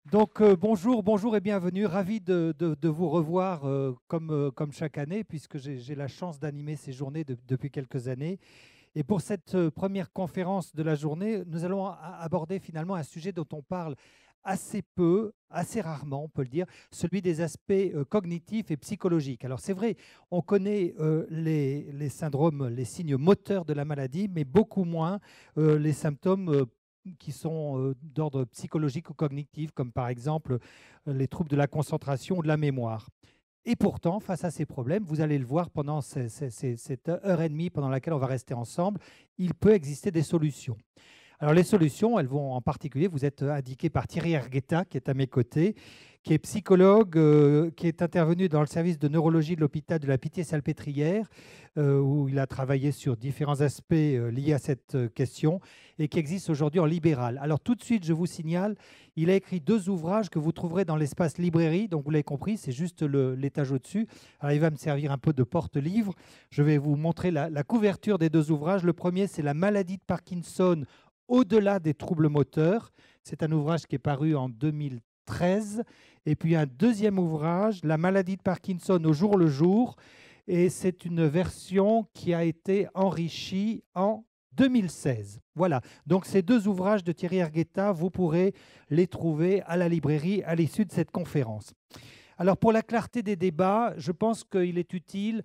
Bonjour et bienvenue. Ravi de vous revoir comme chaque année, puisque j'ai la chance d'animer ces journées depuis quelques années. Et pour cette première conférence de la journée, nous allons aborder finalement un sujet dont on parle assez peu, assez rarement, on peut le dire, celui des aspects cognitifs et psychologiques. Alors c'est vrai, on connaît les syndromes, les signes moteurs de la maladie, mais beaucoup moins les symptômes qui sont d'ordre psychologique ou cognitif, comme par exemple les troubles de la concentration ou de la mémoire. Et pourtant, face à ces problèmes, vous allez le voir pendant cette heure et demie pendant laquelle on va rester ensemble, il peut exister des solutions. Alors les solutions, elles vont en particulier vous être indiquées par Thierry Argueta, qui est à mes côtés, qui est psychologue, qui est intervenu dans le service de neurologie de l'hôpital de la Pitié-Salpêtrière, où il a travaillé sur différents aspects liés à cette question et qui existe aujourd'hui en libéral. Alors tout de suite, je vous signale, il a écrit 2 ouvrages que vous trouverez dans l'espace librairie, donc vous l'avez compris, c'est juste l'étage au-dessus. Alors il va me servir un peu de porte-livre. Je vais vous montrer la couverture des 2 ouvrages. Le premier, c'est La maladie de Parkinson au-delà des troubles moteurs. C'est un ouvrage qui est paru en 2013. Et puis un deuxième ouvrage, La maladie de Parkinson au jour le jour. Et c'est une version qui a été enrichie en 2016. Voilà. Donc ces 2 ouvrages de Thierry Argueta, vous pourrez les trouver à la librairie à l'issue de cette conférence. Alors pour la clarté des débats, je pense qu'il est utile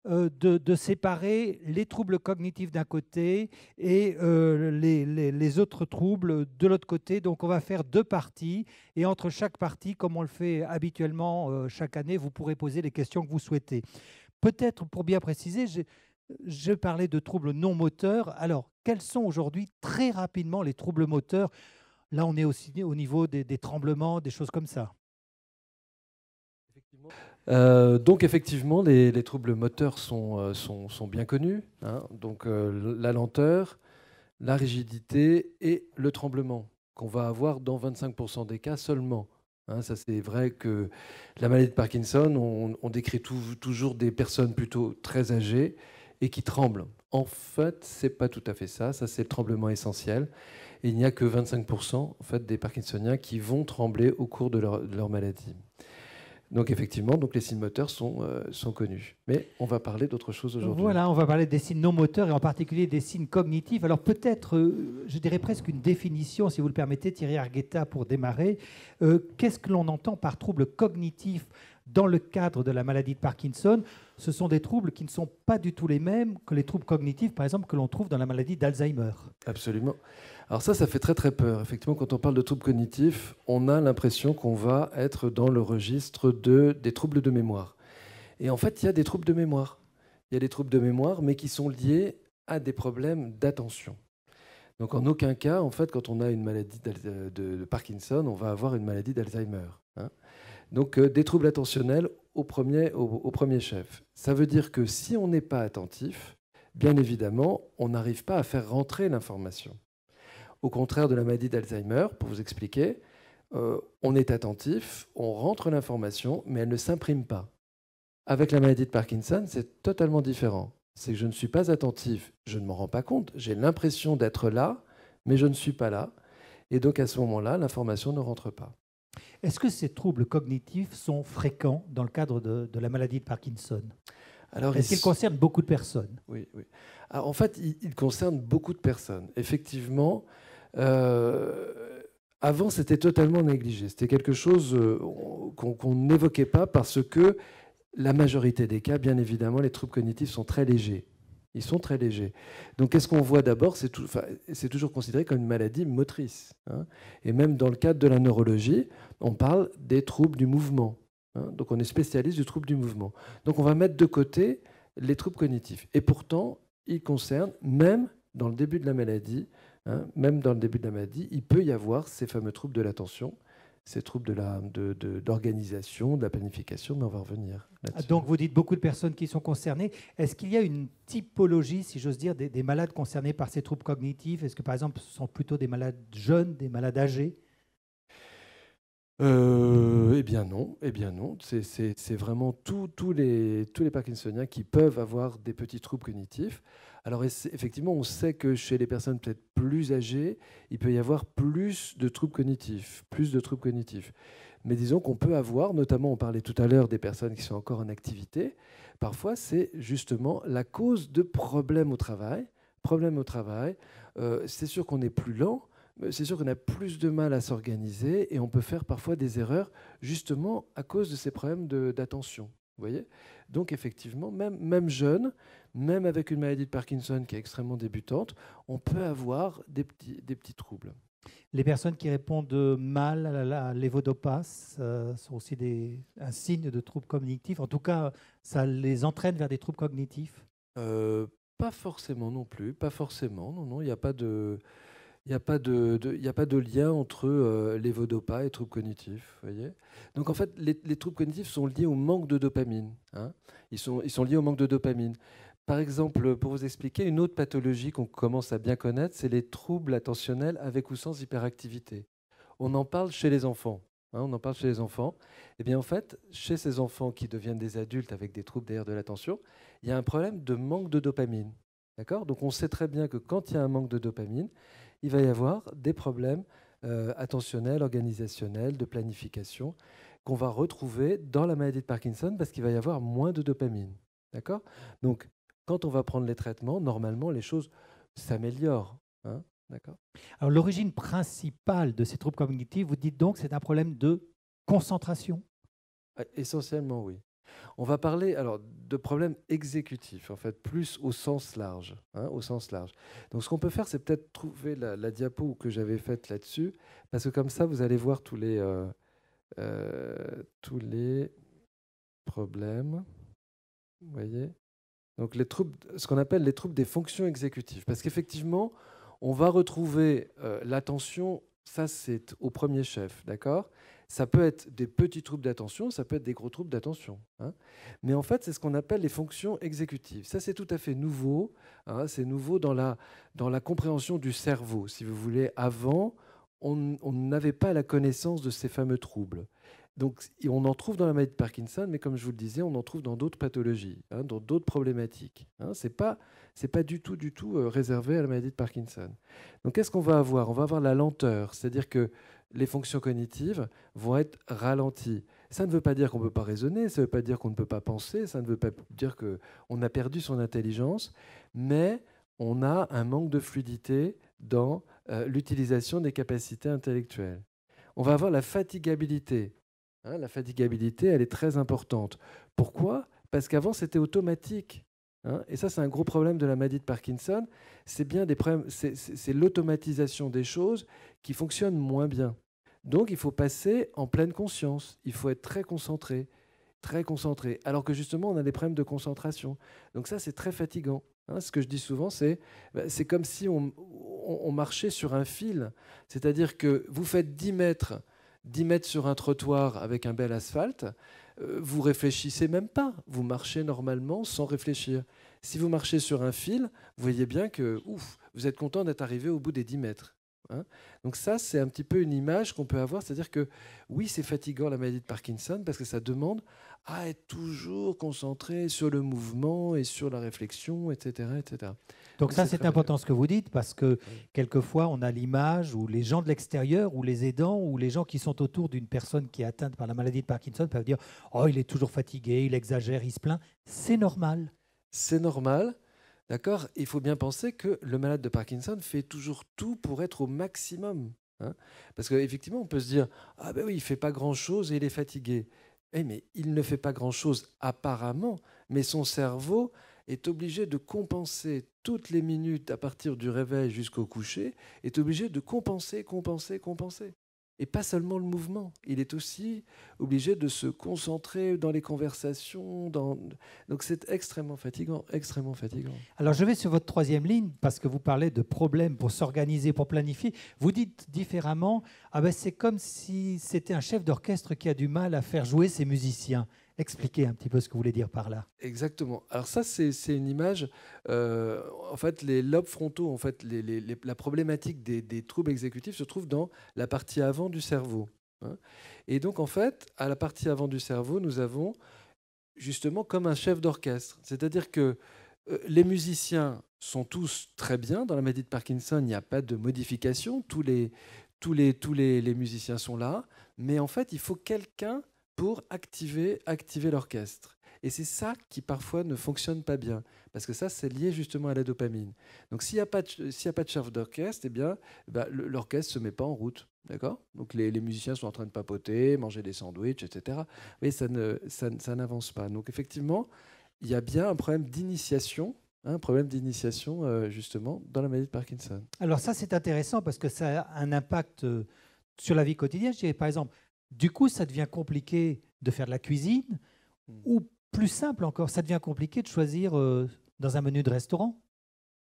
de séparer les troubles cognitifs d'un côté et les autres troubles de l'autre côté. Donc on va faire 2 parties et entre chaque partie, comme on le fait habituellement chaque année, vous pourrez poser les questions que vous souhaitez. Peut-être pour bien préciser, je parlais de troubles non moteurs. Alors, quels sont aujourd'hui très rapidement les troubles moteurs? Là, on est aussi au niveau des tremblements, des choses comme ça. Donc effectivement, les troubles moteurs sont bien connus, hein. Donc la lenteur, la rigidité et le tremblement qu'on va avoir dans 25% des cas seulement, hein. Ça, c'est vrai que la maladie de Parkinson, on décrit toujours des personnes plutôt très âgées et qui tremblent. En fait, c'est pas tout à fait ça. Ça, c'est le tremblement essentiel. Et il n'y a que 25% en fait, des Parkinsoniens qui vont trembler au cours de leur maladie. Donc effectivement, donc les signes moteurs sont connus. Mais on va parler d'autre chose aujourd'hui. Voilà, on va parler des signes non moteurs et en particulier des signes cognitifs. Alors peut-être, je dirais presque une définition, si vous le permettez, Thierry Argueta, pour démarrer. Qu'est-ce que l'on entend par troubles cognitifs dans le cadre de la maladie de Parkinson? Ce sont des troubles qui ne sont pas du tout les mêmes que les troubles cognitifs, par exemple, que l'on trouve dans la maladie d'Alzheimer. Absolument. Alors ça fait très très peur. Effectivement, quand on parle de troubles cognitifs, on a l'impression qu'on va être dans le registre des troubles de mémoire. Et en fait, il y a des troubles de mémoire. Il y a des troubles de mémoire, mais qui sont liés à des problèmes d'attention. Donc en aucun cas, en fait, quand on a une maladie de Parkinson, on va avoir une maladie d'Alzheimer, hein. Donc des troubles attentionnels au premier chef. Ça veut dire que si on n'est pas attentif, bien évidemment, on n'arrive pas à faire rentrer l'information. Au contraire de la maladie d'Alzheimer, pour vous expliquer, on est attentif, on rentre l'information, mais elle ne s'imprime pas. Avec la maladie de Parkinson, c'est totalement différent. C'est que je ne suis pas attentif, je ne m'en rends pas compte, j'ai l'impression d'être là, mais je ne suis pas là. Et donc à ce moment-là, l'information ne rentre pas. Est-ce que ces troubles cognitifs sont fréquents dans le cadre de la maladie de Parkinson? Alors, Est-ce qu'ils concernent beaucoup de personnes? oui, oui. Alors, en fait, il concerne beaucoup de personnes. Effectivement, avant, c'était totalement négligé. C'était quelque chose qu'on n'évoquait pas parce que la majorité des cas, bien évidemment, les troubles cognitifs sont très légers. Ils sont très légers. Donc, qu'est-ce qu'on voit d'abord? C'est toujours considéré comme une maladie motrice, hein. Et même dans le cadre de la neurologie, on parle des troubles du mouvement, hein. Donc, on est spécialiste du trouble du mouvement. Donc, on va mettre de côté les troubles cognitifs. Et pourtant, ils concernent, même dans le début de la maladie, hein, même dans le début de la maladie, il peut y avoir ces fameux troubles de l'attention, ces troubles de l'organisation, de la planification, mais on va revenir là-dessus. Donc, vous dites beaucoup de personnes qui sont concernées. Est-ce qu'il y a une typologie, si j'ose dire, des malades concernés par ces troubles cognitifs? Est-ce que, par exemple, ce sont plutôt des malades jeunes, des malades âgés? Eh bien non, eh bien non. C'est vraiment tous les Parkinsoniens qui peuvent avoir des petits troubles cognitifs. Alors effectivement, on sait que chez les personnes peut-être plus âgées, il peut y avoir plus de troubles cognitifs, plus de troubles cognitifs. Mais disons qu'on peut avoir, notamment on parlait tout à l'heure des personnes qui sont encore en activité, parfois c'est justement la cause de problèmes au travail. Problèmes au travail, c'est sûr qu'on est plus lent, c'est sûr qu'on a plus de mal à s'organiser et on peut faire parfois des erreurs justement à cause de ces problèmes d'attention. Vous voyez? Donc effectivement, même jeune, même avec une maladie de Parkinson qui est extrêmement débutante, on peut avoir des petits troubles. Les personnes qui répondent mal à l'évodopa sont aussi un signe de troubles cognitifs. En tout cas, ça les entraîne vers des troubles cognitifs. Pas forcément non plus, pas forcément. Non, non, il n'y a pas de, il n'y a pas il y a pas de lien entre l'évodopa et troubles cognitifs. Voyez. Donc en fait, les troubles cognitifs sont liés au manque de dopamine. Hein. Ils sont liés au manque de dopamine. Par exemple, pour vous expliquer, une autre pathologie qu'on commence à bien connaître, c'est les troubles attentionnels avec ou sans hyperactivité. On en parle chez les enfants. Hein, on en parle chez les enfants. Eh bien, en fait, chez ces enfants qui deviennent des adultes avec des troubles d'ailleurs de l'attention, il y a un problème de manque de dopamine. D'accord ? Donc, on sait très bien que quand il y a un manque de dopamine, il va y avoir des problèmes attentionnels, organisationnels, de planification, qu'on va retrouver dans la maladie de Parkinson parce qu'il va y avoir moins de dopamine. D'accord ? Donc, quand on va prendre les traitements, normalement, les choses s'améliorent. Hein. D'accord ? Alors, l'origine principale de ces troubles cognitifs, vous dites donc, c'est un problème de concentration? Essentiellement, oui. On va parler alors de problèmes exécutifs, en fait, plus au sens large. Hein, au sens large. Donc, ce qu'on peut faire, c'est peut-être trouver la diapo que j'avais faite là-dessus, parce que comme ça, vous allez voir tous les problèmes. Vous voyez ? Donc, les troubles, ce qu'on appelle les troubles des fonctions exécutives. Parce qu'effectivement, on va retrouver l'attention, ça c'est au premier chef, d'accord ? Ça peut être des petits troubles d'attention, ça peut être des gros troubles d'attention. Hein. Mais en fait, c'est ce qu'on appelle les fonctions exécutives. Ça, c'est tout à fait nouveau. Hein, c'est nouveau dans la compréhension du cerveau. Si vous voulez, avant, on n'avait pas la connaissance de ces fameux troubles. Donc, on en trouve dans la maladie de Parkinson, mais comme je vous le disais, on en trouve dans d'autres pathologies, hein, dans d'autres problématiques. Hein. Ce n'est pas du tout réservé à la maladie de Parkinson. Donc, qu'est-ce qu'on va avoir ? On va avoir la lenteur, c'est-à-dire que les fonctions cognitives vont être ralenties. Ça ne veut pas dire qu'on ne peut pas raisonner, ça ne veut pas dire qu'on ne peut pas penser, ça ne veut pas dire qu'on a perdu son intelligence, mais on a un manque de fluidité dans l'utilisation des capacités intellectuelles. On va avoir la fatigabilité. Hein, la fatigabilité, elle est très importante. Pourquoi ? Parce qu'avant, c'était automatique. Hein, et ça, c'est un gros problème de la maladie de Parkinson. C'est bien des problèmes, c'est l'automatisation des choses qui fonctionnent moins bien. Donc, il faut passer en pleine conscience. Il faut être très concentré, très concentré. Alors que justement, on a des problèmes de concentration. Donc ça, c'est très fatigant. Hein, ce que je dis souvent, c'est comme si on marchait sur un fil. C'est-à-dire que vous faites 10 mètres sur un trottoir avec un bel asphalte, vous réfléchissez même pas. Vous marchez normalement sans réfléchir. Si vous marchez sur un fil, vous voyez bien que vous êtes content d'être arrivé au bout des 10 mètres. Hein. Donc ça, c'est un petit peu une image qu'on peut avoir. C'est-à-dire que oui, c'est fatigant la maladie de Parkinson parce que ça demande à être toujours concentré sur le mouvement et sur la réflexion, etc. etc. Donc ça, c'est important ce que vous dites, parce que quelquefois, on a l'image où les gens de l'extérieur, ou les aidants, ou les gens qui sont autour d'une personne qui est atteinte par la maladie de Parkinson peuvent dire « Oh, il est toujours fatigué, il exagère, il se plaint ». C'est normal. C'est normal, d'accord ? Il faut bien penser que le malade de Parkinson fait toujours tout pour être au maximum. Hein, parce qu'effectivement, on peut se dire « Ah ben oui, il ne fait pas grand-chose et il est fatigué ». Mais il ne fait pas grand-chose apparemment, mais son cerveau est obligé de compenser toutes les minutes à partir du réveil jusqu'au coucher, est obligé de compenser. Et pas seulement le mouvement, il est aussi obligé de se concentrer dans les conversations. Donc c'est extrêmement fatigant, extrêmement fatigant. Alors je vais sur votre troisième ligne, parce que vous parlez de problèmes pour s'organiser, pour planifier. Vous dites différemment, c'est comme si c'était un chef d'orchestre qui a du mal à faire jouer ses musiciens. Expliquez un petit peu ce que vous voulez dire par là. Exactement. Alors ça, c'est une image. En fait, les lobes frontaux, en fait, la problématique des troubles exécutifs se trouve dans la partie avant du cerveau. Hein. Et donc, en fait, à la partie avant du cerveau, nous avons justement comme un chef d'orchestre. C'est-à-dire que les musiciens sont tous très bien. Dans la maladie de Parkinson, il n'y a pas de modification. Les musiciens sont là. Mais en fait, il faut quelqu'un pour activer l'orchestre. Et c'est ça qui parfois ne fonctionne pas bien. Parce que ça, c'est lié justement à la dopamine. Donc s'il n'y a pas de chef d'orchestre, eh bien, l'orchestre ne se met pas en route. D'accord. Donc les musiciens sont en train de papoter, manger des sandwichs, etc. Mais ça n'avance pas. Donc effectivement, il y a bien un problème d'initiation, justement dans la maladie de Parkinson. Alors ça, c'est intéressant parce que ça a un impact sur la vie quotidienne. Je dirais, par exemple, du coup, ça devient compliqué de faire de la cuisine ou plus simple encore, ça devient compliqué de choisir dans un menu de restaurant.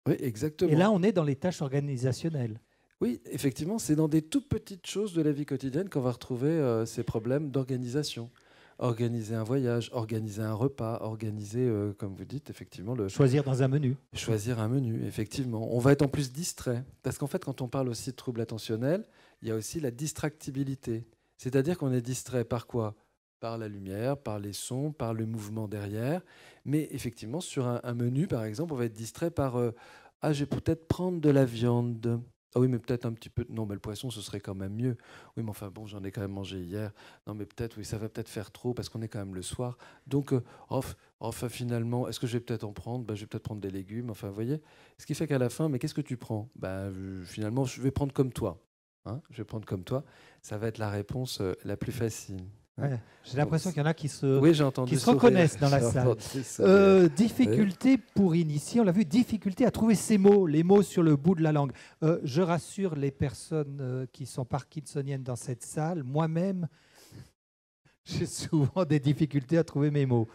Oui, exactement. Et là, on est dans les tâches organisationnelles. Oui, effectivement, c'est dans des toutes petites choses de la vie quotidienne qu'on va retrouver ces problèmes d'organisation. Organiser un voyage, organiser un repas, organiser, comme vous dites, effectivement, choisir dans un menu. Choisir un menu, effectivement. On va être en plus distrait. Parce qu'en fait, quand on parle aussi de troubles attentionnels, il y a aussi la distractibilité. C'est-à-dire qu'on est distrait par quoi? Par la lumière, par les sons, par le mouvement derrière. Mais effectivement, sur un menu, par exemple, on va être distrait par ah, je vais peut-être prendre de la viande. Ah oui, mais peut-être un petit peu. Non, mais le poisson, ce serait quand même mieux. Oui, mais enfin bon, j'en ai quand même mangé hier. Non, mais peut-être, oui, ça va peut-être faire trop parce qu'on est quand même le soir. Donc, enfin, finalement, est-ce que je vais peut-être en prendre? Je vais peut-être prendre des légumes. Enfin, vous voyez. Ce qui fait qu'à la fin, mais qu'est-ce que tu prends? Finalement, je vais prendre comme toi. Hein, je vais prendre comme toi. Ça va être la réponse la plus facile. Ouais, j'ai l'impression qu'il y en a qui se reconnaissent dans la salle. Difficulté pour initier, on l'a vu, difficulté à trouver ces mots, les mots sur le bout de la langue. Je rassure les personnes qui sont parkinsoniennes dans cette salle. Moi-même, j'ai souvent des difficultés à trouver mes mots.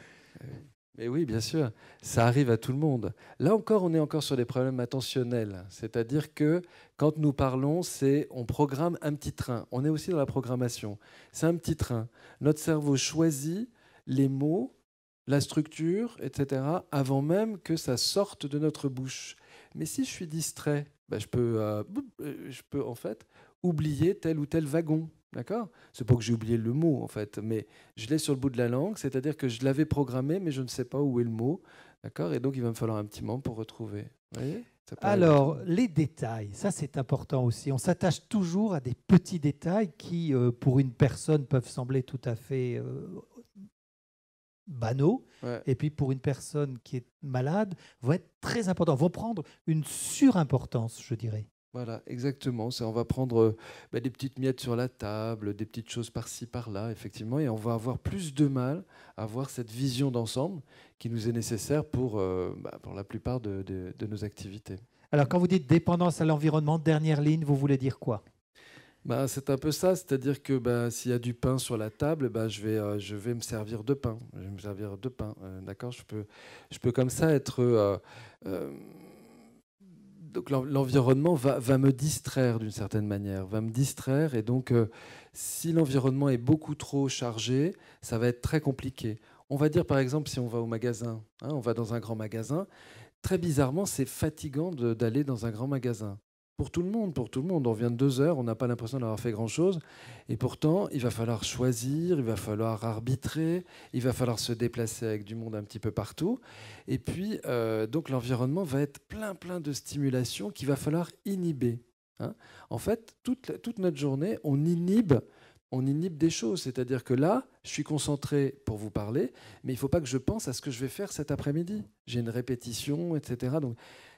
Mais oui, bien sûr, ça arrive à tout le monde. Là encore, on est encore sur des problèmes attentionnels. C'est-à-dire que quand nous parlons, on programme un petit train. On est aussi dans la programmation. C'est un petit train. Notre cerveau choisit les mots, la structure, etc., avant même que ça sorte de notre bouche. Mais si je suis distrait, je peux en fait oublier tel ou tel wagon. D'accord? C'est pas que j'ai oublié le mot, en fait, mais je l'ai sur le bout de la langue, c'est-à-dire que je l'avais programmé, mais je ne sais pas où est le mot. D'accord? Et donc, il va me falloir un petit moment pour retrouver. Vous voyez? Alors, les détails, ça c'est important aussi. On s'attache toujours à des petits détails qui, pour une personne, peuvent sembler tout à fait banaux. Ouais. Et puis, pour une personne qui est malade, vont être très importants, vont prendre une surimportance, je dirais. Voilà, exactement. On va prendre des petites miettes sur la table, des petites choses par-ci, par-là, effectivement, et on va avoir plus de mal à avoir cette vision d'ensemble qui nous est nécessaire pour la plupart de nos activités. Alors, quand vous dites dépendance à l'environnement, dernière ligne, vous voulez dire quoi? C'est un peu ça, c'est-à-dire que s'il y a du pain sur la table, je vais me servir de pain. Je vais me servir de pain, d'accord? Je peux comme ça être... Donc l'environnement va me distraire d'une certaine manière, va me distraire. Et donc, si l'environnement est beaucoup trop chargé, ça va être très compliqué. On va dire, par exemple, si on va au magasin, on va dans un grand magasin, très bizarrement, c'est fatigant d'aller dans un grand magasin. Pour tout le monde. On vient de 2 heures, on n'a pas l'impression d'avoir fait grand-chose. Et pourtant, il va falloir choisir, il va falloir arbitrer, il va falloir se déplacer avec du monde un petit peu partout. Et puis, donc, l'environnement va être plein de stimulations qu'il va falloir inhiber. En fait, toute notre journée, on inhibe des choses. C'est-à-dire que là, je suis concentré pour vous parler, mais il ne faut pas que je pense à ce que je vais faire cet après-midi. J'ai une répétition, etc. Donc,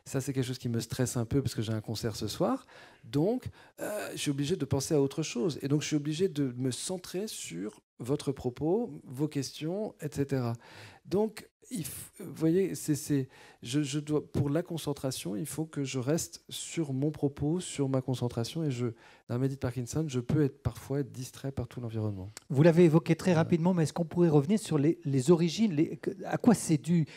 ça, c'est quelque chose qui me stresse un peu parce que j'ai un concert ce soir. Donc, je suis obligé de penser à autre chose. Et donc, je suis obligé de me centrer sur votre propos, vos questions, etc. Donc, vous voyez, je dois, pour la concentration, il faut que je reste sur mon propos, sur ma concentration. Et dans la maladie de Parkinson, je peux parfois être distrait par tout l'environnement. Vous l'avez évoqué très rapidement, mais est-ce qu'on pourrait revenir sur les origines, à quoi c'est dû?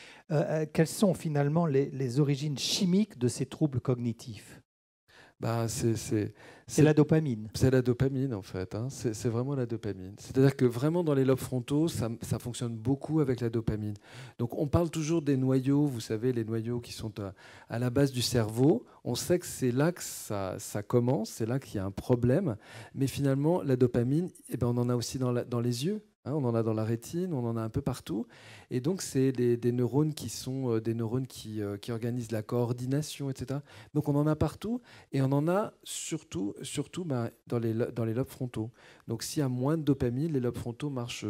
Quelles sont finalement les origines chimiques de ces troubles cognitifs? C'est la dopamine. C'est la dopamine, en fait. C'est vraiment la dopamine. C'est-à-dire que vraiment, dans les lobes frontaux, ça fonctionne beaucoup avec la dopamine. Donc, on parle toujours des noyaux, vous savez, les noyaux qui sont à la base du cerveau. On sait que c'est là que ça commence, c'est là qu'il y a un problème. Mais finalement, la dopamine, on en a aussi dans les yeux. On en a dans la rétine, on en a un peu partout. Et donc, c'est des neurones qui sont des neurones qui organisent la coordination, etc. Donc, on en a partout et on en a surtout dans les lobes frontaux. Donc, s'il y a moins de dopamine, les lobes frontaux marchent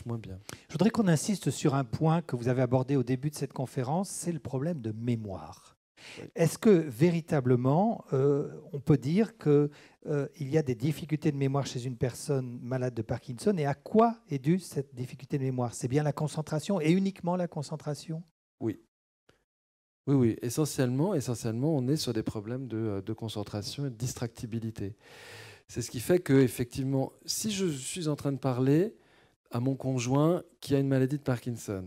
moins bien. Je voudrais qu'on insiste sur un point que vous avez abordé au début de cette conférence, c'est le problème de mémoire. Oui. Est-ce que véritablement, on peut dire qu'il y a des difficultés de mémoire chez une personne malade de Parkinson, et à quoi est due cette difficulté de mémoire? C'est bien la concentration et uniquement la concentration? Oui. Oui. Essentiellement, on est sur des problèmes de concentration et de distractibilité. C'est ce qui fait que, effectivement, si je suis en train de parler à mon conjoint qui a une maladie de Parkinson,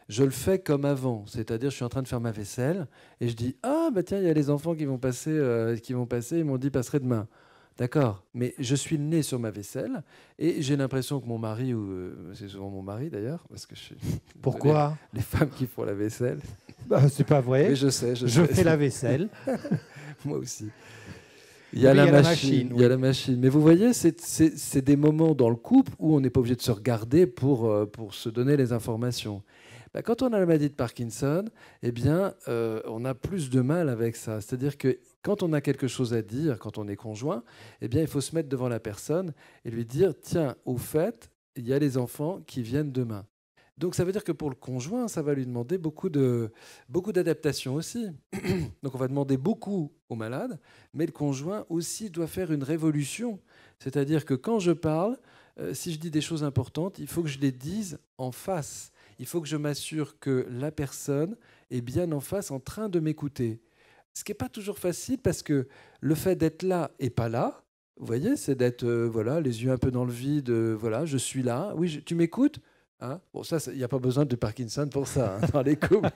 je le fais comme avant, c'est-à-dire je suis en train de faire ma vaisselle et je dis « Ah, bah tiens, il y a les enfants qui vont passer, ils m'ont dit « passerai demain ». D'accord, mais je suis le nez sur ma vaisselle et j'ai l'impression que mon mari, ou c'est souvent mon mari d'ailleurs, parce que je suis... Pourquoi? Les femmes qui font la vaisselle. Bah, c'est pas vrai. Mais je sais. Je fais la vaisselle. Moi aussi. Il y a la machine. Il y a la machine. Mais vous voyez, c'est des moments dans le couple où on n'est pas obligé de se regarder pour se donner les informations. Quand on a la maladie de Parkinson, eh bien, on a plus de mal avec ça. C'est-à-dire que quand on a quelque chose à dire, quand on est conjoint, eh bien, il faut se mettre devant la personne et lui dire « Tiens, au fait, il y a les enfants qui viennent demain ». Donc ça veut dire que pour le conjoint, ça va lui demander beaucoup d'adaptation aussi. Donc on va demander beaucoup au malade, mais le conjoint aussi doit faire une révolution. C'est-à-dire que quand je parle, si je dis des choses importantes, il faut que je les dise en face. Il faut que je m'assure que la personne est bien en face en train de m'écouter. Ce qui n'est pas toujours facile parce que le fait d'être là et pas là, vous voyez, c'est d'être les yeux un peu dans le vide, je suis là. Oui, tu m'écoutes? Hein, bon, ça, il n'y a pas besoin de Parkinson pour ça, dans les couples.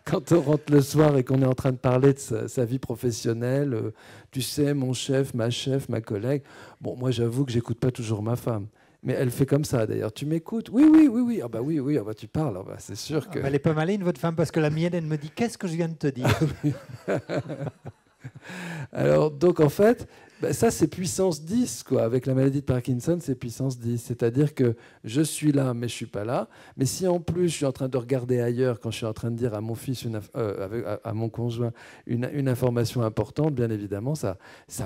Quand on rentre le soir et qu'on est en train de parler de sa vie professionnelle, tu sais, mon chef, ma collègue. Bon, moi, j'avoue que j'écoute pas toujours ma femme. Mais elle fait comme ça, d'ailleurs. Tu m'écoutes? Oui. Ah bah oui. Ah bah tu parles. Ah bah c'est sûr que... elle est pas maligne, votre femme, parce que la mienne, elle me dit « Qu'est-ce que je viens de te dire ?» Alors, donc, en fait, ça, c'est puissance 10, quoi. Avec la maladie de Parkinson, c'est puissance 10. C'est-à-dire que je suis là, mais je ne suis pas là. Mais si, en plus, je suis en train de regarder ailleurs, quand je suis en train de dire à mon fils, à mon conjoint, une information importante, bien évidemment, ça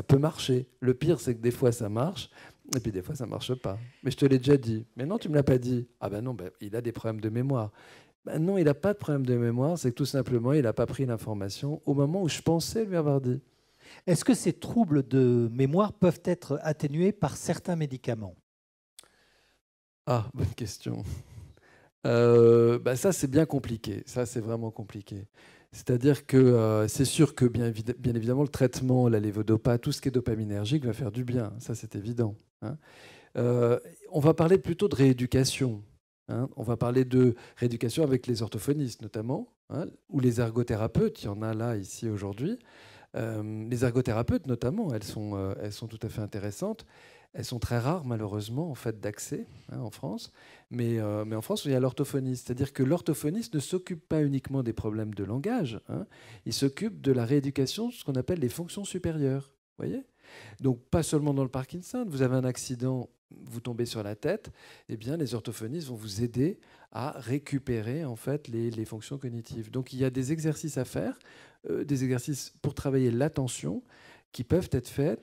peut marcher. Le pire, c'est que des fois, ça marche. Et puis, des fois, ça ne marche pas. Mais je te l'ai déjà dit. Mais non, tu ne me l'as pas dit. Ah ben non, il a des problèmes de mémoire. Ben non, il n'a pas de problème de mémoire, c'est que tout simplement, il n'a pas pris l'information au moment où je pensais lui avoir dit. Est-ce que ces troubles de mémoire peuvent être atténués par certains médicaments? Ah, bonne question. Ça, c'est bien compliqué. Ça, c'est vraiment compliqué. C'est-à-dire que c'est sûr que, bien évidemment, le traitement, la lévodopa, tout ce qui est dopaminergique va faire du bien. Ça, c'est évident. Hein. On va parler plutôt de rééducation. On va parler de rééducation avec les orthophonistes notamment, ou les ergothérapeutes, il y en a là, ici, aujourd'hui. Les ergothérapeutes notamment, elles sont tout à fait intéressantes. Elles sont très rares, malheureusement, en fait, d'accès en France. Mais en France, il y a l'orthophoniste. C'est-à-dire que l'orthophoniste ne s'occupe pas uniquement des problèmes de langage. Il s'occupe de la rééducation, ce qu'on appelle les fonctions supérieures. Vous voyez ? Donc, pas seulement dans le Parkinson. Vous avez un accident, vous tombez sur la tête, eh bien, les orthophonistes vont vous aider à récupérer en fait les fonctions cognitives. Donc, il y a des exercices à faire, des exercices pour travailler l'attention qui peuvent être faits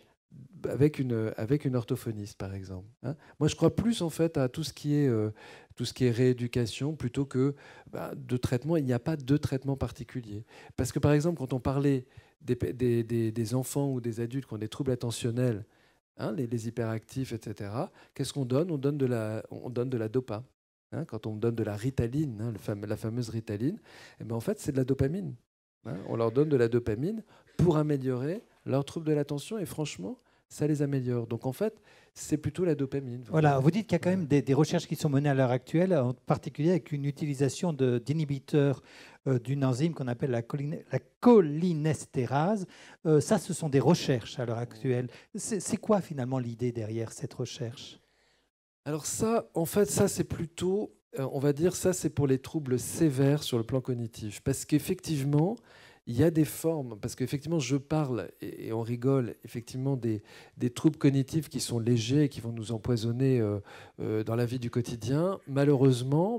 avec une orthophoniste, par exemple. Moi, je crois plus en fait à tout ce qui est rééducation plutôt que de traitement. Il n'y a pas de traitement particulier. Parce que, par exemple, quand on parlait des enfants ou des adultes qui ont des troubles attentionnels, les hyperactifs, etc., qu'est-ce qu'on donne? On donne de la dopa. Quand on donne de la ritaline, la fameuse ritaline, en fait, c'est de la dopamine. On leur donne de la dopamine pour améliorer leur trouble de l'attention et franchement, ça les améliore. Donc en fait, c'est plutôt la dopamine. Voilà, vous dites qu'il y a quand même des recherches qui sont menées à l'heure actuelle, en particulier avec une utilisation d'inhibiteurs d'une enzyme qu'on appelle la cholinestérase. Ça, ce sont des recherches à l'heure actuelle. C'est quoi finalement l'idée derrière cette recherche? Alors ça, en fait, ça c'est plutôt, on va dire, ça c'est pour les troubles sévères sur le plan cognitif. Parce qu'effectivement, il y a des formes, parce qu'effectivement, je parle et on rigole, effectivement, des troubles cognitifs qui sont légers et qui vont nous empoisonner dans la vie du quotidien. Malheureusement,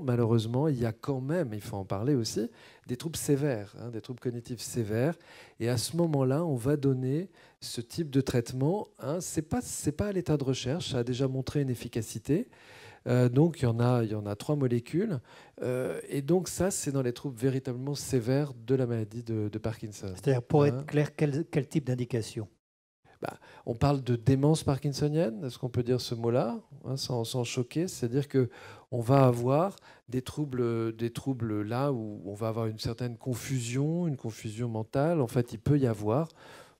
il y a quand même, il faut en parler aussi, des troubles sévères, hein, des troubles cognitifs sévères. Et à ce moment-là, on va donner ce type de traitement. Hein. C'est pas à l'état de recherche, ça a déjà montré une efficacité. Donc il y en a 3 molécules. Et donc ça, c'est dans les troubles véritablement sévères de la maladie de Parkinson. C'est-à-dire, pour être clair, quel type d'indication? On parle de démence parkinsonienne, est-ce qu'on peut dire ce mot-là, hein, sans choquer? C'est-à-dire qu'on va avoir des troubles là où on va avoir une certaine confusion mentale. En fait, il peut y avoir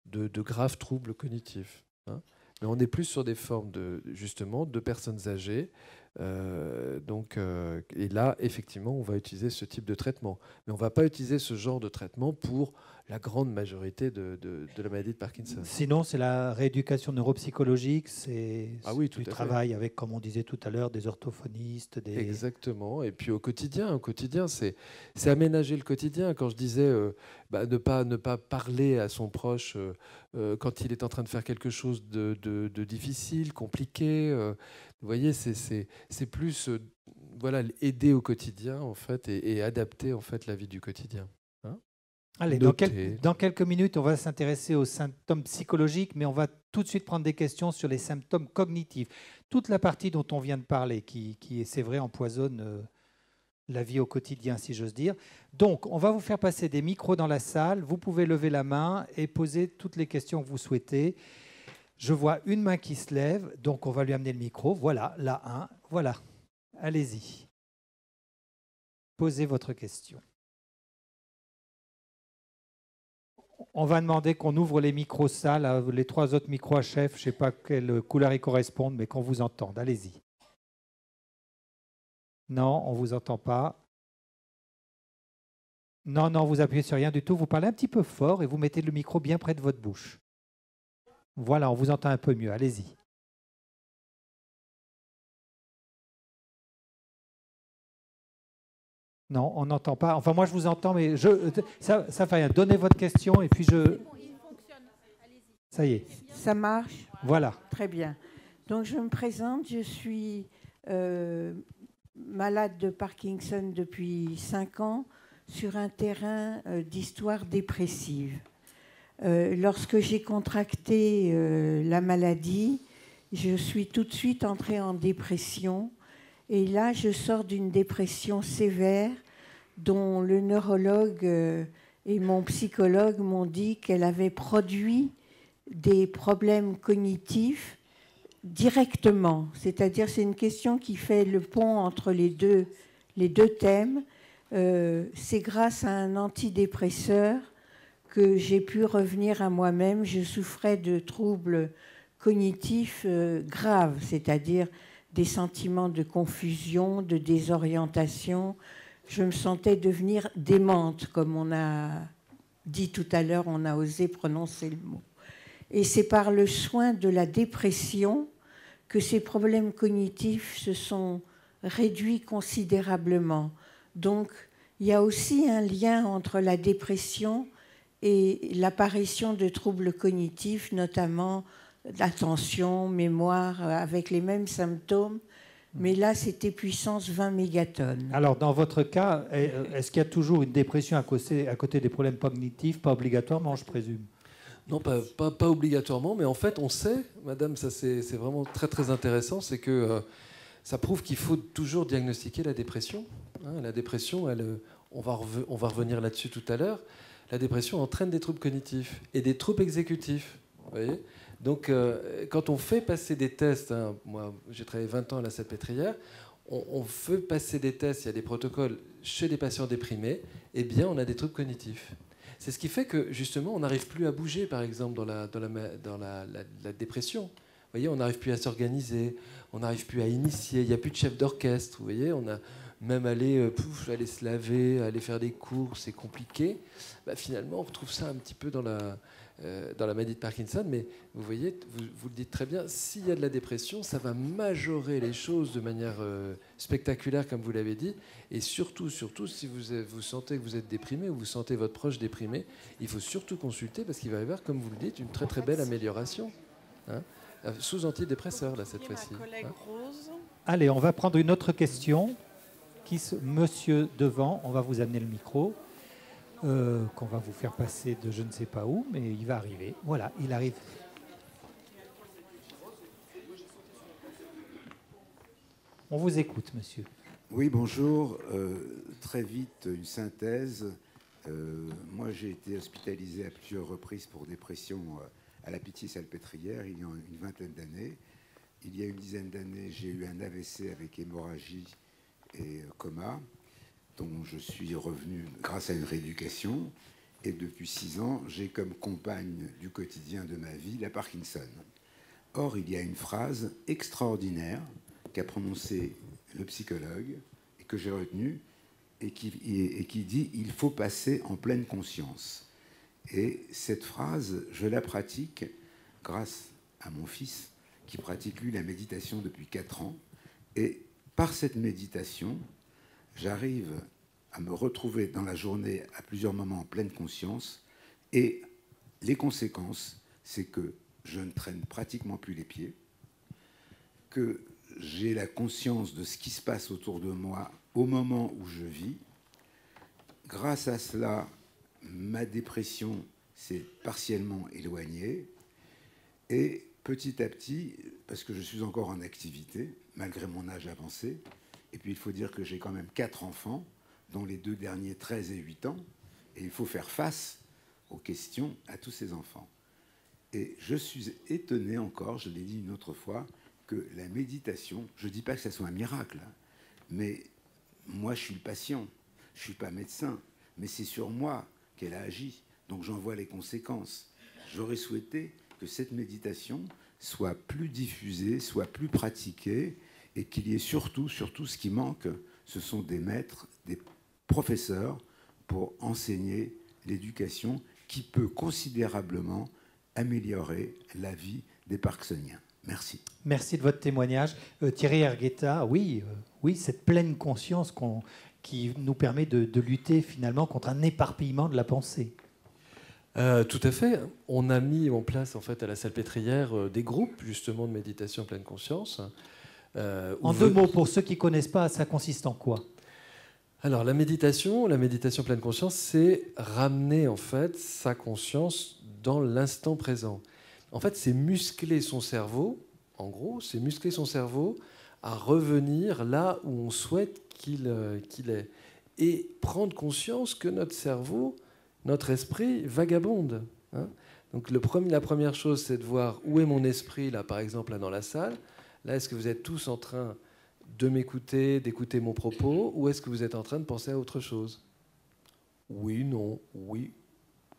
de graves troubles cognitifs. Hein. Mais on est plus sur des formes justement de personnes âgées. Et là, effectivement, on va utiliser ce type de traitement. Mais on ne va pas utiliser ce genre de traitement pour la grande majorité de la maladie de Parkinson. Sinon, c'est la rééducation neuropsychologique, c'est du travail avec, comme on disait tout à l'heure, des orthophonistes. Exactement. Et puis au quotidien, c'est aménager le quotidien. Quand je disais ne pas parler à son proche quand il est en train de faire quelque chose de difficile, compliqué. Vous voyez, c'est plus aider au quotidien en fait et adapter en fait la vie du quotidien. Hein. Allez, dans quelques minutes, on va s'intéresser aux symptômes psychologiques, mais on va tout de suite prendre des questions sur les symptômes cognitifs. Toute la partie dont on vient de parler, qui c'est vrai, empoisonne la vie au quotidien, si j'ose dire. Donc, on va vous faire passer des micros dans la salle. Vous pouvez lever la main et poser toutes les questions que vous souhaitez. Je vois une main qui se lève, donc on va lui amener le micro. Voilà, là, un. Voilà, allez-y. Posez votre question. On va demander qu'on ouvre les micros salles, les 3 autres micros à chef, je ne sais pas quelle couleur ils correspondent, mais qu'on vous entende. Allez-y. Non, on ne vous entend pas. Non, vous appuyez sur rien du tout. Vous parlez un petit peu fort et vous mettez le micro bien près de votre bouche. Voilà, on vous entend un peu mieux. Allez-y. Non, on n'entend pas. Enfin, moi, je vous entends, mais ça fait rien. Donnez votre question et puis je... Ça y est. Ça marche? Voilà. Très bien. Donc, je me présente. Je suis malade de Parkinson depuis 5 ans sur un terrain d'histoire dépressive. Lorsque j'ai contracté la maladie, je suis tout de suite entrée en dépression. Et là, je sors d'une dépression sévère dont le neurologue et mon psychologue m'ont dit qu'elle avait produit des problèmes cognitifs directement. C'est-à-dire, c'est une question qui fait le pont entre les deux thèmes. C'est grâce à un antidépresseur que j'ai pu revenir à moi-même. Je souffrais de troubles cognitifs graves, c'est-à-dire des sentiments de confusion, de désorientation. Je me sentais devenir démente, comme on a dit tout à l'heure, on a osé prononcer le mot. Et c'est par le soin de la dépression que ces problèmes cognitifs se sont réduits considérablement. Donc, il y a aussi un lien entre la dépression et l'apparition de troubles cognitifs, notamment l'attention, mémoire, avec les mêmes symptômes. Mais là, c'était puissance 20 mégatonnes. Alors, dans votre cas, est-ce qu'il y a toujours une dépression à côté des problèmes cognitifs? Pas obligatoirement, je présume. Non, pas obligatoirement, mais en fait, on sait, madame, ça c'est vraiment très très intéressant, c'est que ça prouve qu'il faut toujours diagnostiquer la dépression. Hein, la dépression, on va revenir là-dessus tout à l'heure, la dépression entraîne des troubles cognitifs et des troubles exécutifs. Vous voyez ? Donc, quand on fait passer des tests, hein, moi j'ai travaillé 20 ans à la Salpêtrière, on fait passer des tests, il y a des protocoles chez des patients déprimés, eh bien on a des troubles cognitifs. C'est ce qui fait que justement on n'arrive plus à bouger, par exemple, dans la dépression. Vous voyez, on n'arrive plus à s'organiser, on n'arrive plus à initier, il n'y a plus de chef d'orchestre. Vous voyez, on a même aller se laver, aller faire des courses, c'est compliqué. Finalement, on retrouve ça un petit peu dans dans la maladie de Parkinson, mais vous voyez, vous le dites très bien, s'il y a de la dépression, ça va majorer les choses de manière spectaculaire, comme vous l'avez dit, et surtout, si vous sentez que vous êtes déprimé ou vous sentez votre proche déprimé, il faut surtout consulter parce qu'il va y avoir, comme vous le dites, une très très belle amélioration. Hein, sous antidépresseur, là, cette fois-ci. Hein. Allez, on va prendre une autre question. Monsieur devant, on va vous amener le micro. Qu'on va vous faire passer de je ne sais pas où, mais il va arriver. Voilà, il arrive. On vous écoute, monsieur. Oui, bonjour. Très vite, une synthèse. Moi, j'ai été hospitalisé à plusieurs reprises pour dépression à la Pitié-Salpêtrière il y a une vingtaine d'années. Il y a une dizaine d'années, j'ai eu un AVC avec hémorragie et coma, dont je suis revenu grâce à une rééducation. Et depuis 6 ans, j'ai comme compagne du quotidien de ma vie la Parkinson. Or, il y a une phrase extraordinaire qu'a prononcée le psychologue et que j'ai retenue et qui dit « il faut passer en pleine conscience ». Et cette phrase, je la pratique grâce à mon fils qui pratique, lui, la méditation depuis 4 ans. Et par cette méditation, j'arrive à me retrouver dans la journée à plusieurs moments en pleine conscience. Et les conséquences, c'est que je ne traîne pratiquement plus les pieds, que j'ai la conscience de ce qui se passe autour de moi au moment où je vis. Grâce à cela, ma dépression s'est partiellement éloignée. Et petit à petit, parce que je suis encore en activité, malgré mon âge avancé, et puis il faut dire que j'ai quand même 4 enfants, dont les 2 derniers 13 et 8 ans, et il faut faire face aux questions à tous ces enfants. Et je suis étonné encore, je l'ai dit une autre fois, que la méditation, je ne dis pas que ça soit un miracle, mais moi je suis le patient, je ne suis pas médecin, mais c'est sur moi qu'elle a agi, donc j'en vois les conséquences. J'aurais souhaité que cette méditation soit plus diffusée, soit plus pratiquée, et qu'il y ait surtout ce qui manque, ce sont des maîtres, des professeurs pour enseigner l'éducation qui peut considérablement améliorer la vie des Parkinsoniens. Merci. Merci de votre témoignage. Thierry Hergueta, oui, cette pleine conscience qui nous permet de lutter finalement contre un éparpillement de la pensée. Tout à fait. On a mis en place en fait à la Salpêtrière des groupes justement de méditation pleine conscience. En 2 mots, pour ceux qui ne connaissent pas, ça consiste en quoi ? Alors la méditation pleine conscience, c'est ramener en fait sa conscience dans l'instant présent. En fait, c'est muscler son cerveau, en gros, c'est muscler son cerveau à revenir là où on souhaite qu'il est. Et prendre conscience que notre cerveau, notre esprit vagabonde. Hein. Donc la première chose, c'est de voir où est mon esprit, là par exemple, là dans la salle. Là, est-ce que vous êtes tous en train de m'écouter, d'écouter mon propos, ou est-ce que vous êtes en train de penser à autre chose ? Oui, non, oui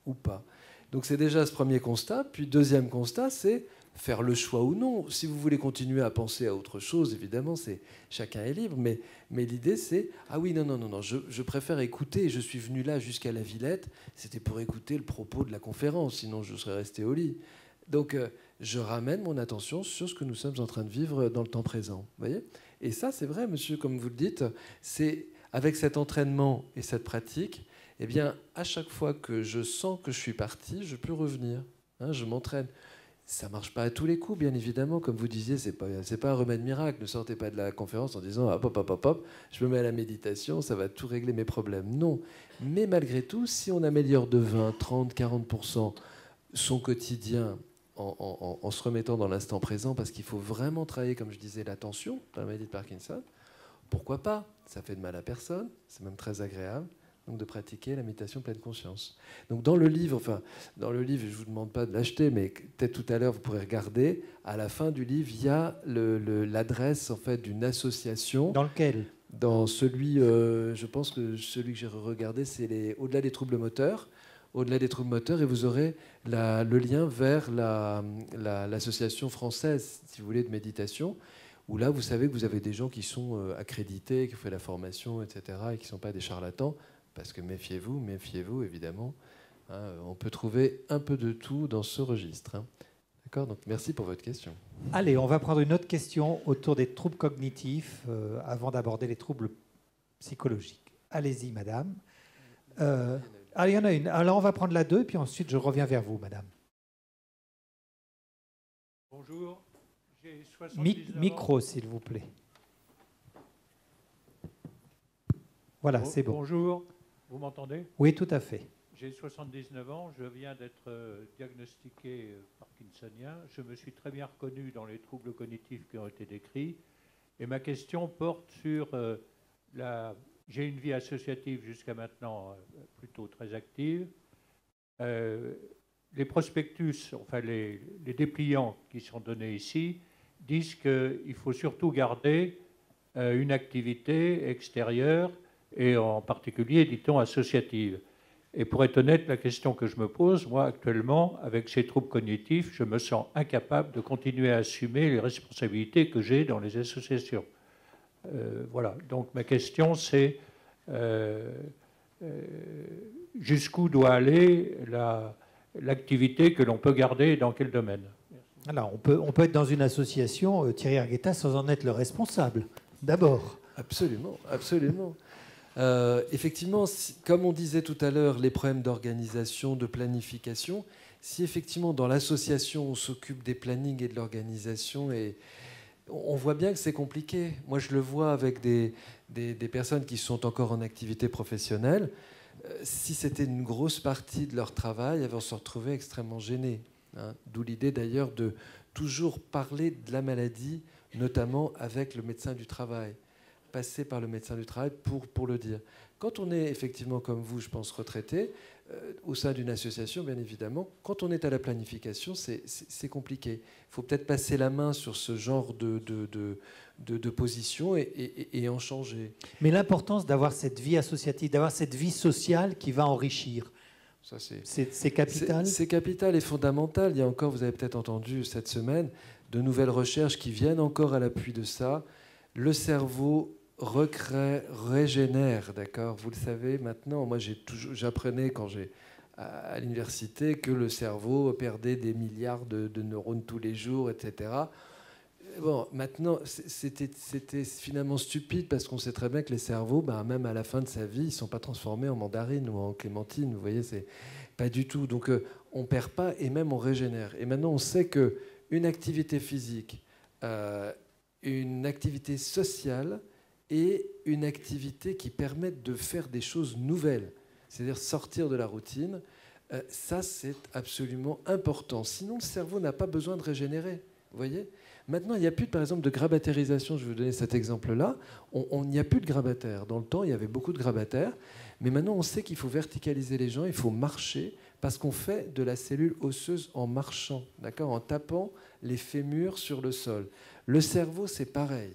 ou pas. Donc c'est déjà ce premier constat. Puis deuxième constat, c'est faire le choix ou non. Si vous voulez continuer à penser à autre chose, évidemment, chacun est libre. Mais l'idée, c'est ah oui, non, je préfère écouter. Je suis venu là jusqu'à la Villette. C'était pour écouter le propos de la conférence, sinon je serais resté au lit. Donc je ramène mon attention sur ce que nous sommes en train de vivre dans le temps présent. Vous voyez ? Et ça, c'est vrai, monsieur, comme vous le dites, c'est avec cet entraînement et cette pratique, eh bien, à chaque fois que je sens que je suis parti, je peux revenir. Hein, je m'entraîne. Ça ne marche pas à tous les coups, bien évidemment. Comme vous disiez, ce n'est pas un remède miracle. Ne sortez pas de la conférence en disant « hop, je me mets à la méditation, ça va tout régler mes problèmes ». Non. Mais malgré tout, si on améliore de 20, 30, 40% son quotidien en se remettant dans l'instant présent, parce qu'il faut vraiment travailler, comme je disais, l'attention dans la maladie de Parkinson, pourquoi pas ? Ça fait de mal à personne, c'est même très agréable. Donc de pratiquer la méditation pleine conscience. Donc dans le livre, je ne vous demande pas de l'acheter, mais peut-être tout à l'heure vous pourrez regarder. À la fin du livre, il y a l'adresse en fait d'une association. Dans lequel ? Dans celui, je pense que celui que j'ai regardé, c'est au-delà des troubles moteurs. Au-delà des troubles moteurs, et vous aurez le lien vers l'association française, si vous voulez, de méditation. Où là, vous savez que vous avez des gens qui sont accrédités, qui ont fait la formation, etc., et qui ne sont pas des charlatans. Parce que méfiez-vous, évidemment, hein. On peut trouver un peu de tout dans ce registre, hein. D'accord, donc merci pour votre question. Allez, on va prendre une autre question autour des troubles cognitifs avant d'aborder les troubles psychologiques. Allez-y, madame. Il y en a une. Alors, on va prendre la 2, puis ensuite, je reviens vers vous, madame. Bonjour. J'ai 79 Micro, s'il vous plaît. Voilà, c'est bon. Bonjour. Vous m'entendez? Oui, tout à fait. J'ai 79 ans, je viens d'être diagnostiqué parkinsonien. Je me suis très bien reconnu dans les troubles cognitifs qui ont été décrits. Et ma question porte sur J'ai une vie associative jusqu'à maintenant plutôt très active. Les prospectus, enfin les dépliants qui sont donnés ici, disent qu'il faut surtout garder une activité extérieure et en particulier, dit-on, associative. Et pour être honnête, la question que je me pose, moi, actuellement, avec ces troubles cognitifs, je me sens incapable de continuer à assumer les responsabilités que j'ai dans les associations. Voilà. Donc ma question, c'est jusqu'où doit aller l'activité que l'on peut garder et dans quel domaine? Alors, on peut être dans une association, Thierry Arguetta, sans en être le responsable, d'abord. Absolument, absolument. Effectivement, comme on disait tout à l'heure, les problèmes d'organisation, de planification, si effectivement dans l'association on s'occupe des plannings et de l'organisation, et on voit bien que c'est compliqué. Moi je le vois avec des personnes qui sont encore en activité professionnelle, si c'était une grosse partie de leur travail, elles vont se retrouver extrêmement gênées, hein. D'où l'idée d'ailleurs de toujours parler de la maladie, notamment avec le médecin du travail. Passer par le médecin du travail pour le dire. Quand on est effectivement, comme vous, je pense, retraité, au sein d'une association, bien évidemment, quand on est à la planification, c'est compliqué. Il faut peut-être passer la main sur ce genre de position et en changer. Mais l'importance d'avoir cette vie associative, d'avoir cette vie sociale qui va enrichir, c'est capital. C'est capital et fondamental. Il y a encore, vous avez peut-être entendu cette semaine, de nouvelles recherches qui viennent encore à l'appui de ça. Le cerveau recrée, régénère, d'accord? Vous le savez maintenant. Moi, j'apprenais quand à l'université que le cerveau perdait des milliards de neurones tous les jours, etc. Bon, maintenant, c'était finalement stupide parce qu'on sait très bien que les cerveaux, même à la fin de sa vie, ils ne sont pas transformés en mandarine ou en clémentine. Vous voyez, c'est pas du tout. Donc, on ne perd pas et même on régénère. Et maintenant, on sait qu'une activité physique, une activité sociale et une activité qui permette de faire des choses nouvelles, c'est-à-dire sortir de la routine, ça c'est absolument important. Sinon le cerveau n'a pas besoin de régénérer. Vous voyez ? Maintenant, il n'y a plus, par exemple, de grabatarisation. Je vais vous donner cet exemple-là. On n'y a plus de grabataire. Dans le temps, il y avait beaucoup de grabataires. Mais maintenant, on sait qu'il faut verticaliser les gens, il faut marcher, parce qu'on fait de la cellule osseuse en marchant, d'accord, en tapant les fémurs sur le sol. Le cerveau, c'est pareil.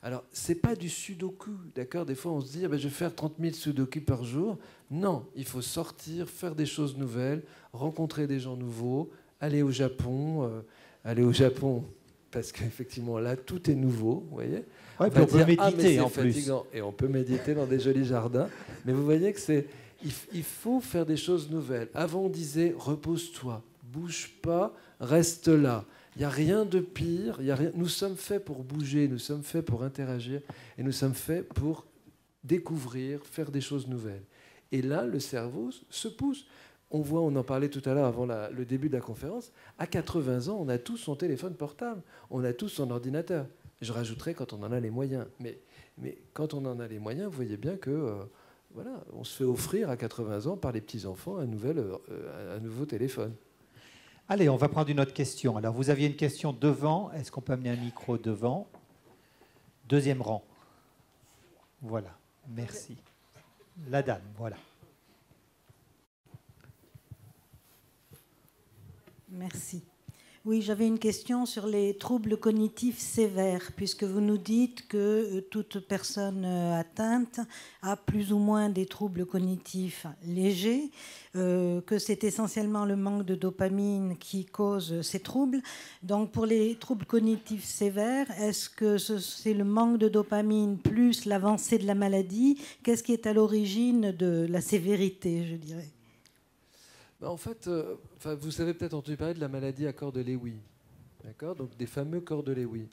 Alors, ce n'est pas du sudoku, d'accord? Des fois, on se dit, je vais faire 30 000 sudoku par jour. Non, il faut sortir, faire des choses nouvelles, rencontrer des gens nouveaux, aller au Japon, parce qu'effectivement, là, tout est nouveau, vous voyez. Ouais, on peut méditer en plus. Fatigant. Et on peut méditer dans des jolis jardins. Mais vous voyez que il faut faire des choses nouvelles. Avant, on disait, repose-toi, bouge pas, reste là. Il n'y a rien de pire. Nous sommes faits pour bouger, nous sommes faits pour interagir, et nous sommes faits pour découvrir, faire des choses nouvelles. Et là, le cerveau se pousse. On en parlait tout à l'heure avant le début de la conférence, à 80 ans, on a tous son téléphone portable, on a tous son ordinateur. Je rajouterais quand on en a les moyens. Mais quand on en a les moyens, vous voyez bien que on se fait offrir à 80 ans par les petits-enfants un nouveau téléphone. Allez, on va prendre une autre question. Alors, vous aviez une question devant. Est-ce qu'on peut amener un micro devant? Deuxième rang. Voilà. Merci. La dame, voilà. Merci. Oui, j'avais une question sur les troubles cognitifs sévères, puisque vous nous dites que toute personne atteinte a plus ou moins des troubles cognitifs légers, que c'est essentiellement le manque de dopamine qui cause ces troubles. Donc pour les troubles cognitifs sévères, est-ce que c'est le manque de dopamine plus l'avancée de la maladie? Qu'est-ce qui est à l'origine de la sévérité, je dirais? En fait, vous savez peut-être entendu parler de la maladie à corps de Lewy. D'accord ? Donc des fameux corps de Lewy.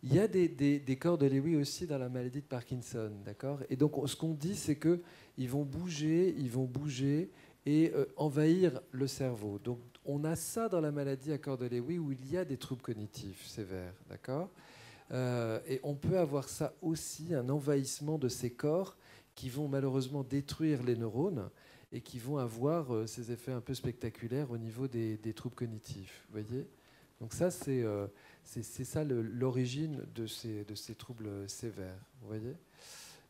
Il y a des corps de Lewy aussi dans la maladie de Parkinson. D'accord ? Et donc ce qu'on dit, c'est qu'ils vont bouger et envahir le cerveau. Donc on a ça dans la maladie à corps de Lewy où il y a des troubles cognitifs sévères. D'accord ? Et on peut avoir ça aussi, un envahissement de ces corps qui vont malheureusement détruire les neurones et qui vont avoir ces effets un peu spectaculaires au niveau des troubles cognitifs. Vous voyez ? Donc ça, c'est ça l'origine de ces troubles sévères. Vous voyez ?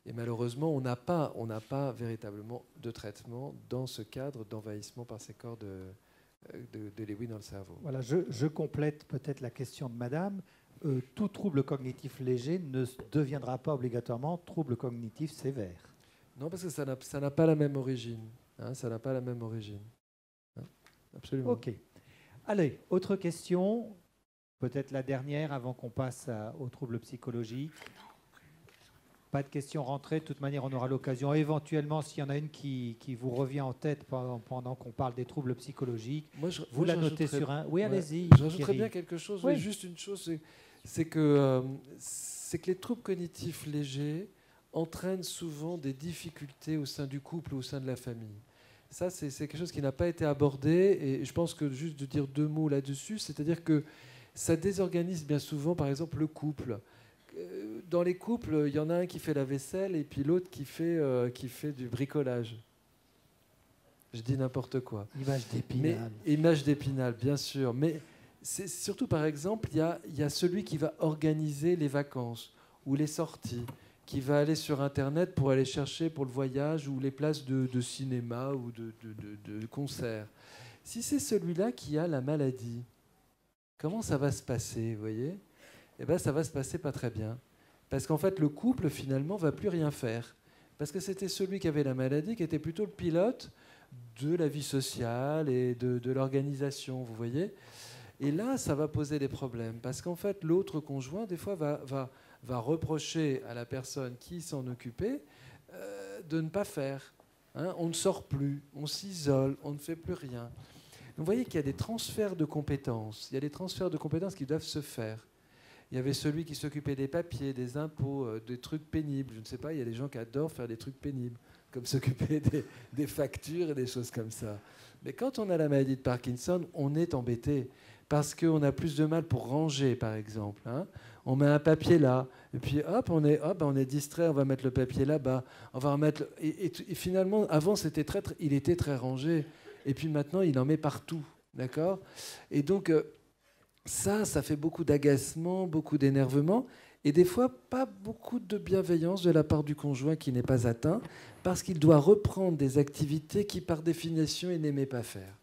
Et malheureusement, on n'a pas véritablement de traitement dans ce cadre d'envahissement par ces corps de Lewy dans le cerveau. Voilà, je complète peut-être la question de Madame. Tout trouble cognitif léger ne deviendra pas obligatoirement trouble cognitif sévère. Non, parce que ça n'a pas la même origine. Hein, ça n'a pas la même origine. Hein, absolument. OK. Allez, autre question, peut-être la dernière avant qu'on passe aux troubles psychologiques. Pas de questions rentrées. De toute manière, on aura l'occasion, éventuellement, s'il y en a une qui vous revient en tête pendant qu'on parle des troubles psychologiques, vous la notez sur un... Oui, allez-y. Je rajouterais bien quelque chose. Oui. Juste une chose, c'est que les troubles cognitifs légers entraînent souvent des difficultés au sein du couple ou au sein de la famille. Ça, c'est quelque chose qui n'a pas été abordé. Et je pense que juste de dire 2 mots là-dessus, c'est-à-dire que ça désorganise bien souvent, par exemple, le couple. Dans les couples, il y en a un qui fait la vaisselle et puis l'autre qui fait du bricolage. Je dis n'importe quoi. Image d'Épinal. Image d'Épinal, bien sûr. Mais c'est surtout, par exemple, il y a celui qui va organiser les vacances ou les sorties, qui va aller sur Internet pour aller chercher pour le voyage ou les places de cinéma ou de concert. Si c'est celui-là qui a la maladie, comment ça va se passer, vous voyez ? Eh bien, ça va se passer pas très bien. Parce qu'en fait, le couple, finalement, va plus rien faire. Parce que c'était celui qui avait la maladie qui était plutôt le pilote de la vie sociale et de l'organisation, vous voyez ? Et là, ça va poser des problèmes. Parce qu'en fait, l'autre conjoint, des fois, va reprocher à la personne qui s'en occupait de ne pas faire. Hein, on ne sort plus, on s'isole, on ne fait plus rien. Donc, vous voyez qu'il y a des transferts de compétences. Il y a des transferts de compétences qui doivent se faire. Il y avait celui qui s'occupait des papiers, des impôts, des trucs pénibles. Je ne sais pas, il y a des gens qui adorent faire des trucs pénibles, comme s'occuper des factures et des choses comme ça. Mais quand on a la maladie de Parkinson, on est embêté parce qu'on a plus de mal pour ranger, par exemple. Hein. On met un papier là, et puis hop, on est distrait, on va mettre le papier là-bas, on va remettre... Et finalement, avant, il était très rangé, et puis maintenant, il en met partout. D'accord ? Et donc... Ça fait beaucoup d'agacement, beaucoup d'énervement, et des fois, pas beaucoup de bienveillance de la part du conjoint qui n'est pas atteint, parce qu'il doit reprendre des activités qu'il, par définition, il n'aimait pas faire.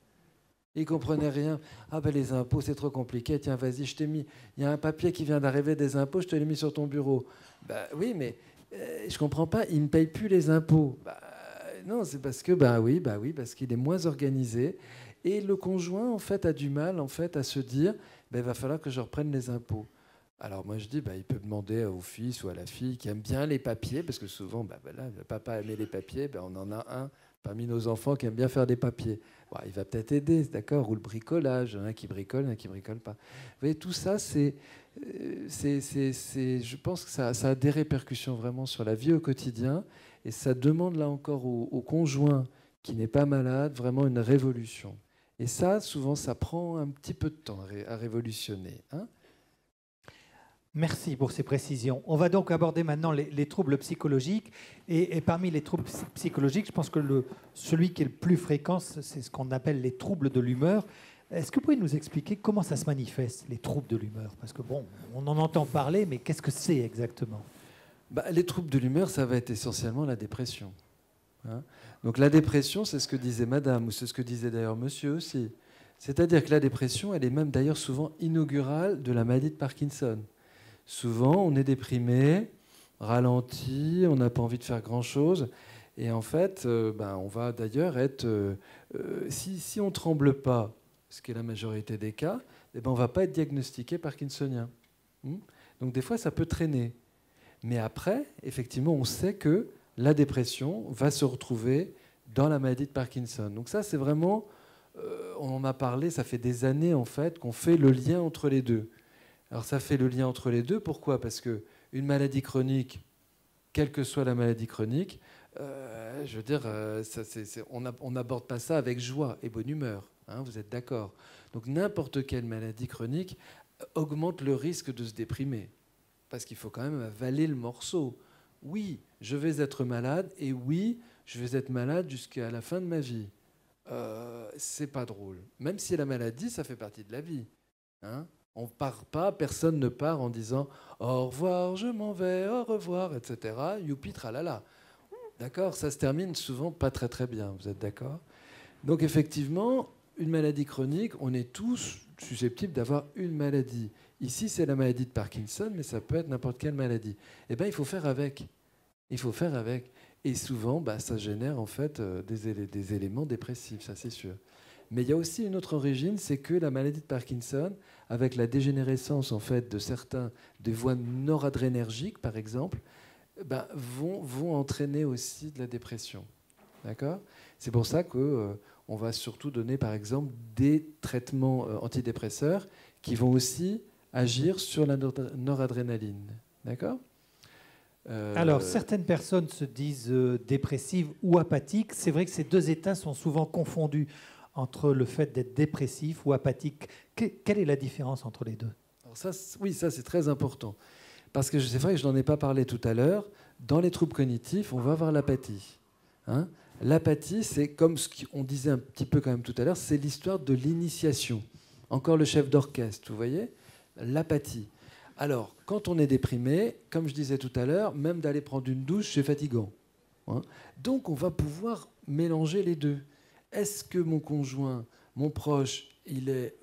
Il ne comprenait rien. Ah ben les impôts, c'est trop compliqué. Tiens, vas-y, je t'ai mis... Il y a un papier qui vient d'arriver des impôts, je te l'ai mis sur ton bureau. Ben oui, mais je ne comprends pas, il ne paye plus les impôts. Non, c'est parce que, parce qu'il est moins organisé. Et le conjoint, en fait, a du mal, en fait, à se dire... il va falloir que je reprenne les impôts. Alors moi je dis, il peut demander au fils ou à la fille qui aime bien les papiers, parce que souvent, le papa aimait les papiers, on en a un parmi nos enfants qui aime bien faire des papiers. Bon, il va peut-être aider, d'accord, ou le bricolage, un qui bricole, un qui bricole pas. Vous voyez, tout ça, je pense que ça a des répercussions vraiment sur la vie au quotidien, et ça demande là encore au conjoint qui n'est pas malade, vraiment une révolution. Et ça, souvent, ça prend un petit peu de temps à révolutionner. Hein ? Merci pour ces précisions. On va donc aborder maintenant les troubles psychologiques. Et parmi les troubles psychologiques, je pense que celui qui est le plus fréquent, c'est ce qu'on appelle les troubles de l'humeur. Est-ce que vous pouvez nous expliquer comment ça se manifeste, les troubles de l'humeur ? Parce que bon, on en entend parler, mais qu'est-ce que c'est exactement ? Les troubles de l'humeur, ça va être essentiellement la dépression. Hein ? Donc la dépression, c'est ce que disait madame, ou c'est ce que disait d'ailleurs monsieur aussi. C'est-à-dire que la dépression, elle est même d'ailleurs souvent inaugurale de la maladie de Parkinson. Souvent, on est déprimé, ralenti, on n'a pas envie de faire grand-chose. Et en fait, on va d'ailleurs être... si on ne tremble pas, ce qui est la majorité des cas, on ne va pas être diagnostiqué parkinsonien. Donc des fois, ça peut traîner. Mais après, effectivement, on sait que la dépression va se retrouver dans la maladie de Parkinson. Donc ça, c'est vraiment on en a parlé, ça fait des années en fait qu'on fait le lien entre les deux. Alors ça fait le lien entre les deux, pourquoi? Parce qu'une maladie chronique, quelle que soit la maladie chronique, je veux dire, on n'aborde pas ça avec joie et bonne humeur, hein, vous êtes d'accord? Donc n'importe quelle maladie chronique augmente le risque de se déprimer, parce qu'il faut quand même avaler le morceau. Oui, je vais être malade, et oui, je vais être malade jusqu'à la fin de ma vie. C'est pas drôle. Même si la maladie, ça fait partie de la vie. Hein, on part pas, personne ne part en disant au revoir, je m'en vais, au revoir, etc. Youpi, tralala. D'accord? Ça se termine souvent pas très très bien, vous êtes d'accord? Donc effectivement, une maladie chronique, on est tous susceptibles d'avoir une maladie. Ici, c'est la maladie de Parkinson, mais ça peut être n'importe quelle maladie. Eh bien, il faut faire avec. Il faut faire avec. Et souvent, ça génère en fait des éléments dépressifs, ça c'est sûr. Mais il y a aussi une autre origine, c'est que la maladie de Parkinson, avec la dégénérescence en fait de certains des voies noradrénergiques, par exemple, vont entraîner aussi de la dépression. D'accord? C'est pour ça qu'on va surtout donner, par exemple, des traitements antidépresseurs qui vont aussi agir sur la noradrénaline. D'accord? Alors, certaines personnes se disent dépressives ou apathiques. C'est vrai que ces deux états sont souvent confondus entre le fait d'être dépressif ou apathique. Quelle est la différence entre les deux? Alors ça, oui, ça c'est très important. Parce que c'est vrai que je n'en ai pas parlé tout à l'heure. Dans les troubles cognitifs, on va avoir l'apathie. Hein? L'apathie, c'est comme ce qu'on disait un petit peu quand même tout à l'heure, c'est l'histoire de l'initiation. Encore le chef d'orchestre, vous voyez? L'apathie. Alors, quand on est déprimé, comme je disais tout à l'heure, même d'aller prendre une douche, c'est fatigant. Hein? Donc, on va pouvoir mélanger les deux. Est-ce que mon conjoint, mon proche, il est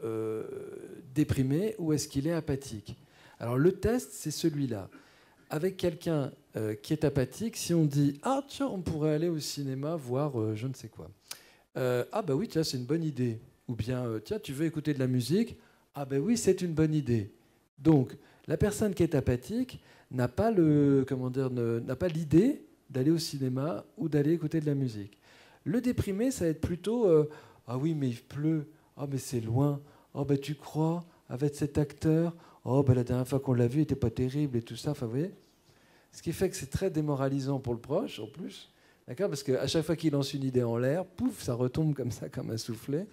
déprimé ou est-ce qu'il est apathique? Alors, le test, c'est celui-là. Avec quelqu'un qui est apathique, si on dit « Ah, tiens, on pourrait aller au cinéma voir je ne sais quoi. Ah, bah oui, tiens, c'est une bonne idée. » Ou bien « Tiens, tu veux écouter de la musique? » Ah, bah oui, c'est une bonne idée. Donc, la personne qui est apathique n'a pas l'idée d'aller au cinéma ou d'aller écouter de la musique. Le déprimé, ça va être plutôt ah oui, mais il pleut. Ah, mais c'est loin. Oh, ben tu crois avec cet acteur? Oh, ben la dernière fois qu'on l'a vu, il n'était pas terrible et tout ça. Enfin, vous voyez? Ce qui fait que c'est très démoralisant pour le proche, en plus. D'accord? Parce qu'à chaque fois qu'il lance une idée en l'air, pouf, ça retombe comme ça, comme un soufflet.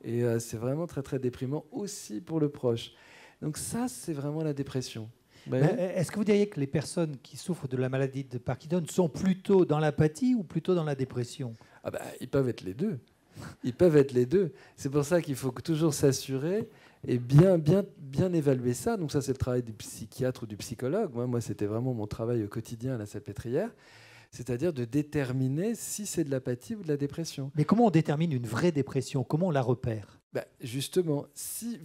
Et c'est vraiment très, très déprimant aussi pour le proche. Donc ça, c'est vraiment la dépression. Est-ce que vous diriez que les personnes qui souffrent de la maladie de Parkinson sont plutôt dans l'apathie ou plutôt dans la dépression? Ils peuvent être les deux. Ils peuvent être les deux. C'est pour ça qu'il faut toujours s'assurer et bien évaluer ça. Donc ça, c'est le travail du psychiatre ou du psychologue. Moi, c'était vraiment mon travail au quotidien à la Salpêtrière. C'est-à-dire de déterminer si c'est de l'apathie ou de la dépression. Mais comment on détermine une vraie dépression? Comment on la repère? Justement, si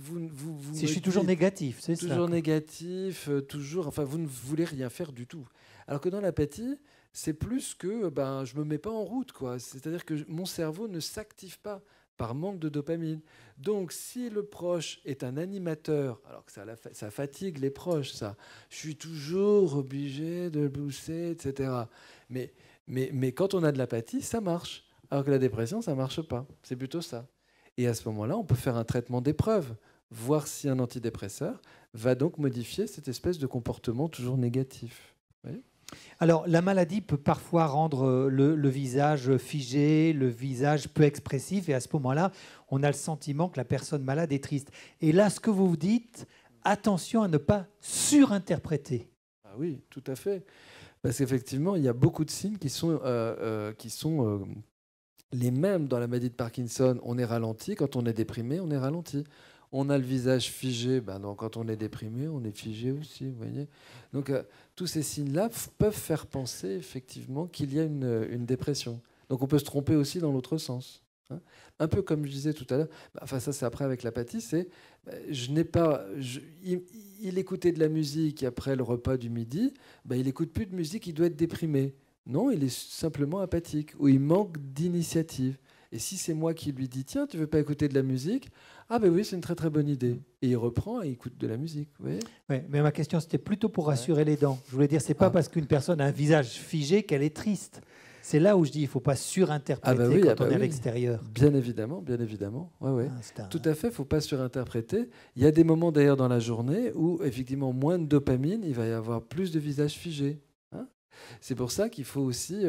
si je suis toujours négatif, c'est ça. Toujours négatif, enfin, vous ne voulez rien faire du tout. Alors que dans l'apathie, c'est plus que je me mets pas en route, quoi. C'est-à-dire que mon cerveau ne s'active pas par manque de dopamine. Donc, si le proche est un animateur, alors que ça fatigue les proches, ça, je suis toujours obligé de le pousser, etc. Mais quand on a de l'apathie, ça marche. Alors que la dépression, ça marche pas. C'est plutôt ça. Et à ce moment-là, on peut faire un traitement d'épreuve, voir si un antidépresseur va donc modifier cette espèce de comportement toujours négatif. Oui. Alors, la maladie peut parfois rendre le visage figé, le visage peu expressif, et à ce moment-là, on a le sentiment que la personne malade est triste. Et là, ce que vous dites, attention à ne pas surinterpréter. Ah oui, tout à fait. Parce qu'effectivement, il y a beaucoup de signes qui sont les mêmes dans la maladie de Parkinson. On est ralenti. Quand on est déprimé, on est ralenti. On a le visage figé. Donc, quand on est déprimé, on est figé aussi. Vous voyez. Donc, tous ces signes-là peuvent faire penser effectivement qu'il y a une dépression. Donc, on peut se tromper aussi dans l'autre sens. Hein. Un peu comme je disais tout à l'heure. Enfin, ça, c'est après avec l'apathie. C'est il écoutait de la musique après le repas du midi. Il n'écoute plus de musique. Il doit être déprimé. Non, il est simplement apathique, ou il manque d'initiative. Et si c'est moi qui lui dis « Tiens, tu veux pas écouter de la musique ?» Ah ben oui, c'est une très très bonne idée. Et il reprend et il écoute de la musique. Oui, mais ma question, c'était plutôt pour rassurer les dents. Je voulais dire, c'est pas parce qu'une personne a un visage figé qu'elle est triste. C'est là où je dis il ne faut pas surinterpréter quand on est à l'extérieur. Bien évidemment, bien évidemment. Ouais. Ah, Tout à fait, il ne faut pas surinterpréter. Il y a des moments d'ailleurs dans la journée où effectivement moins de dopamine, il va y avoir plus de visages figés. C'est pour ça qu'il faut aussi,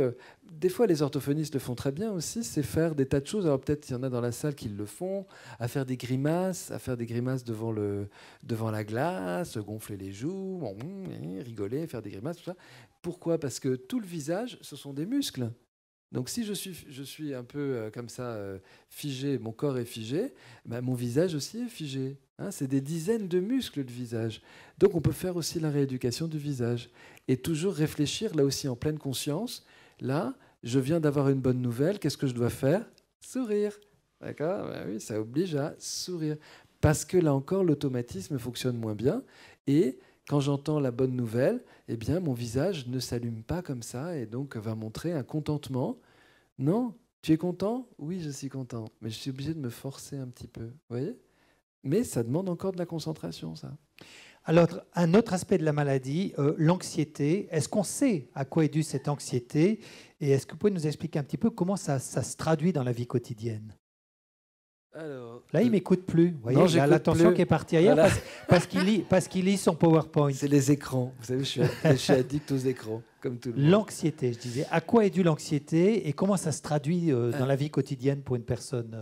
des fois les orthophonistes le font très bien aussi, c'est faire des tas de choses. Alors peut-être il y en a dans la salle qui le font, à faire des grimaces devant la glace, gonfler les joues, rigoler, faire des grimaces, tout ça. Pourquoi ? Parce que tout le visage, ce sont des muscles. Donc si je suis un peu comme ça figé, mon corps est figé, mon visage aussi est figé. C'est des dizaines de muscles de visage. Donc on peut faire aussi la rééducation du visage. Et toujours réfléchir, là aussi en pleine conscience. Là, je viens d'avoir une bonne nouvelle, qu'est-ce que je dois faire ? Sourire. D'accord ? Oui, ça oblige à sourire. Parce que là encore, l'automatisme fonctionne moins bien. Et quand j'entends la bonne nouvelle, eh bien, mon visage ne s'allume pas comme ça et donc va montrer un contentement. Non ? Tu es content ? Oui, je suis content. Mais je suis obligé de me forcer un petit peu. Vous voyez ? Mais ça demande encore de la concentration, ça. Alors, un autre aspect de la maladie, l'anxiété. Est-ce qu'on sait à quoi est due cette anxiété ? Et est-ce que vous pouvez nous expliquer un petit peu comment ça se traduit dans la vie quotidienne ? Alors, là, il ne m'écoute plus. Vous voyez, il a l'attention qui est partie ailleurs, voilà. parce qu'il lit son PowerPoint. C'est les écrans. Vous savez, je suis addict aux écrans, comme tout le monde. L'anxiété, je disais. À quoi est due l'anxiété et comment ça se traduit dans la vie quotidienne pour une personne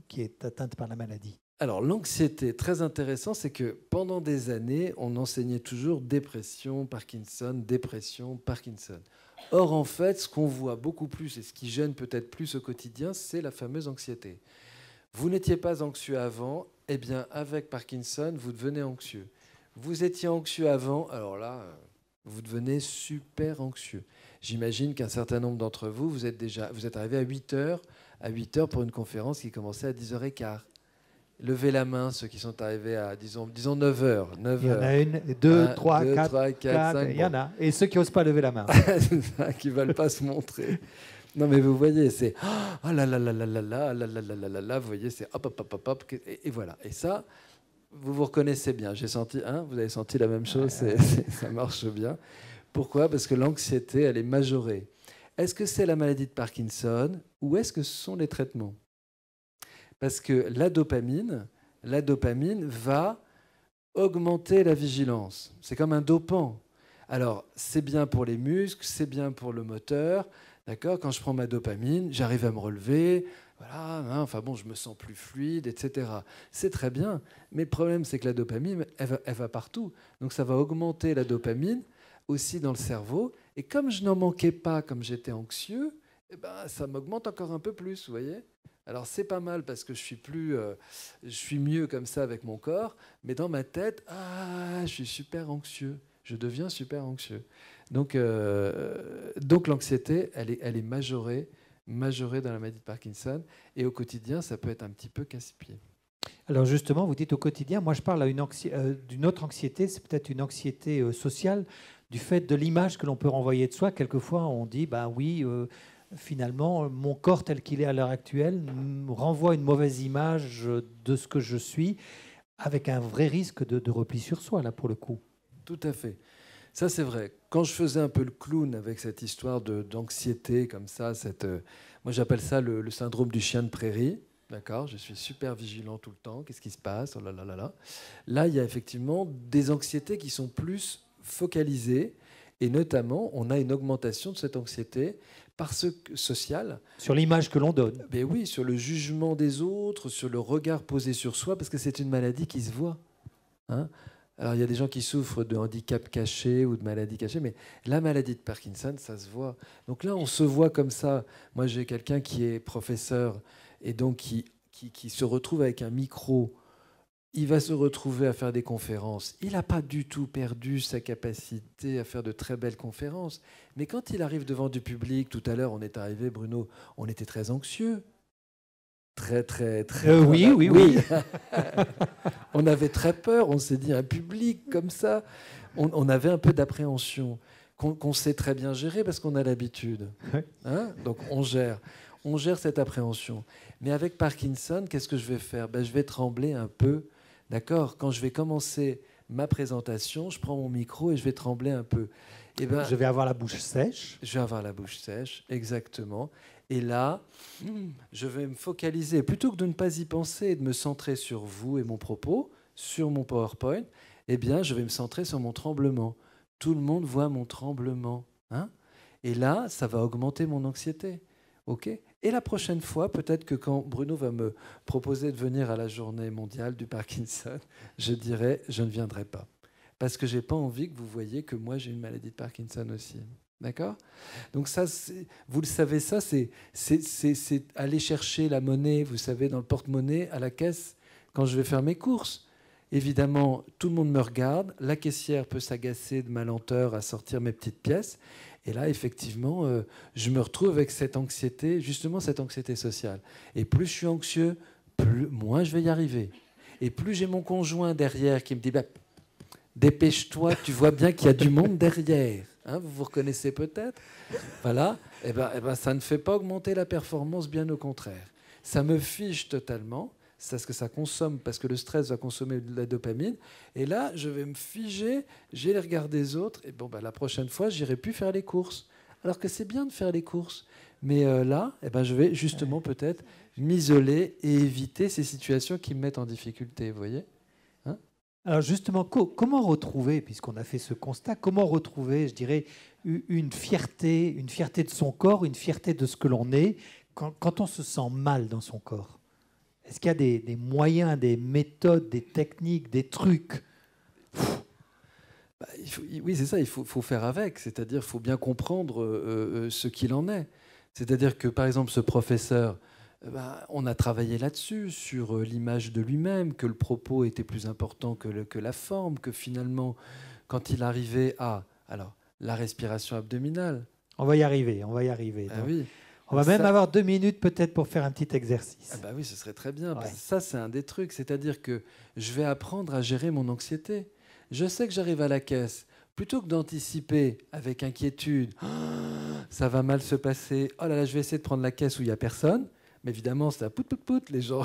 qui est atteinte par la maladie ? Alors, l'anxiété, très intéressant, c'est que pendant des années, on enseignait toujours dépression, Parkinson. Or, en fait, ce qu'on voit beaucoup plus et ce qui gêne peut-être plus au quotidien, c'est la fameuse anxiété. Vous n'étiez pas anxieux avant, eh bien, avec Parkinson, vous devenez anxieux. Vous étiez anxieux avant, alors là, vous devenez super anxieux. J'imagine qu'un certain nombre d'entre vous, vous êtes arrivé à 8 heures pour une conférence qui commençait à 10h15. Levez la main, ceux qui sont arrivés à, disons 9 heures. Il y en a une, deux, trois, quatre, 5. Il y en a. Et ceux qui n'osent pas lever la main. Qui ne veulent pas se montrer. Non, mais vous voyez, c'est oh là là là là là là là là là là là, vous voyez, c'est hop, hop, hop, hop, hop, et voilà. Et ça, vous vous reconnaissez bien. J'ai senti, vous avez senti la même chose, ça marche bien. Pourquoi ? Parce que l'anxiété, elle est majorée. Est-ce que c'est la maladie de Parkinson ou est-ce que ce sont les traitements ? Parce que la dopamine va augmenter la vigilance. C'est comme un dopant. Alors, c'est bien pour les muscles, c'est bien pour le moteur. D'accord ? Quand je prends ma dopamine, j'arrive à me relever. Voilà, je me sens plus fluide, etc. C'est très bien. Mais le problème, c'est que la dopamine, elle va partout. Donc, ça va augmenter la dopamine aussi dans le cerveau. Et comme je n'en manquais pas, comme j'étais anxieux, ça m'augmente encore un peu plus, vous voyez ? Alors, c'est pas mal parce que je suis mieux comme ça avec mon corps. Mais dans ma tête, je suis super anxieux. Je deviens super anxieux. Donc l'anxiété, elle est majorée dans la maladie de Parkinson. Et au quotidien, ça peut être un petit peu casse-pied. Alors justement, vous dites au quotidien, moi je parle d'une autre anxiété, c'est peut-être une anxiété sociale, du fait de l'image que l'on peut renvoyer de soi. Quelquefois, on dit, finalement, mon corps tel qu'il est à l'heure actuelle me renvoie une mauvaise image de ce que je suis, avec un vrai risque de repli sur soi, là, pour le coup. Tout à fait. Ça, c'est vrai. Quand je faisais un peu le clown avec cette histoire d'anxiété comme ça, moi j'appelle ça le syndrome du chien de prairie. D'accord ? Je suis super vigilant tout le temps. Qu'est-ce qui se passe ? Oh là là là là. Là, il y a effectivement des anxiétés qui sont plus focalisées. Et notamment, on a une augmentation de cette anxiété sociale. Sur l'image que l'on donne. Mais oui, sur le jugement des autres, sur le regard posé sur soi, parce que c'est une maladie qui se voit. Alors, il y a des gens qui souffrent de handicap caché ou de maladies cachées, mais la maladie de Parkinson, ça se voit. Donc là, on se voit comme ça. Moi, j'ai quelqu'un qui est professeur et donc qui se retrouve avec un micro. Il va se retrouver à faire des conférences. Il n'a pas du tout perdu sa capacité à faire de très belles conférences. Mais quand il arrive devant du public, tout à l'heure, on est arrivé, Bruno, on était très anxieux. Très. Oui. On avait très peur, on s'est dit, un public comme ça, on avait un peu d'appréhension, qu'on sait très bien gérer parce qu'on a l'habitude. Donc on gère cette appréhension. Mais avec Parkinson, qu'est-ce que je vais faire ? Je vais trembler un peu, d'accord ? Quand je vais commencer ma présentation, je prends mon micro et je vais trembler un peu. Et ben, je vais avoir la bouche sèche. Je vais avoir la bouche sèche, exactement. Et là, je vais me focaliser. Plutôt que de ne pas y penser et de me centrer sur vous et mon propos, sur mon PowerPoint, eh bien, je vais me centrer sur mon tremblement. Tout le monde voit mon tremblement. Hein? Et là, ça va augmenter mon anxiété. OK ? Et la prochaine fois, peut-être que quand Bruno va me proposer de venir à la journée mondiale du Parkinson, je dirai, je ne viendrai pas. Parce que je n'ai pas envie que vous voyiez que moi, j'ai une maladie de Parkinson aussi. D'accord ? Donc ça, vous le savez, ça, c'est aller chercher la monnaie, vous savez, dans le porte-monnaie, à la caisse, quand je vais faire mes courses. Évidemment, tout le monde me regarde. La caissière peut s'agacer de ma lenteur à sortir mes petites pièces. Et là, effectivement, je me retrouve avec cette anxiété, justement cette anxiété sociale. Et plus je suis anxieux, moins je vais y arriver. Et plus j'ai mon conjoint derrière qui me dit dépêche-toi, tu vois bien qu'il y a du monde derrière. Hein, vous vous reconnaissez peut-être. Voilà. Et ben, ça ne fait pas augmenter la performance, bien au contraire. Ça me fige totalement. C'est ce que ça consomme, parce que le stress va consommer de la dopamine. Et là, je vais me figer, j'ai les regards des autres. Et bon, ben, la prochaine fois, j'irai plus faire les courses. Alors que c'est bien de faire les courses. Mais là, eh ben, je vais justement peut-être m'isoler et éviter ces situations qui me mettent en difficulté. Vous voyez ? Alors justement, comment retrouver, puisqu'on a fait ce constat, comment retrouver, je dirais, une fierté de son corps, une fierté de ce que l'on est, quand on se sent mal dans son corps ? Est-ce qu'il y a des moyens, des méthodes, des techniques, des trucs ? Oui, c'est ça, il faut faire avec, c'est-à-dire qu'il faut bien comprendre ce qu'il en est. C'est-à-dire que, par exemple, ce professeur, on a travaillé là-dessus, sur l'image de lui-même, que le propos était plus important que la forme, que finalement, quand il arrivait à la respiration abdominale... On va y arriver. Ah oui. On va même avoir 2 minutes peut-être pour faire un petit exercice. Ah bah oui, ce serait très bien. Ouais. Ça, c'est un des trucs. C'est-à-dire que je vais apprendre à gérer mon anxiété. Je sais que j'arrive à la caisse. Plutôt que d'anticiper avec inquiétude, ça va mal se passer, oh là là, je vais essayer de prendre la caisse où il n'y a personne. Mais évidemment, c'est un pout-pout-pout. Les gens,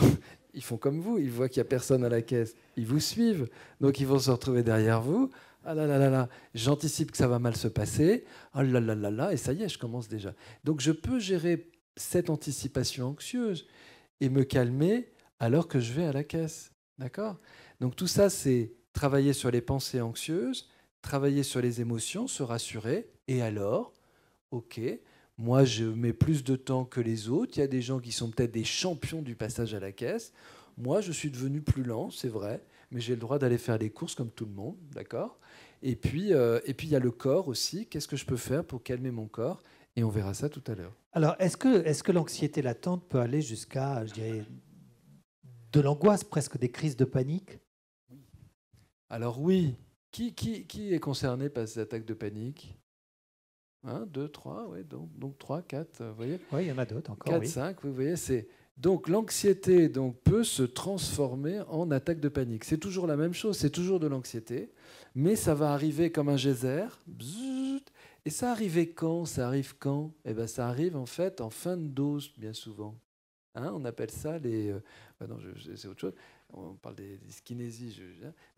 ils font comme vous. Ils voient qu'il n'y a personne à la caisse. Ils vous suivent. Donc, ils vont se retrouver derrière vous. Ah là là là là, j'anticipe que ça va mal se passer. Ah là là là là, et ça y est, je commence déjà. Donc je peux gérer cette anticipation anxieuse et me calmer alors que je vais à la caisse. D'accord ? Donc tout ça, c'est travailler sur les pensées anxieuses, travailler sur les émotions, se rassurer. Et alors, ok, moi je mets plus de temps que les autres. Il y a des gens qui sont peut-être des champions du passage à la caisse. Moi, je suis devenu plus lent, c'est vrai, mais j'ai le droit d'aller faire les courses comme tout le monde, d'accord ? Et puis, il y a le corps aussi. Qu'est-ce que je peux faire pour calmer mon corps ? Et on verra ça tout à l'heure. Alors, est-ce que l'anxiété latente peut aller jusqu'à, je dirais, de l'angoisse, presque des crises de panique ? Alors oui. Qui est concerné par ces attaques de panique ? 1, 2, 3, oui, donc 3, 4, vous voyez ? Oui, il y en a d'autres encore. 4, oui. 5, vous voyez, c'est... Donc l'anxiété peut se transformer en attaque de panique. C'est toujours la même chose, c'est toujours de l'anxiété, mais ça va arriver comme un geyser. Bzzzt, et ça arrive quand ? Ça arrive quand ? Eh ben, ça arrive en fait en fin de dose, bien souvent. Hein, on appelle ça les... non, c'est autre chose. On parle des dyskinésies.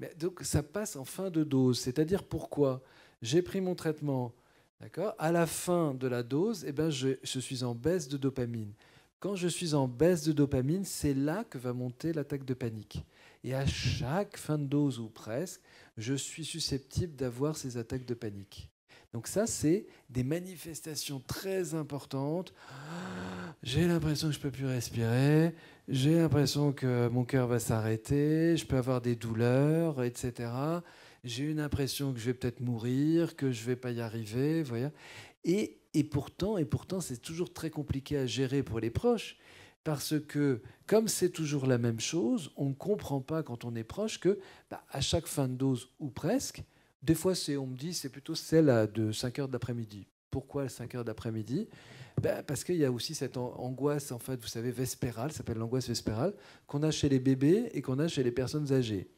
Mais donc ça passe en fin de dose. C'est-à-dire pourquoi ? J'ai pris mon traitement. D'accord ? À la fin de la dose, eh ben, je suis en baisse de dopamine. Quand je suis en baisse de dopamine, c'est là que va monter l'attaque de panique. Et à chaque fin de dose, ou presque, je suis susceptible d'avoir ces attaques de panique. Donc ça, c'est des manifestations très importantes. J'ai l'impression que je ne peux plus respirer, j'ai l'impression que mon cœur va s'arrêter, je peux avoir des douleurs, etc. J'ai une impression que je vais peut-être mourir, que je ne vais pas y arriver. Vous voyez ? Et pourtant, c'est toujours très compliqué à gérer pour les proches, parce que, comme c'est toujours la même chose, on ne comprend pas quand on est proche que, à chaque fin de dose, ou presque, des fois, on me dit c'est plutôt celle de 5 heures de l'après-midi. Pourquoi 5 heures d'après-midi ? Parce qu'il y a aussi cette angoisse, en fait, vous savez, vespérale, ça s'appelle l'angoisse vespérale, qu'on a chez les bébés et qu'on a chez les personnes âgées.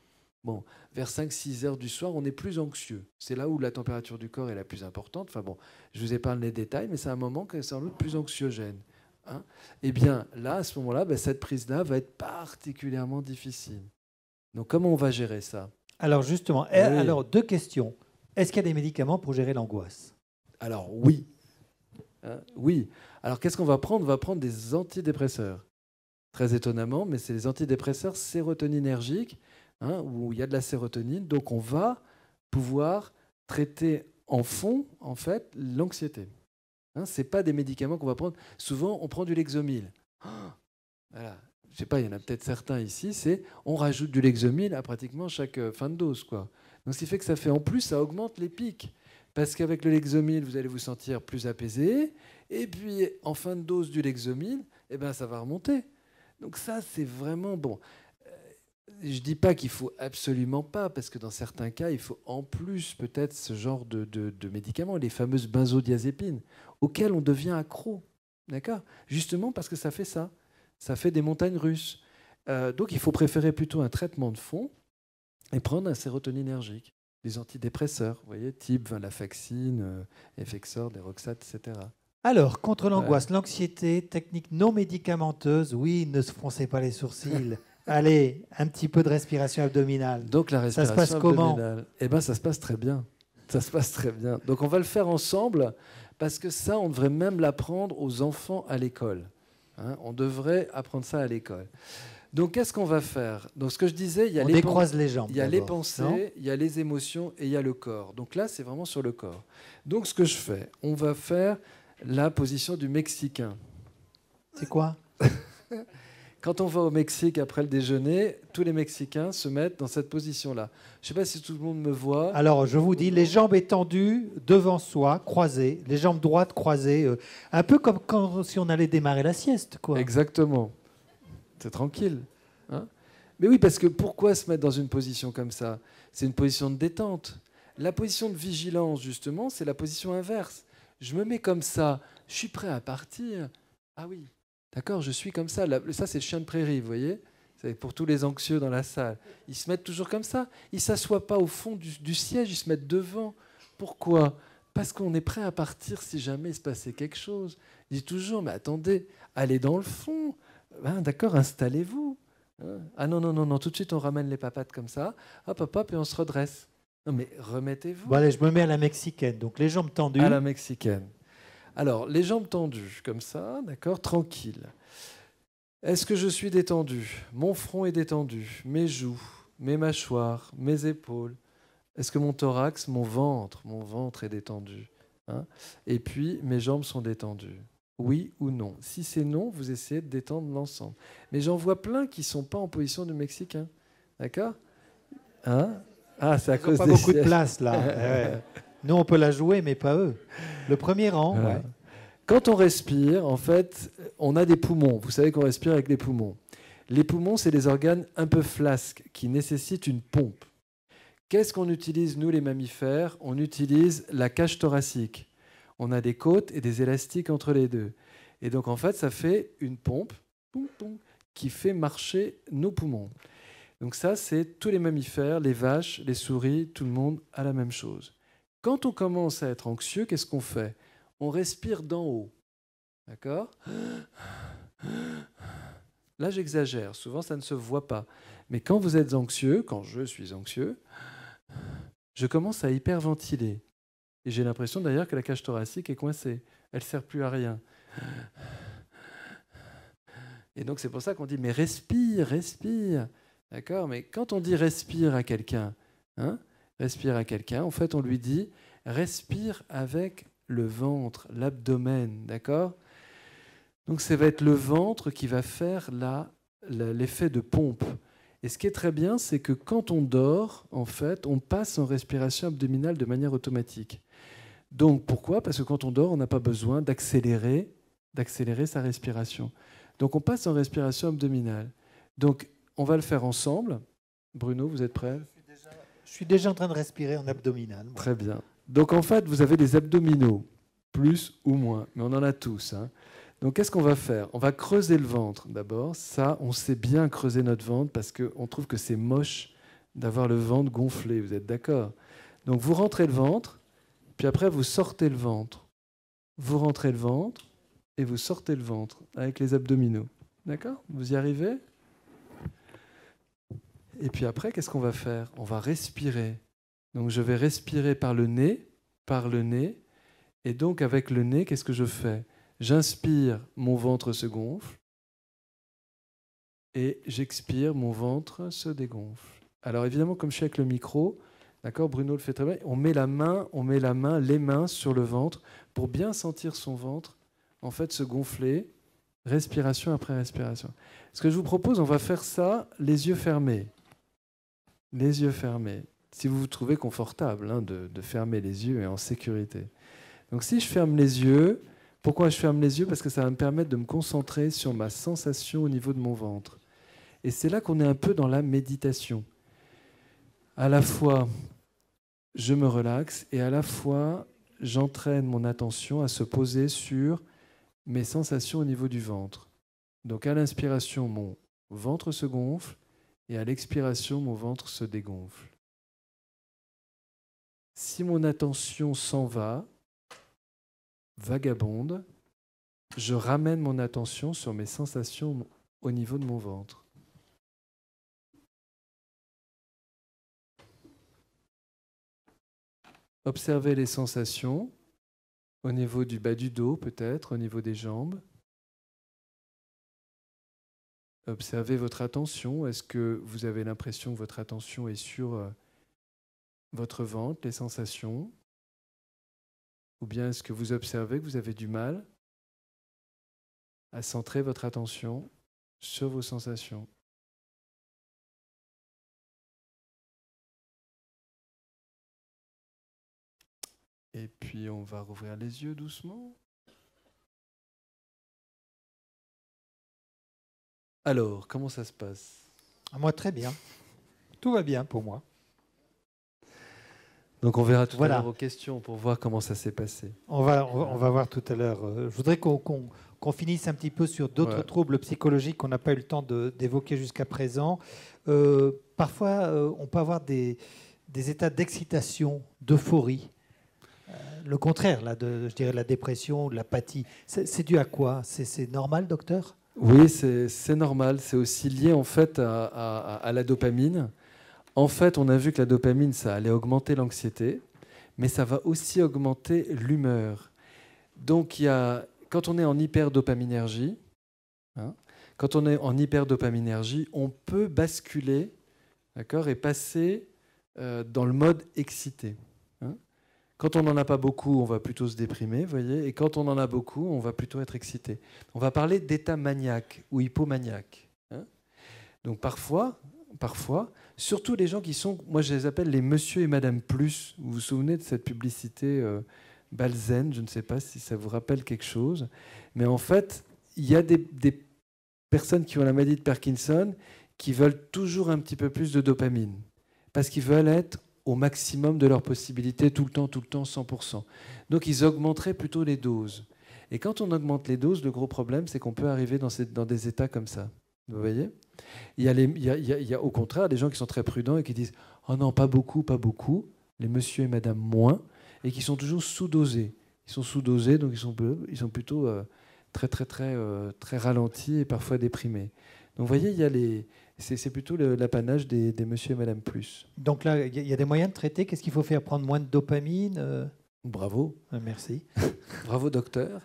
Bon, vers 5-6 heures du soir, on est plus anxieux. C'est là où la température du corps est la plus importante. Enfin bon, je vous épargne les détails, mais c'est un moment qui est sans doute plus anxiogène. Hein ? Eh bien, là, à ce moment-là, cette prise-là va être particulièrement difficile. Donc, comment on va gérer ça ? Alors justement, Oui. alors 2 questions. Est-ce qu'il y a des médicaments pour gérer l'angoisse? Alors oui. Hein, oui. Alors qu'est-ce qu'on va prendre? On va prendre des antidépresseurs. Très étonnamment, mais c'est les antidépresseurs sérotoninergiques, hein, où il y a de la sérotonine. Donc on va pouvoir traiter en fond, en fait, l'anxiété. Hein, ce n'est pas des médicaments qu'on va prendre. Souvent, on prend du Lexomil. Voilà. Je ne sais pas, il y en a peut-être certains ici, on rajoute du Lexomil à pratiquement chaque fin de dose, quoi. Donc, ce qui fait que ça fait, en plus, ça augmente les pics. Parce qu'avec le Lexomil, vous allez vous sentir plus apaisé. Et puis, en fin de dose du Lexomil, eh ben, ça va remonter. Donc ça, c'est vraiment bon. Je ne dis pas qu'il faut absolument pas, parce que dans certains cas, il faut en plus peut-être ce genre de médicaments, les fameuses benzodiazépines, auxquelles on devient accro. D'accord? Justement parce que ça fait ça. Ça fait des montagnes russes. Donc il faut préférer plutôt un traitement de fond et prendre un sérotoninergique, des antidépresseurs, vous voyez, type venlafaxine, Effexor, Deroxate, etc. Alors, contre l'angoisse, l'anxiété, technique non médicamenteuse, oui, ne se froncez pas les sourcils. Allez, un petit peu de respiration abdominale. Donc la respiration ça se passe comment? Eh ben, ça se passe très bien. Ça se passe très bien. Donc on va le faire ensemble, parce que ça, on devrait même l'apprendre aux enfants à l'école. Hein, on devrait apprendre ça à l'école. Donc qu'est-ce qu'on va faire? Donc ce que je disais, il y a décroise les jambes. Il y a les pensées, il y a les émotions et il y a le corps. Donc là, c'est vraiment sur le corps. Donc ce que je fais, on va faire la position du Mexicain. C'est quoi? Quand on va au Mexique après le déjeuner, tous les Mexicains se mettent dans cette position-là. Je ne sais pas si tout le monde me voit. Alors, je vous dis, les jambes étendues devant soi, croisées, les jambes droites croisées, un peu comme quand, si on allait démarrer la sieste, quoi. Exactement. C'est tranquille. Hein, mais oui, parce que pourquoi se mettre dans une position comme ça? C'est une position de détente. La position de vigilance, justement, c'est la position inverse. Je me mets comme ça, je suis prêt à partir. Ah oui, d'accord, je suis comme ça. Ça, c'est le chien de prairie, vous voyez? C'est pour tous les anxieux dans la salle. Ils se mettent toujours comme ça. Ils ne s'assoient pas au fond du siège, ils se mettent devant. Pourquoi? Parce qu'on est prêt à partir si jamais il se passait quelque chose. Je dis toujours, mais attendez, allez dans le fond. Ben, d'accord, installez-vous. Ah non, non, non, non, tout de suite on ramène les papates comme ça. Hop, hop, hop, et on se redresse. Non, mais remettez-vous. Bon, allez, je me mets à la mexicaine. Donc, les jambes tendues. À la mexicaine. Alors, les jambes tendues, comme ça, d'accord, tranquille. Est-ce que je suis détendu? Mon front est détendu, mes joues, mes mâchoires, mes épaules. Est-ce que mon thorax, mon ventre est détendu, hein? Et puis, mes jambes sont détendues. Oui ou non? Si c'est non, vous essayez de détendre l'ensemble. Mais j'en vois plein qui ne sont pas en position de Mexicain. D'accord? Hein? Ah, c'est à cause pas des beaucoup de sièges. place, là. Ouais. Nous, on peut la jouer, mais pas eux. Le premier rang, Voilà. ouais. Quand on respire, en fait, on a des poumons. Vous savez qu'on respire avec les poumons. Les poumons, c'est des organes un peu flasques qui nécessitent une pompe. Qu'est-ce qu'on utilise, nous, les mammifères? On utilise la cage thoracique. On a des côtes et des élastiques entre les deux. Et donc, en fait, ça fait une pompe qui fait marcher nos poumons. Donc ça, c'est tous les mammifères, les vaches, les souris, tout le monde a la même chose. Quand on commence à être anxieux, qu'est-ce qu'on fait? On respire d'en haut. D'accord? Là, j'exagère. Souvent, ça ne se voit pas. Mais quand vous êtes anxieux, quand je suis anxieux, je commence à hyperventiler. Et j'ai l'impression d'ailleurs que la cage thoracique est coincée. Elle ne sert plus à rien. Et donc, c'est pour ça qu'on dit, mais respire, respire. D'accord? Mais quand on dit respire à quelqu'un, respire à quelqu'un, en fait, on lui dit respire avec le ventre, l'abdomen. D'accord? Donc, ça va être le ventre qui va faire l'effet de pompe. Et ce qui est très bien, c'est que quand on dort, en fait, on passe en respiration abdominale de manière automatique. Donc, pourquoi? Parce que quand on dort, on n'a pas besoin d'accélérer sa respiration. Donc, on passe en respiration abdominale. Donc, on va le faire ensemble. Bruno, vous êtes prêt? Je suis déjà en train de respirer en abdominal. Moi. Très bien. Donc, en fait, vous avez des abdominaux, plus ou moins, mais on en a tous. Donc, qu'est-ce qu'on va faire? On va creuser le ventre d'abord. Ça, on sait bien creuser notre ventre parce qu'on trouve que c'est moche d'avoir le ventre gonflé. Vous êtes d'accord? Donc, vous rentrez le ventre, puis après, vous sortez le ventre. Vous rentrez le ventre et vous sortez le ventre avec les abdominaux. D'accord? Vous y arrivez? Et puis après, qu'est-ce qu'on va faire? On va respirer. Donc je vais respirer par le nez. Et donc avec le nez, qu'est-ce que je fais? J'inspire, mon ventre se gonfle. Et j'expire, mon ventre se dégonfle. Alors évidemment, comme je suis avec le micro, d'accord, Bruno le fait très bien, on met les mains sur le ventre pour bien sentir son ventre en fait se gonfler, respiration après respiration. Ce que je vous propose, on va faire ça les yeux fermés. Les yeux fermés. Si vous vous trouvez confortable hein, de fermer les yeux et en sécurité. Donc si je ferme les yeux, pourquoi je ferme les yeux? Parce que ça va me permettre de me concentrer sur ma sensation au niveau de mon ventre. Et c'est là qu'on est un peu dans la méditation. À la fois, je me relaxe et à la fois, j'entraîne mon attention à se poser sur mes sensations au niveau du ventre. Donc à l'inspiration, mon ventre se gonfle et à l'expiration, mon ventre se dégonfle. Si mon attention s'en va, vagabonde, je ramène mon attention sur mes sensations au niveau de mon ventre. Observez les sensations au niveau du bas du dos, peut-être, au niveau des jambes. Observez votre attention. Est-ce que vous avez l'impression que votre attention est sur votre ventre, les sensations? Ou bien est-ce que vous observez que vous avez du mal à centrer votre attention sur vos sensations? Et puis on va rouvrir les yeux doucement. Alors, comment ça se passe? Moi, très bien. Tout va bien pour moi. Donc on verra tout à l'heure aux questions pour voir comment ça s'est passé. On va voir tout à l'heure. Je voudrais qu'on finisse un petit peu sur d'autres troubles psychologiques qu'on n'a pas eu le temps d'évoquer jusqu'à présent. Parfois, on peut avoir des états d'excitation, d'euphorie. Le contraire, là, je dirais la dépression, de l'apathie. C'est dû à quoi? C'est normal, docteur? Oui, c'est normal. C'est aussi lié en fait à la dopamine. En fait, on a vu que la dopamine, ça allait augmenter l'anxiété, mais ça va aussi augmenter l'humeur. Donc, quand on est en hyperdopaminergie, on peut basculer, d'accord, et passer dans le mode excité. Quand on n'en a pas beaucoup, on va plutôt se déprimer, voyez, et quand on en a beaucoup, on va plutôt être excité. On va parler d'état maniaque ou hypomaniaque. Donc parfois, surtout les gens qui sont, moi je les appelle les monsieur et madame plus. Vous vous souvenez de cette publicité Balzen? Je ne sais pas si ça vous rappelle quelque chose. Mais en fait, il y a des personnes qui ont la maladie de Parkinson qui veulent toujours un petit peu plus de dopamine. Parce qu'ils veulent être au maximum de leurs possibilités, tout le temps, 100%. Donc ils augmenteraient plutôt les doses. Et quand on augmente les doses, le gros problème, c'est qu'on peut arriver dans des états comme ça. Vous voyez ? Il y a au contraire des gens qui sont très prudents et qui disent « Oh non, pas beaucoup, les monsieur et madame moins », et qui sont toujours sous-dosés. Ils sont sous-dosés, donc ils sont plutôt très ralentis et parfois déprimés. Donc vous voyez, c'est plutôt l'apanage des monsieur et madame plus. Donc là, il y a des moyens de traiter. Qu'est-ce qu'il faut faire? Prendre moins de dopamine? Bravo. Merci. Bravo, docteur.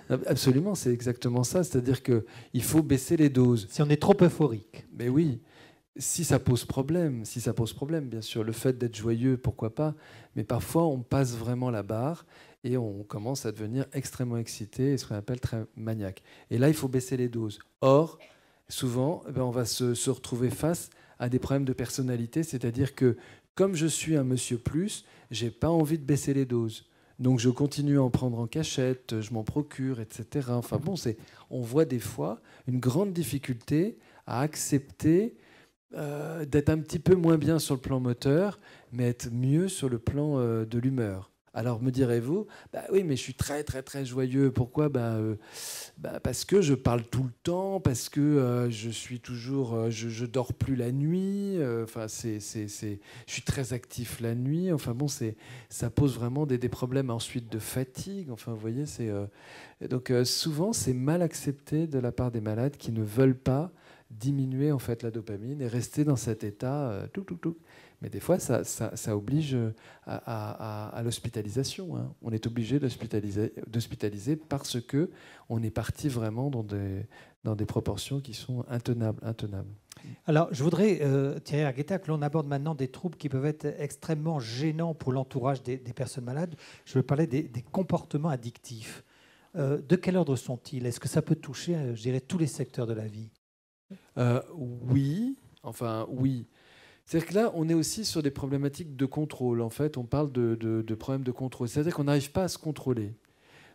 Absolument, c'est exactement ça. C'est-à-dire qu'il faut baisser les doses. Si on est trop euphorique. Mais oui, si ça pose problème, bien sûr. Le fait d'être joyeux, pourquoi pas. Mais parfois, on passe vraiment la barre et on commence à devenir extrêmement excité et ce qu'on appelle très maniaque. Et là, il faut baisser les doses. Or, souvent, on va se retrouver face à des problèmes de personnalité, c'est-à-dire que comme je suis un monsieur plus, j'ai pas envie de baisser les doses. Donc je continue à en prendre en cachette, je m'en procure, etc. Enfin bon, on voit des fois une grande difficulté à accepter d'être un petit peu moins bien sur le plan moteur, mais être mieux sur le plan de l'humeur. Alors me direz-vous, bah oui, mais je suis très très très joyeux. Pourquoi? Parce que je parle tout le temps, parce que je suis toujours, je dors plus la nuit. Je suis très actif la nuit. Enfin bon, ça pose vraiment des problèmes ensuite de fatigue. Enfin, vous voyez, donc souvent c'est mal accepté de la part des malades qui ne veulent pas diminuer en fait la dopamine et rester dans cet état Mais des fois, ça oblige à l'hospitalisation. Hein. On est obligé d'hospitaliser parce que on est parti vraiment dans des proportions qui sont intenables. Alors, je voudrais, Thierry Argueta, que l'on aborde maintenant des troubles qui peuvent être extrêmement gênants pour l'entourage des personnes malades. Je veux parler des comportements addictifs. De quel ordre sont-ils? Est-ce que ça peut toucher, je dirais, tous les secteurs de la vie? Oui. C'est-à-dire que là, on est aussi sur des problématiques de contrôle. En fait, on parle de problèmes de contrôle. C'est-à-dire qu'on n'arrive pas à se contrôler.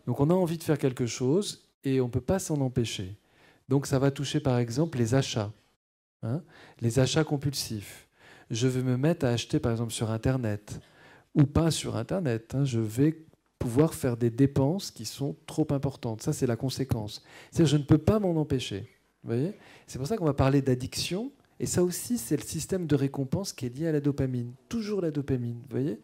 Donc, on a envie de faire quelque chose et on ne peut pas s'en empêcher. Donc, ça va toucher, par exemple, les achats. Les achats compulsifs. Je vais me mettre à acheter, par exemple, sur Internet. Ou pas sur Internet. Je vais pouvoir faire des dépenses qui sont trop importantes. Ça, c'est la conséquence. C'est-à-dire que je ne peux pas m'en empêcher. Vous voyez ? C'est pour ça qu'on va parler d'addiction. Et ça aussi, c'est le système de récompense qui est lié à la dopamine. Toujours la dopamine, vous voyez ?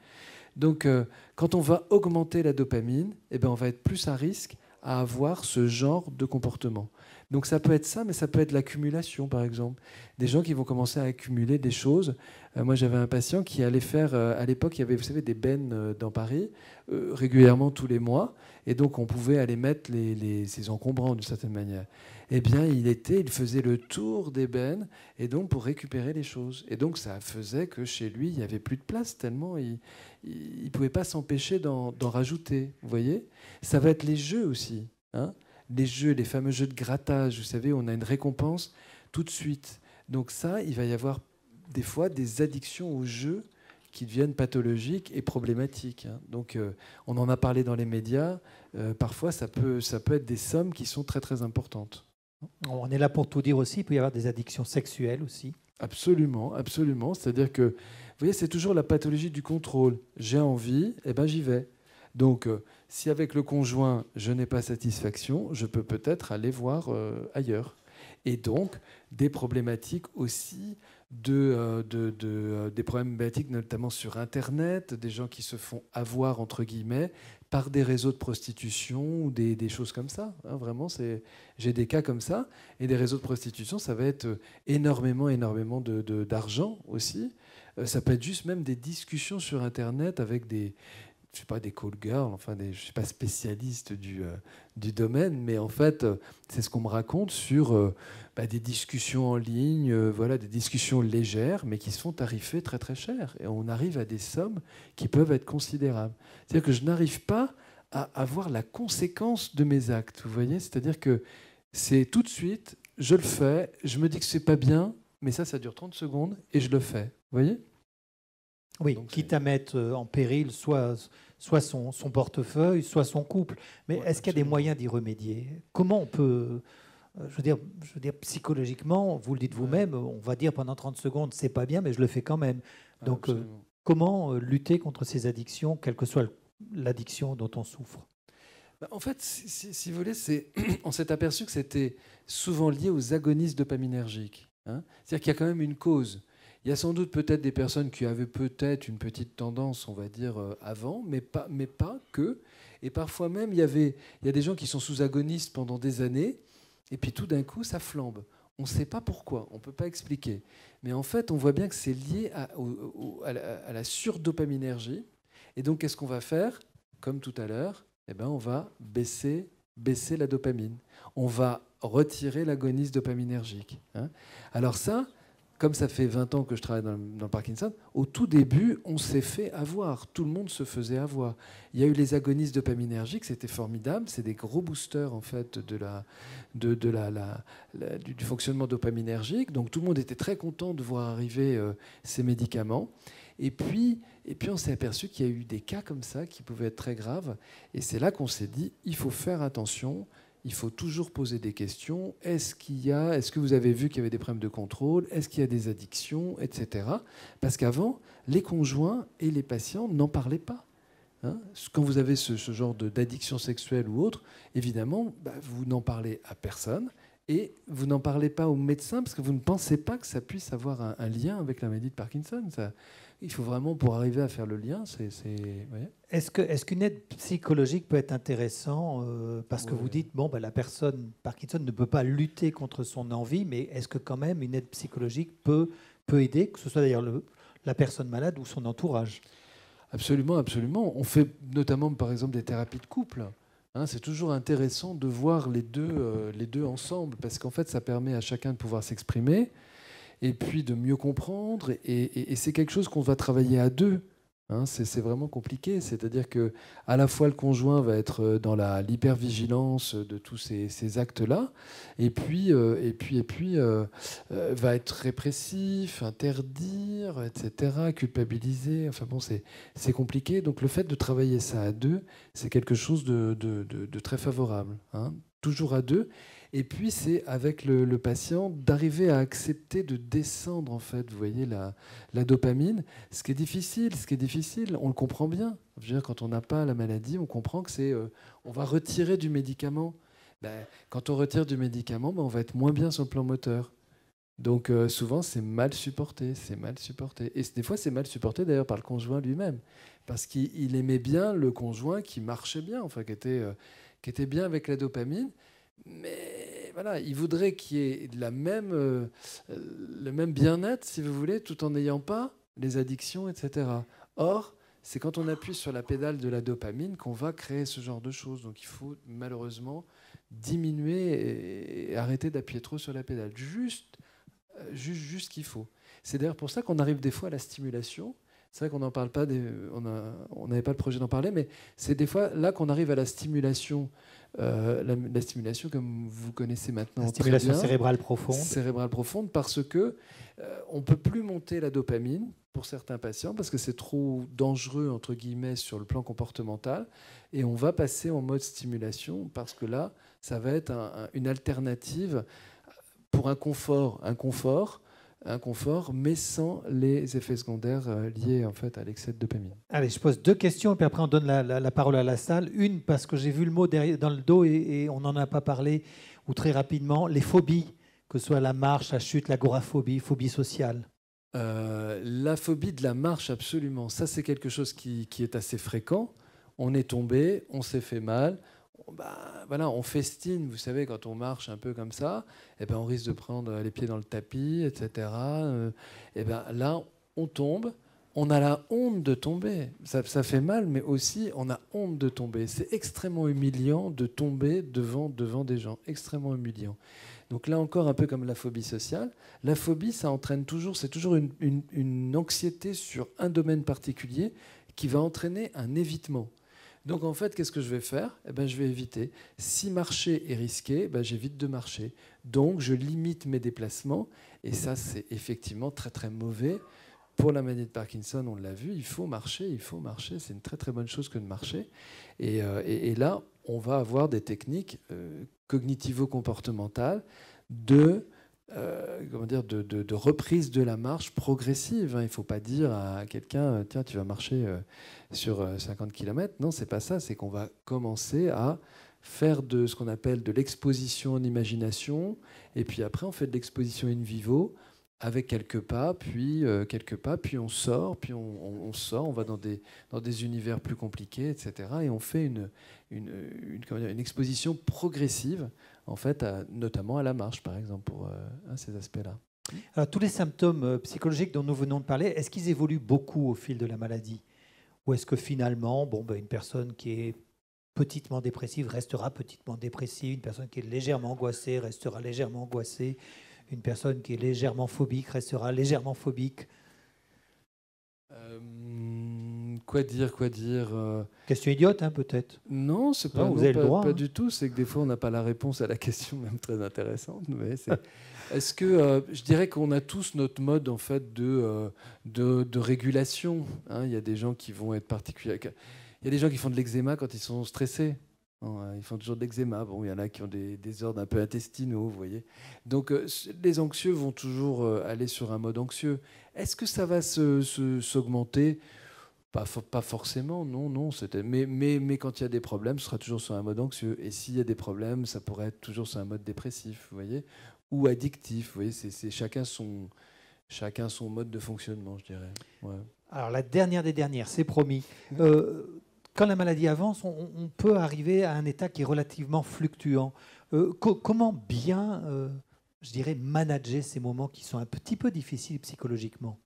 Donc, quand on va augmenter la dopamine, on va être plus à risque à avoir ce genre de comportement. Donc, ça peut être ça, mais ça peut être l'accumulation, par exemple. Des gens qui vont commencer à accumuler des choses. Moi, j'avais un patient qui allait faire... à l'époque, il y avait, vous savez, des bennes dans Paris, régulièrement tous les mois. Et donc, on pouvait aller mettre ces encombrants, d'une certaine manière. Eh bien, il faisait le tour des bennes, et donc pour récupérer les choses. Et donc, ça faisait que chez lui, il n'y avait plus de place, tellement il ne pouvait pas s'empêcher d'en rajouter. Vous voyez ? Ça va être les jeux aussi. Les jeux, les fameux jeux de grattage. Vous savez, on a une récompense tout de suite. Donc ça, il va y avoir des fois des addictions aux jeux qui deviennent pathologiques et problématiques. Donc, on en a parlé dans les médias. Parfois, ça peut être des sommes qui sont très, très importantes. On est là pour tout dire aussi. Il peut y avoir des addictions sexuelles aussi. Absolument, absolument. C'est-à-dire que, vous voyez, c'est toujours la pathologie du contrôle. J'ai envie, j'y vais. Donc, si avec le conjoint, je n'ai pas satisfaction, je peux peut-être aller voir ailleurs. Et donc, des problématiques aussi, des problématiques notamment sur Internet, des gens qui se font avoir, entre guillemets, par des réseaux de prostitution ou des choses comme ça. Vraiment, j'ai des cas comme ça. Et des réseaux de prostitution, ça va être énormément d'argent aussi. Ça peut être juste même des discussions sur Internet avec des call girls, enfin je ne suis pas spécialiste du domaine, mais en fait, c'est ce qu'on me raconte sur des discussions en ligne, des discussions légères, mais qui se font tarifer très très cher. Et on arrive à des sommes qui peuvent être considérables. C'est-à-dire que je n'arrive pas à avoir la conséquence de mes actes, vous voyez ? C'est-à-dire que c'est tout de suite, je le fais, je me dis que c'est pas bien, mais ça dure 30 secondes, et je le fais, vous voyez ? Oui, donc, quitte à mettre en péril soit son portefeuille, soit son couple. Mais est-ce qu'il y a des moyens d'y remédier ? Comment on peut... Je veux dire, psychologiquement, vous le dites vous-même, on va dire pendant 30 secondes, c'est pas bien, mais je le fais quand même. Donc, comment lutter contre ces addictions, quelle que soit l'addiction dont on souffre ? En fait, si vous voulez, on s'est aperçu que c'était souvent lié aux agonistes dopaminergiques. C'est-à-dire qu'il y a quand même une cause. Il y a sans doute peut-être des personnes qui avaient peut-être une petite tendance, on va dire, avant, mais pas que. Et parfois même, il y a des gens qui sont sous agonistes pendant des années, et puis tout d'un coup, ça flambe. On ne sait pas pourquoi, on ne peut pas expliquer. Mais en fait, on voit bien que c'est lié à la surdopaminergie. Et donc, qu'est-ce qu'on va faire ? Comme tout à l'heure, on va baisser la dopamine. On va retirer l'agoniste dopaminergique. Alors ça... Comme ça fait 20 ans que je travaille dans le Parkinson, au tout début, on s'est fait avoir. Tout le monde se faisait avoir. Il y a eu les agonistes dopaminergiques, c'était formidable. C'est des gros boosters en fait du fonctionnement dopaminergique. Donc tout le monde était très content de voir arriver ces médicaments. Et puis on s'est aperçu qu'il y a eu des cas comme ça qui pouvaient être très graves. Et c'est là qu'on s'est dit, il faut faire attention. Il faut toujours poser des questions. Est-ce que vous avez vu qu'il y avait des problèmes de contrôle ? Est-ce qu'il y a des addictions, etc. Parce qu'avant, les conjoints et les patients n'en parlaient pas. Quand vous avez ce genre d'addiction sexuelle ou autre, évidemment, vous n'en parlez à personne. Et vous n'en parlez pas au médecin parce que vous ne pensez pas que ça puisse avoir un lien avec la maladie de Parkinson. Il faut vraiment, pour arriver à faire le lien, ouais. Est-ce qu'une aide psychologique peut être intéressant parce que Ouais. vous dites, la personne Parkinson ne peut pas lutter contre son envie, mais est-ce que quand même une aide psychologique peut aider, que ce soit d'ailleurs la personne malade ou son entourage? Absolument, absolument. On fait notamment, par exemple, des thérapies de couple. Hein, c'est toujours intéressant de voir les deux ensemble, parce qu'en fait, ça permet à chacun de pouvoir s'exprimer, et puis de mieux comprendre, et c'est quelque chose qu'on va travailler à deux. Hein, c'est vraiment compliqué, c'est-à-dire que à la fois le conjoint va être dans l'hypervigilance de tous ces actes-là, et puis va être répressif, interdire, etc., culpabiliser. Enfin bon, c'est compliqué. Donc le fait de travailler ça à deux, c'est quelque chose de très favorable. Hein, toujours à deux. Et puis c'est avec le patient d'arriver à accepter de descendre, en fait, vous voyez, la dopamine. Ce qui est difficile, on le comprend bien. Je veux dire, quand on n'a pas la maladie, on comprend que on va retirer du médicament. Quand on retire du médicament, on va être moins bien sur le plan moteur. Donc souvent, c'est mal supporté. Et des fois, c'est mal supporté d'ailleurs par le conjoint lui-même. Parce qu'il aimait bien le conjoint qui marchait bien, enfin, qui était bien avec la dopamine. Mais voilà, il voudrait qu'il y ait le même bien-être, si vous voulez, tout en n'ayant pas les addictions, etc. Or, c'est quand on appuie sur la pédale de la dopamine qu'on va créer ce genre de choses. Donc il faut malheureusement diminuer et arrêter d'appuyer trop sur la pédale. Juste ce qu'il faut. C'est d'ailleurs pour ça qu'on arrive des fois à la stimulation. C'est vrai qu'on n'en parle pas, on n'avait pas le projet d'en parler, mais c'est des fois là qu'on arrive à la stimulation. La stimulation, comme vous connaissez maintenant, la stimulation très bien, cérébrale profonde, parce que on peut plus monter la dopamine pour certains patients parce que c'est trop dangereux entre guillemets sur le plan comportemental, et on va passer en mode stimulation parce que là, ça va être une alternative pour un confort, mais sans les effets secondaires liés en fait à l'excès de dopamine. Allez, je pose 2 questions et puis après on donne la parole à la salle. Une, parce que j'ai vu le mot dans le dos et on n'en a pas parlé, ou très rapidement, les phobies, que ce soit la marche, la chute, l'agoraphobie, phobie sociale. La phobie de la marche, absolument. Ça, c'est quelque chose qui est assez fréquent. On est tombé, on s'est fait mal. Voilà, on festine, vous savez, quand on marche un peu comme ça, on risque de prendre les pieds dans le tapis, etc. Là, on tombe, on a la honte de tomber. Ça fait mal, mais aussi on a honte de tomber. C'est extrêmement humiliant de tomber devant des gens, extrêmement humiliant. Donc là encore, un peu comme la phobie sociale, la phobie, ça entraîne toujours, c'est toujours une anxiété sur un domaine particulier qui va entraîner un évitement. Donc en fait, qu'est-ce que je vais faire ? Je vais éviter. Si marcher est risqué, j'évite de marcher. Donc je limite mes déplacements. Et ça, c'est effectivement très très mauvais. Pour la maladie de Parkinson, on l'a vu, il faut marcher. C'est une très très bonne chose que de marcher. Et là, on va avoir des techniques cognitivo-comportementales de reprise de la marche progressive. Il ne faut pas dire à quelqu'un, tiens, tu vas marcher sur 50 km. Non, c'est pas ça. C'est qu'on va commencer à faire de ce qu'on appelle de l'exposition en imagination. Et puis après, on fait de l'exposition in vivo avec quelques pas, puis on sort, on va dans des univers plus compliqués, etc. Et on fait une exposition progressive, en fait, notamment à la marche, par exemple, pour ces aspects-là. Alors, tous les symptômes psychologiques dont nous venons de parler, est-ce qu'ils évoluent beaucoup au fil de la maladie ? Ou est-ce que finalement, une personne qui est petitement dépressive restera petitement dépressive, une personne qui est légèrement angoissée restera légèrement angoissée, une personne qui est légèrement phobique restera légèrement phobique? Quoi dire Question idiote, peut-être. Non, c'est pas, vous avez le droit, pas du tout. C'est que des fois, on n'a pas la réponse à la question, même très intéressante. Mais est-ce que je dirais qu'on a tous notre mode en fait de régulation. Il y a des gens qui vont être particuliers. Il y a des gens qui font de l'eczéma quand ils sont stressés. Ils font toujours de l'eczéma. Il y en a qui ont des désordres un peu intestinaux, vous voyez. Donc, les anxieux vont toujours aller sur un mode anxieux. Est-ce que ça va s'augmenter ? Pas forcément, non. Mais quand il y a des problèmes, ce sera toujours sur un mode anxieux. Et s'il y a des problèmes, ça pourrait être toujours sur un mode dépressif, vous voyez, ou addictif. Vous voyez, c'est chacun son mode de fonctionnement, je dirais. Ouais. Alors la dernière des dernières, c'est promis. Quand la maladie avance, on peut arriver à un état qui est relativement fluctuant. Comment bien, je dirais, manager ces moments qui sont un petit peu difficiles psychologiquement?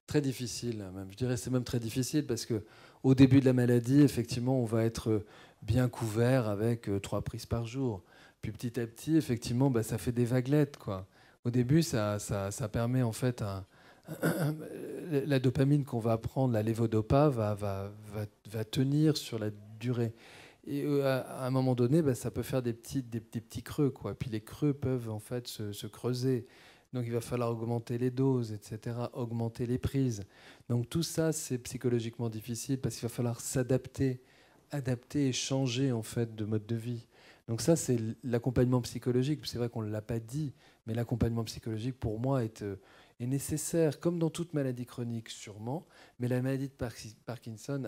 Très difficile, même. Je dirais c'est même très difficile parce que au début de la maladie, effectivement, on va être bien couvert avec 3 prises par jour. Puis petit à petit, effectivement, ça fait des vaguelettes, quoi. Au début, ça permet en fait la dopamine qu'on va prendre, la lévodopa, va tenir sur la durée. Et à un moment donné, ça peut faire des petits creux, quoi. Puis les creux peuvent en fait se creuser. Donc il va falloir augmenter les doses, etc., augmenter les prises. Donc tout ça, c'est psychologiquement difficile parce qu'il va falloir s'adapter, adapter et changer en fait de mode de vie. Donc ça, c'est l'accompagnement psychologique. C'est vrai qu'on ne l'a pas dit, mais l'accompagnement psychologique, pour moi, est nécessaire, comme dans toute maladie chronique, sûrement. Mais la maladie de Parkinson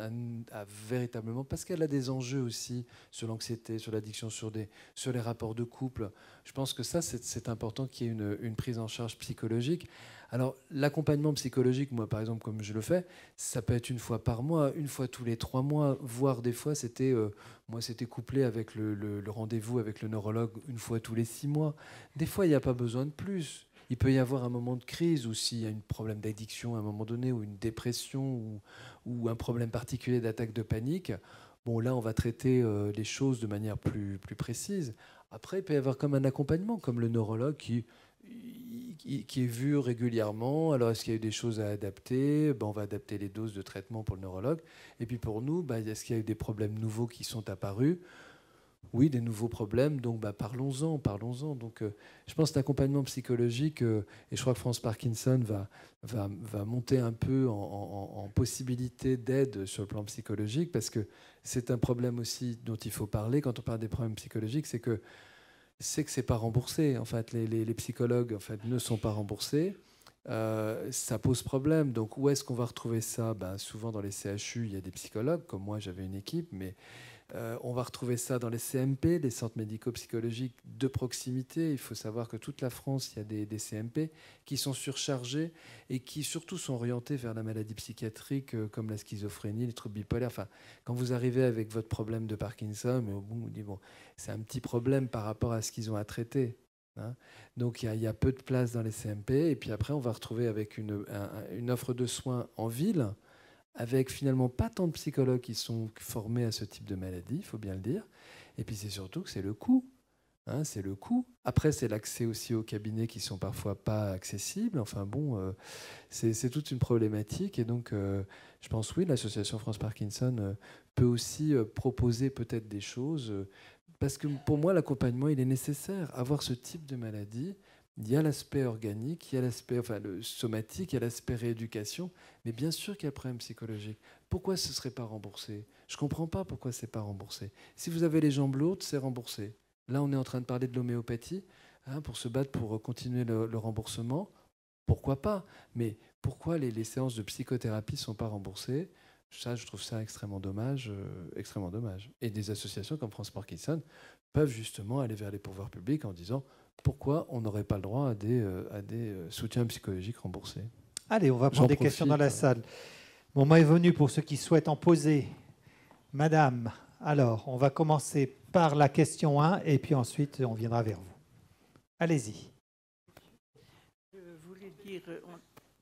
a véritablement, parce qu'elle a des enjeux aussi sur l'anxiété, sur l'addiction, sur les rapports de couple. Je pense que ça, c'est important qu'il y ait une prise en charge psychologique. Alors, l'accompagnement psychologique, moi, par exemple, comme je le fais, ça peut être 1 fois par mois, 1 fois tous les 3 mois, voire des fois, c'était couplé avec le rendez-vous avec le neurologue 1 fois tous les 6 mois. Des fois, il n'y a pas besoin de plus. Il peut y avoir un moment de crise ou s'il y a un problème d'addiction à un moment donné, ou une dépression, ou un problème particulier d'attaque de panique. Bon, là, on va traiter les choses de manière plus précise. Après, il peut y avoir comme un accompagnement, comme le neurologue qui est vu régulièrement. Alors, est-ce qu'il y a eu des choses à adapter? On va adapter les doses de traitement pour le neurologue. Et puis pour nous, est-ce qu'il y a eu des problèmes nouveaux qui sont apparus? Oui, des nouveaux problèmes, donc parlons-en. Donc, je pense que l'accompagnement psychologique, et je crois que France Parkinson va monter un peu en possibilité d'aide sur le plan psychologique, parce que c'est un problème aussi dont il faut parler quand on parle des problèmes psychologiques, c'est que c'est pas remboursé. En fait, les psychologues en fait, ne sont pas remboursés. Ça pose problème. Donc, où est-ce qu'on va retrouver ça? Souvent dans les CHU, il y a des psychologues, comme moi j'avais une équipe, mais on va retrouver ça dans les CMP, les centres médico-psychologiques de proximité. Il faut savoir que toute la France, il y a des CMP qui sont surchargés et qui surtout sont orientés vers la maladie psychiatrique comme la schizophrénie, les troubles bipolaires. Enfin, quand vous arrivez avec votre problème de Parkinson, mais au bout, vous dites, c'est un petit problème par rapport à ce qu'ils ont à traiter. Hein. Donc il y a peu de place dans les CMP. Et puis après, on va retrouver avec une offre de soins en ville, avec finalement pas tant de psychologues qui sont formés à ce type de maladie, il faut bien le dire. Et puis c'est surtout que c'est le coût. Hein, c'est le coût. Après, c'est l'accès aussi aux cabinets qui sont parfois pas accessibles. Enfin bon, c'est toute une problématique. Et donc, je pense, oui, l'association France Parkinson peut aussi proposer peut-être des choses. Parce que pour moi, l'accompagnement, il est nécessaire. Avoir ce type de maladie, il y a l'aspect organique, il y a l'aspect le somatique, il y a l'aspect rééducation, mais bien sûr qu'il y a le problème psychologique. Pourquoi ce ne serait pas remboursé? Je ne comprends pas pourquoi ce n'est pas remboursé. Si vous avez les jambes lourdes, c'est remboursé. Là, on est en train de parler de l'homéopathie, pour se battre pour continuer le remboursement. Pourquoi pas? Mais pourquoi les séances de psychothérapie ne sont pas remboursées? Ça, je trouve ça extrêmement dommage, extrêmement dommage. Et des associations comme France Parkinson peuvent justement aller vers les pouvoirs publics en disant pourquoi on n'aurait pas le droit à des soutiens psychologiques remboursés. Allez, on va prendre des questions dans la salle. Mon moment est venu pour ceux qui souhaitent en poser. Madame, alors, on va commencer par la question 1 et puis ensuite on viendra vers vous. Allez-y. Je voulais dire...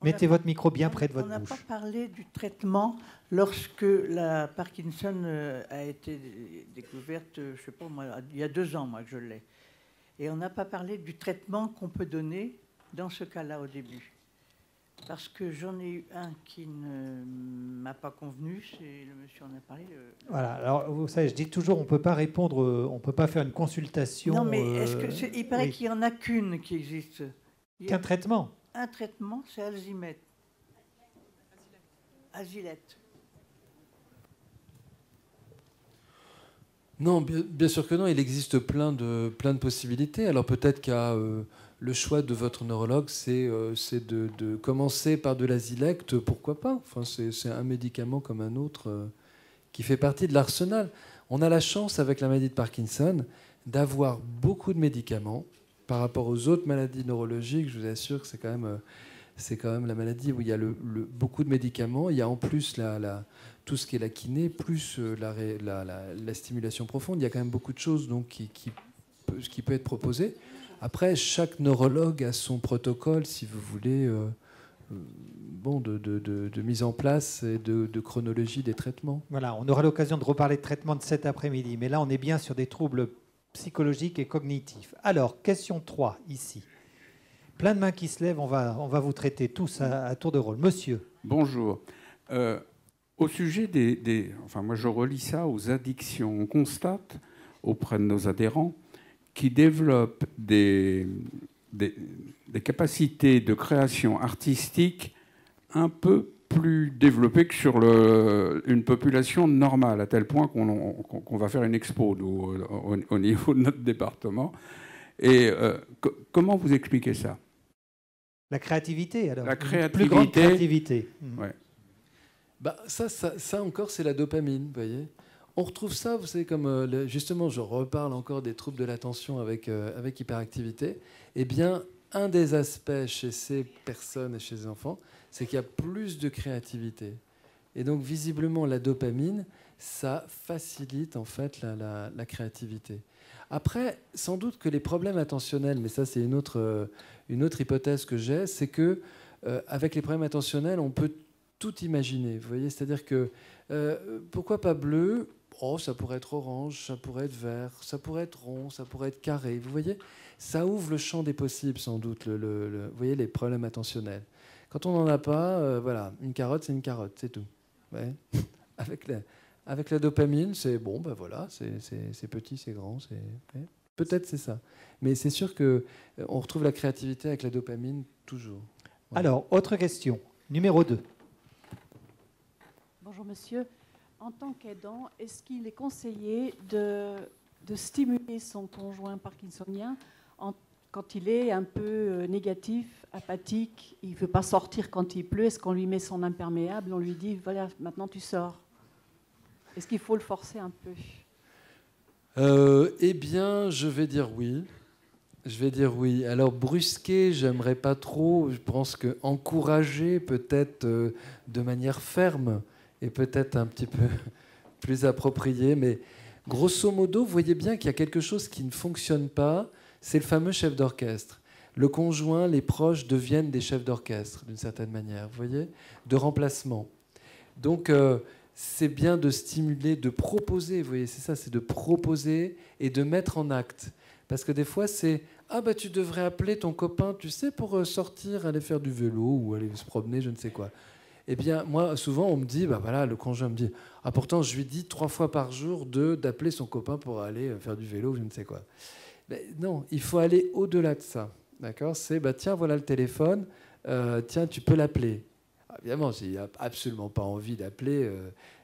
Mettez votre micro bien près de votre bouche. On n'a pas parlé du traitement lorsque la Parkinson a été découverte, je ne sais pas moi, il y a 2 ans moi que je l'ai. Et on n'a pas parlé du traitement qu'on peut donner dans ce cas-là au début. Parce que j'en ai eu un qui ne m'a pas convenu, c'est le monsieur en a parlé. Voilà, alors vous savez, je dis toujours, on ne peut pas répondre, on ne peut pas faire une consultation. Non, mais est-ce que il paraît qu'il n'y en a qu'une qui existe. Qu'un traitement? Un traitement, c'est Alzimètre. Azilette. Non, bien sûr que non. Il existe plein de possibilités. Alors peut-être qu'il y a le choix de votre neurologue, c'est de commencer par de l'Azilect, pourquoi pas. Enfin, c'est un médicament comme un autre qui fait partie de l'arsenal. On a la chance, avec la maladie de Parkinson, d'avoir beaucoup de médicaments par rapport aux autres maladies neurologiques. Je vous assure que c'est quand même la maladie où il y a beaucoup de médicaments. Il y a en plus tout ce qui est la kiné, plus la stimulation profonde. Il y a quand même beaucoup de choses donc, qui peut être proposé. Après, chaque neurologue a son protocole, si vous voulez, de mise en place et de chronologie des traitements. Voilà, on aura l'occasion de reparler de traitement de cet après-midi. Mais là, on est bien sur des troubles psychologiques et cognitifs. Alors, question 3, ici. Plein de mains qui se lèvent, on va vous traiter tous à tour de rôle. Monsieur. Bonjour. Au sujet enfin, moi je relie ça aux addictions. On constate auprès de nos adhérents qui développent des capacités de création artistique un peu plus développées que sur une population normale, à tel point qu'on va faire une expo au niveau de notre département. Et comment vous expliquez ça? La créativité, alors. La créativité. Plus grande créativité. Ouais. Bah, ça encore, c'est la dopamine, vous voyez. On retrouve ça, vous savez, comme justement, je reparle encore des troubles de l'attention avec hyperactivité. Eh bien, un des aspects chez ces personnes et chez les enfants, c'est qu'il y a plus de créativité. Et donc, visiblement, la dopamine, ça facilite en fait la créativité. Après, sans doute que les problèmes attentionnels, mais ça, c'est une autre hypothèse que j'ai, c'est que avec les problèmes attentionnels, on peut tout imaginer. Vous voyez, c'est-à-dire que pourquoi pas bleu? Oh, ça pourrait être orange, ça pourrait être vert, ça pourrait être rond, ça pourrait être carré. Vous voyez, ça ouvre le champ des possibles, sans doute, vous voyez, les problèmes attentionnels. Quand on n'en a pas, voilà, une carotte, c'est tout. Ouais. Avec la dopamine, c'est bon, ben voilà, c'est petit, c'est grand, ouais. Peut-être c'est ça. Mais c'est sûr qu'on retrouve la créativité avec la dopamine toujours. Ouais. Alors, autre question, numéro 2. Bonjour monsieur. En tant qu'aidant, est-ce qu'il est conseillé de stimuler son conjoint parkinsonien quand il est un peu négatif, apathique, il ne veut pas sortir quand il pleut? Est-ce qu'on lui met son imperméable, on lui dit voilà, maintenant tu sors? Est-ce qu'il faut le forcer un peu? Eh bien, je vais dire oui. Alors, brusquer, j'aimerais pas trop. Je pense que encourager, peut-être de manière ferme, et peut-être un petit peu plus approprié. Mais grosso modo, vous voyez bien qu'il y a quelque chose qui ne fonctionne pas. C'est le fameux chef d'orchestre. Le conjoint, les proches deviennent des chefs d'orchestre, d'une certaine manière, vous voyez, de remplacement. Donc, c'est bien de stimuler, de proposer, vous voyez, c'est ça, c'est de proposer et de mettre en acte. Parce que des fois, c'est « Ah, bah, tu devrais appeler ton copain, tu sais, pour sortir, aller faire du vélo ou aller se promener, je ne sais quoi. » Eh bien, moi, souvent, on me dit, bah voilà, le conjoint me dit, ah pourtant, je lui dis 3 fois par jour d'appeler son copain pour aller faire du vélo, je ne sais quoi. Mais non, il faut aller au-delà de ça, d'accord? C'est, bah tiens, voilà le téléphone, tiens, tu peux l'appeler. Évidemment, s'il n'y a absolument pas envie d'appeler,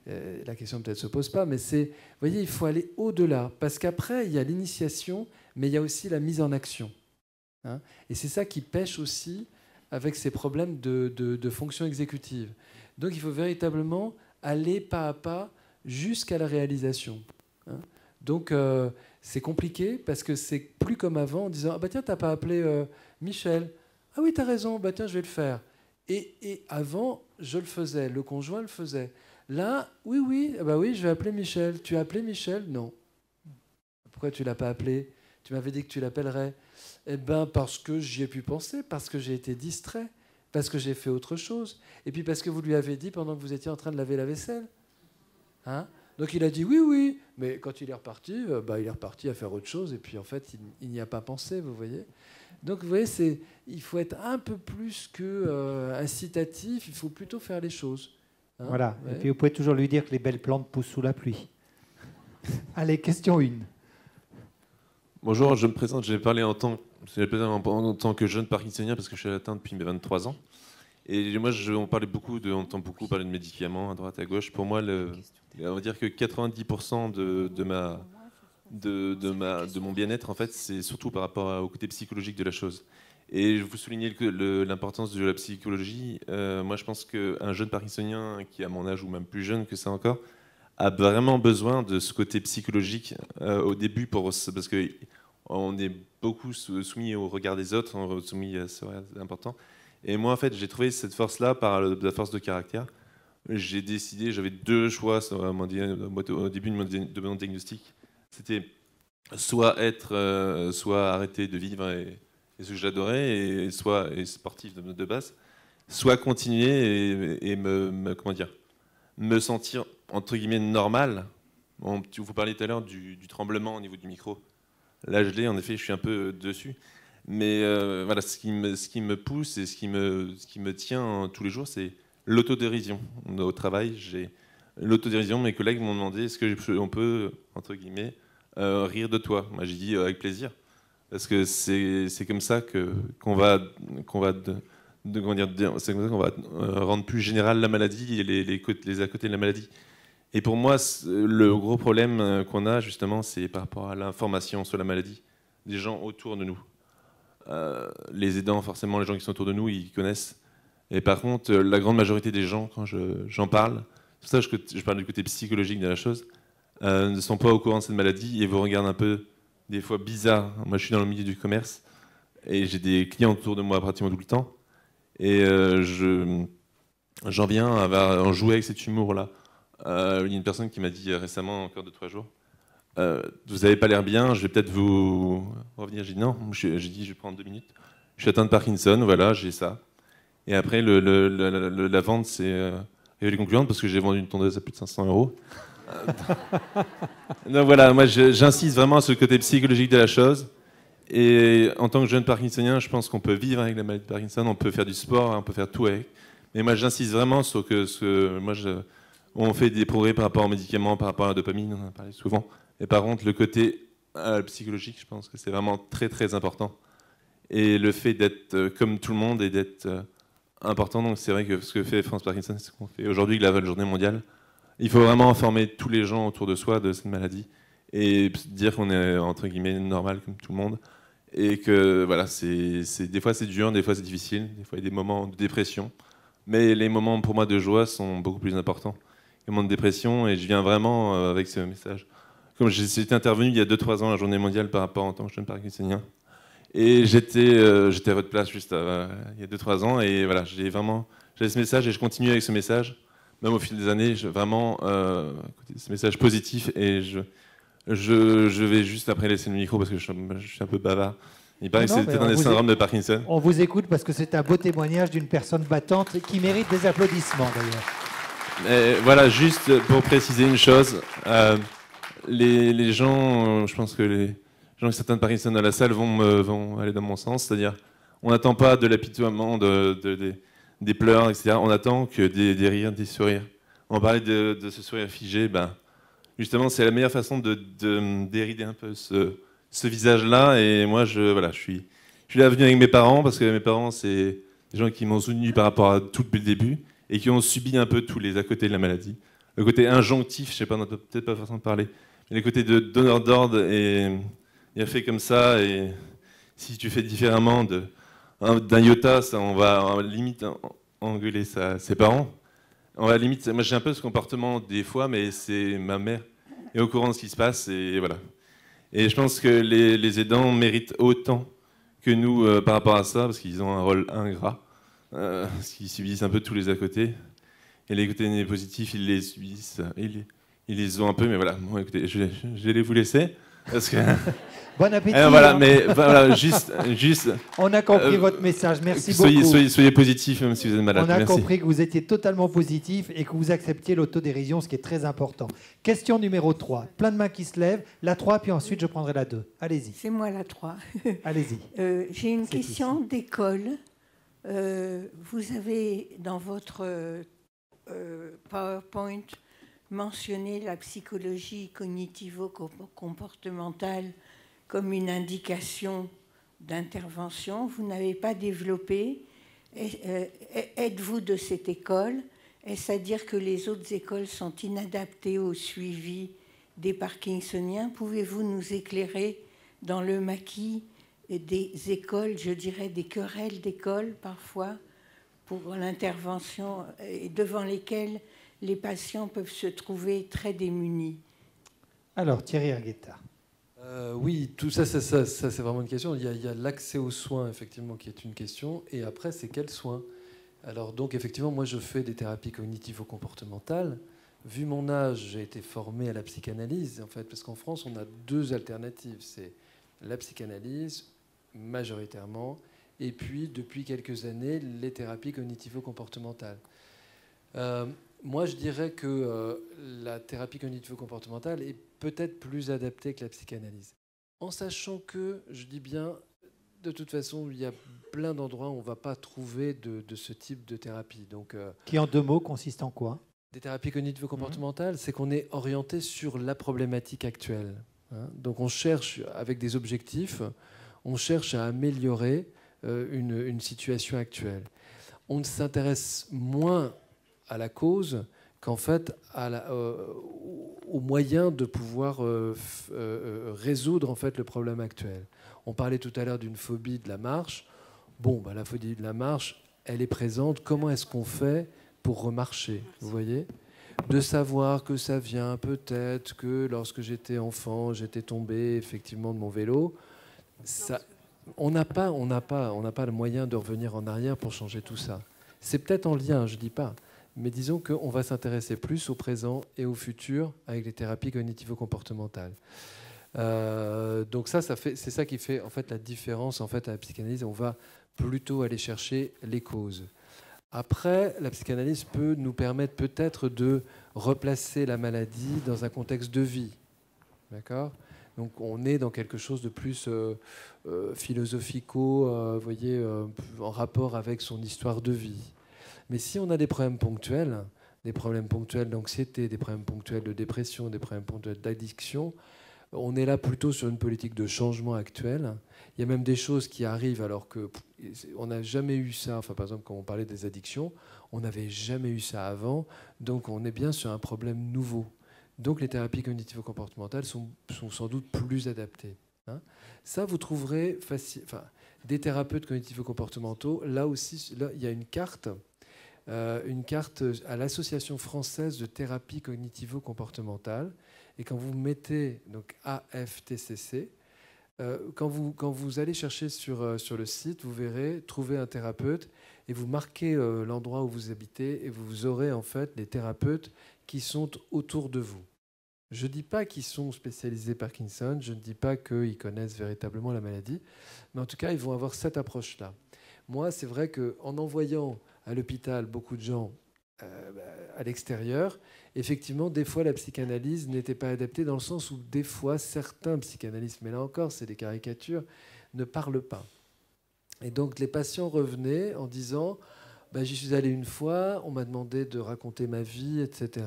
la question peut-être ne se pose pas, mais c'est, vous voyez, il faut aller au-delà, parce qu'après, il y a l'initiation, mais il y a aussi la mise en action. Hein, et c'est ça qui pêche aussi avec ces problèmes de fonction exécutive. Donc il faut véritablement aller pas à pas jusqu'à la réalisation. Hein. Donc c'est compliqué parce que c'est plus comme avant en disant « Ah bah tiens, t'as pas appelé Michel. Ah oui, t'as raison, bah tiens, je vais le faire. » Et avant, je le faisais, le conjoint le faisait. Là, oui, ah bah oui, je vais appeler Michel. Tu as appelé Michel? Non. Pourquoi tu l'as pas appelé? Tu m'avais dit que tu l'appellerais. Eh bien, parce que j'y ai pu penser, parce que j'ai été distrait, parce que j'ai fait autre chose, et puis parce que vous lui avez dit pendant que vous étiez en train de laver la vaisselle. Hein? Donc il a dit oui, mais quand il est reparti, il est reparti à faire autre chose, et puis en fait, il n'y a pas pensé, vous voyez. Donc vous voyez, il faut être un peu plus que incitatif, il faut plutôt faire les choses. Hein? Voilà, ouais. Et puis vous pouvez toujours lui dire que les belles plantes poussent sous la pluie. Allez, question 1. Bonjour, je me présente, j'ai parlé en tant que jeune parkinsonien parce que je suis atteint depuis mes 23 ans. Et moi, on entend beaucoup parler de médicaments à droite, à gauche. Pour moi, on va dire que 90% de de mon bien-être, en fait, c'est surtout par rapport au côté psychologique de la chose. Et vous soulignez l'importance de la psychologie. Moi, je pense qu'un jeune parkinsonien qui est à mon âge ou même plus jeune que ça encore a vraiment besoin de ce côté psychologique au début parce que on est beaucoup soumis au regard des autres, soumis à ce regard important. Et moi, en fait, j'ai trouvé cette force-là par la force de caractère. J'ai décidé, j'avais deux choix au début de mon diagnostic. C'était soit arrêter de vivre et ce que j'adorais, et soit sportif de base, soit continuer et me sentir entre guillemets normal. Bon, vous parliez tout à l'heure du tremblement au niveau du micro. Là, je l'ai, en effet, je suis un peu dessus. Mais voilà, ce qui me pousse et ce qui me tient tous les jours, c'est l'autodérision. Au travail, j'ai l'autodérision. Mes collègues m'ont demandé est-ce qu'on peut, entre guillemets, rire de toi. Moi, j'ai dit avec plaisir. Parce que c'est comme ça qu'on va rendre plus générale la maladie et les à côté de la maladie. Et pour moi, le gros problème qu'on a, justement, c'est par rapport à l'information sur la maladie des gens autour de nous. Les aidants, forcément, les gens qui sont autour de nous, ils connaissent. Et par contre, la grande majorité des gens, quand j'en parle, c'est pour ça que je parle du côté psychologique de la chose, ne sont pas au courant de cette maladie et vous regardent un peu, des fois, bizarre. Moi, je suis dans le milieu du commerce et j'ai des clients autour de moi pratiquement tout le temps. Et j'en viens à en jouer avec cet humour-là. Il y a une personne qui m'a dit récemment, encore 2-3 jours, vous n'avez pas l'air bien, je vais peut-être vous revenir. J'ai dit non, j'ai dit je vais prendre 2 minutes. Je suis atteint de Parkinson, voilà, j'ai ça. Et après, la vente, c'est révélée concluante parce que j'ai vendu une tondeuse à plus de 500 €. Donc voilà, moi j'insiste vraiment sur le côté psychologique de la chose. Et en tant que jeune parkinsonien, je pense qu'on peut vivre avec la maladie de Parkinson, on peut faire du sport, on peut faire tout avec. Mais moi j'insiste vraiment sur on fait des progrès par rapport aux médicaments, par rapport à la dopamine, on en a parlé souvent. Et par contre, le côté psychologique, je pense que c'est vraiment très très important. Et le fait d'être comme tout le monde et d'être important, donc c'est vrai que ce que fait France Parkinson, c'est ce qu'on fait aujourd'hui, la journée mondiale. Il faut vraiment informer tous les gens autour de soi de cette maladie et dire qu'on est entre guillemets normal comme tout le monde. Et que voilà, des fois c'est dur, des fois c'est difficile, des fois il y a des moments de dépression. Mais les moments pour moi de joie sont beaucoup plus importants. Les moments de dépression, et je viens vraiment avec ce message. Comme j'étais intervenu il y a 2-3 ans à la journée mondiale par rapport en tant que jeune parkinsonien. Et j'étais à votre place juste il y a 2-3 ans. Et voilà, j'avais ce message et je continue avec ce message. Même au fil des années, vraiment ce message positif. Et je vais juste après laisser le micro parce que je suis un peu bavard. Il paraît que c'est peut-être un syndrome de Parkinson. On vous écoute parce que c'est un beau témoignage d'une personne battante qui mérite des applaudissements d'ailleurs. Voilà, juste pour préciser une chose, les gens, je pense que les gens qui sont atteints de Parkinson à la salle vont aller dans mon sens, c'est-à-dire on n'attend pas de l'apitoiement, des pleurs, etc. On attend que des rires, des sourires. On parlait de ce sourire figé, justement c'est la meilleure façon de dérider un peu ce visage-là. Et moi, je suis là venu avec mes parents, parce que mes parents, c'est des gens qui m'ont soutenu par rapport à tout depuis le début, et qui ont subi un peu tous les à côté de la maladie. Le côté injonctif, je sais pas, on n'a peut-être pas façon de parler, mais le côté de donneur d'ordre, et il a fait comme ça, et si tu fais différemment d'un iota, ça, on va limite engueuler ses parents. On va limite, moi j'ai un peu ce comportement des fois, mais c'est ma mère est au courant de ce qui se passe, et voilà. Et je pense que les aidants méritent autant que nous par rapport à ça, parce qu'ils ont un rôle ingrat, parce qu'ils subissent un peu tous les à côté. Et les côtés positifs, ils les subissent, ils les ont un peu, mais voilà. Bon, écoutez, je vais vous laisser. Parce que... Bon appétit. Voilà, mais voilà, juste. On a compris votre message. Merci beaucoup. Soyez positif, même si vous êtes malade. On a compris que vous étiez totalement positif et que vous acceptiez l'autodérision, ce qui est très important. Question numéro 3. Plein de mains qui se lèvent. La 3, puis ensuite je prendrai la 2. Allez-y. C'est moi la 3. Allez-y. J'ai une question d'école. Vous avez dans votre PowerPoint mentionné la psychologie cognitivo-comportementale comme une indication d'intervention. Vous n'avez pas développé. Êtes-vous de cette école? Est-ce à dire que les autres écoles sont inadaptées au suivi des Parkinsoniens. Pouvez-vous nous éclairer dans le maquis des écoles, je dirais des querelles d'écoles parfois, pour l'intervention, et devant lesquelles les patients peuvent se trouver très démunis? Alors, Thierry Arguetta. Oui, tout ça, c'est vraiment une question. Il y a l'accès aux soins, effectivement, qui est une question. Et après, c'est quels soins? Alors, donc, effectivement, moi, je fais des thérapies cognitivo-comportementales. Vu mon âge, j'ai été formé à la psychanalyse, en fait, parce qu'en France, on a deux alternatives. C'est la psychanalyse, majoritairement, et puis, depuis quelques années, les thérapies cognitivo-comportementales. Moi, je dirais que la thérapie cognitivo-comportementale est peut-être plus adaptée que la psychanalyse. En sachant que, je dis bien, de toute façon, il y a plein d'endroits où on ne va pas trouver de ce type de thérapie. Donc, qui, en 2 mots, consiste en quoi? Des thérapies cognitivo-comportementales, c'est qu'on est orienté sur la problématique actuelle. Hein. Donc, on cherche, avec des objectifs, on cherche à améliorer une situation actuelle. On s'intéresse moins à la cause qu'en fait aux moyens de pouvoir résoudre en fait le problème actuel. On parlait tout à l'heure d'une phobie de la marche. Bon, la phobie de la marche, elle est présente. Comment est-ce qu'on fait pour remarcher? Vous voyez? De savoir que ça vient peut-être que lorsque j'étais enfant, j'étais tombé effectivement de mon vélo. Ça, on n'a pas le moyen de revenir en arrière pour changer tout ça. C'est peut-être en lien, je ne dis pas. Mais disons qu'on va s'intéresser plus au présent et au futur avec les thérapies cognitivo-comportementales. Donc c'est ça qui fait en fait la différence en fait à la psychanalyse. On va plutôt aller chercher les causes. Après, la psychanalyse peut nous permettre peut-être de replacer la maladie dans un contexte de vie. D'accord ? Donc on est dans quelque chose de plus philosophico, vous voyez, en rapport avec son histoire de vie. Mais si on a des problèmes ponctuels d'anxiété, des problèmes ponctuels de dépression, des problèmes ponctuels d'addiction, on est là plutôt sur une politique de changement actuelle. Il y a même des choses qui arrivent alors qu'on n'a jamais eu ça. Enfin, par exemple, quand on parlait des addictions, on n'avait jamais eu ça avant. Donc on est bien sur un problème nouveau. Donc les thérapies cognitivo-comportementales sont sans doute plus adaptées. Hein. Ça, vous trouverez des thérapeutes cognitivo-comportementaux. Là aussi, il y a une carte à l'Association française de thérapie cognitivo-comportementale. Et quand vous mettez donc AFTCC, quand vous allez chercher sur le site, vous verrez trouver un thérapeute et vous marquez l'endroit où vous habitez et vous aurez en fait les thérapeutes qui sont autour de vous. Je ne dis pas qu'ils sont spécialisés Parkinson, je ne dis pas qu'ils connaissent véritablement la maladie, mais en tout cas, ils vont avoir cette approche-là. Moi, c'est vrai qu'en envoyant à l'hôpital beaucoup de gens à l'extérieur, effectivement, des fois, la psychanalyse n'était pas adaptée dans le sens où des fois, certains psychanalystes, mais là encore, c'est des caricatures, ne parlent pas. Et donc, les patients revenaient en disant... j'y suis allé une fois, on m'a demandé de raconter ma vie, etc.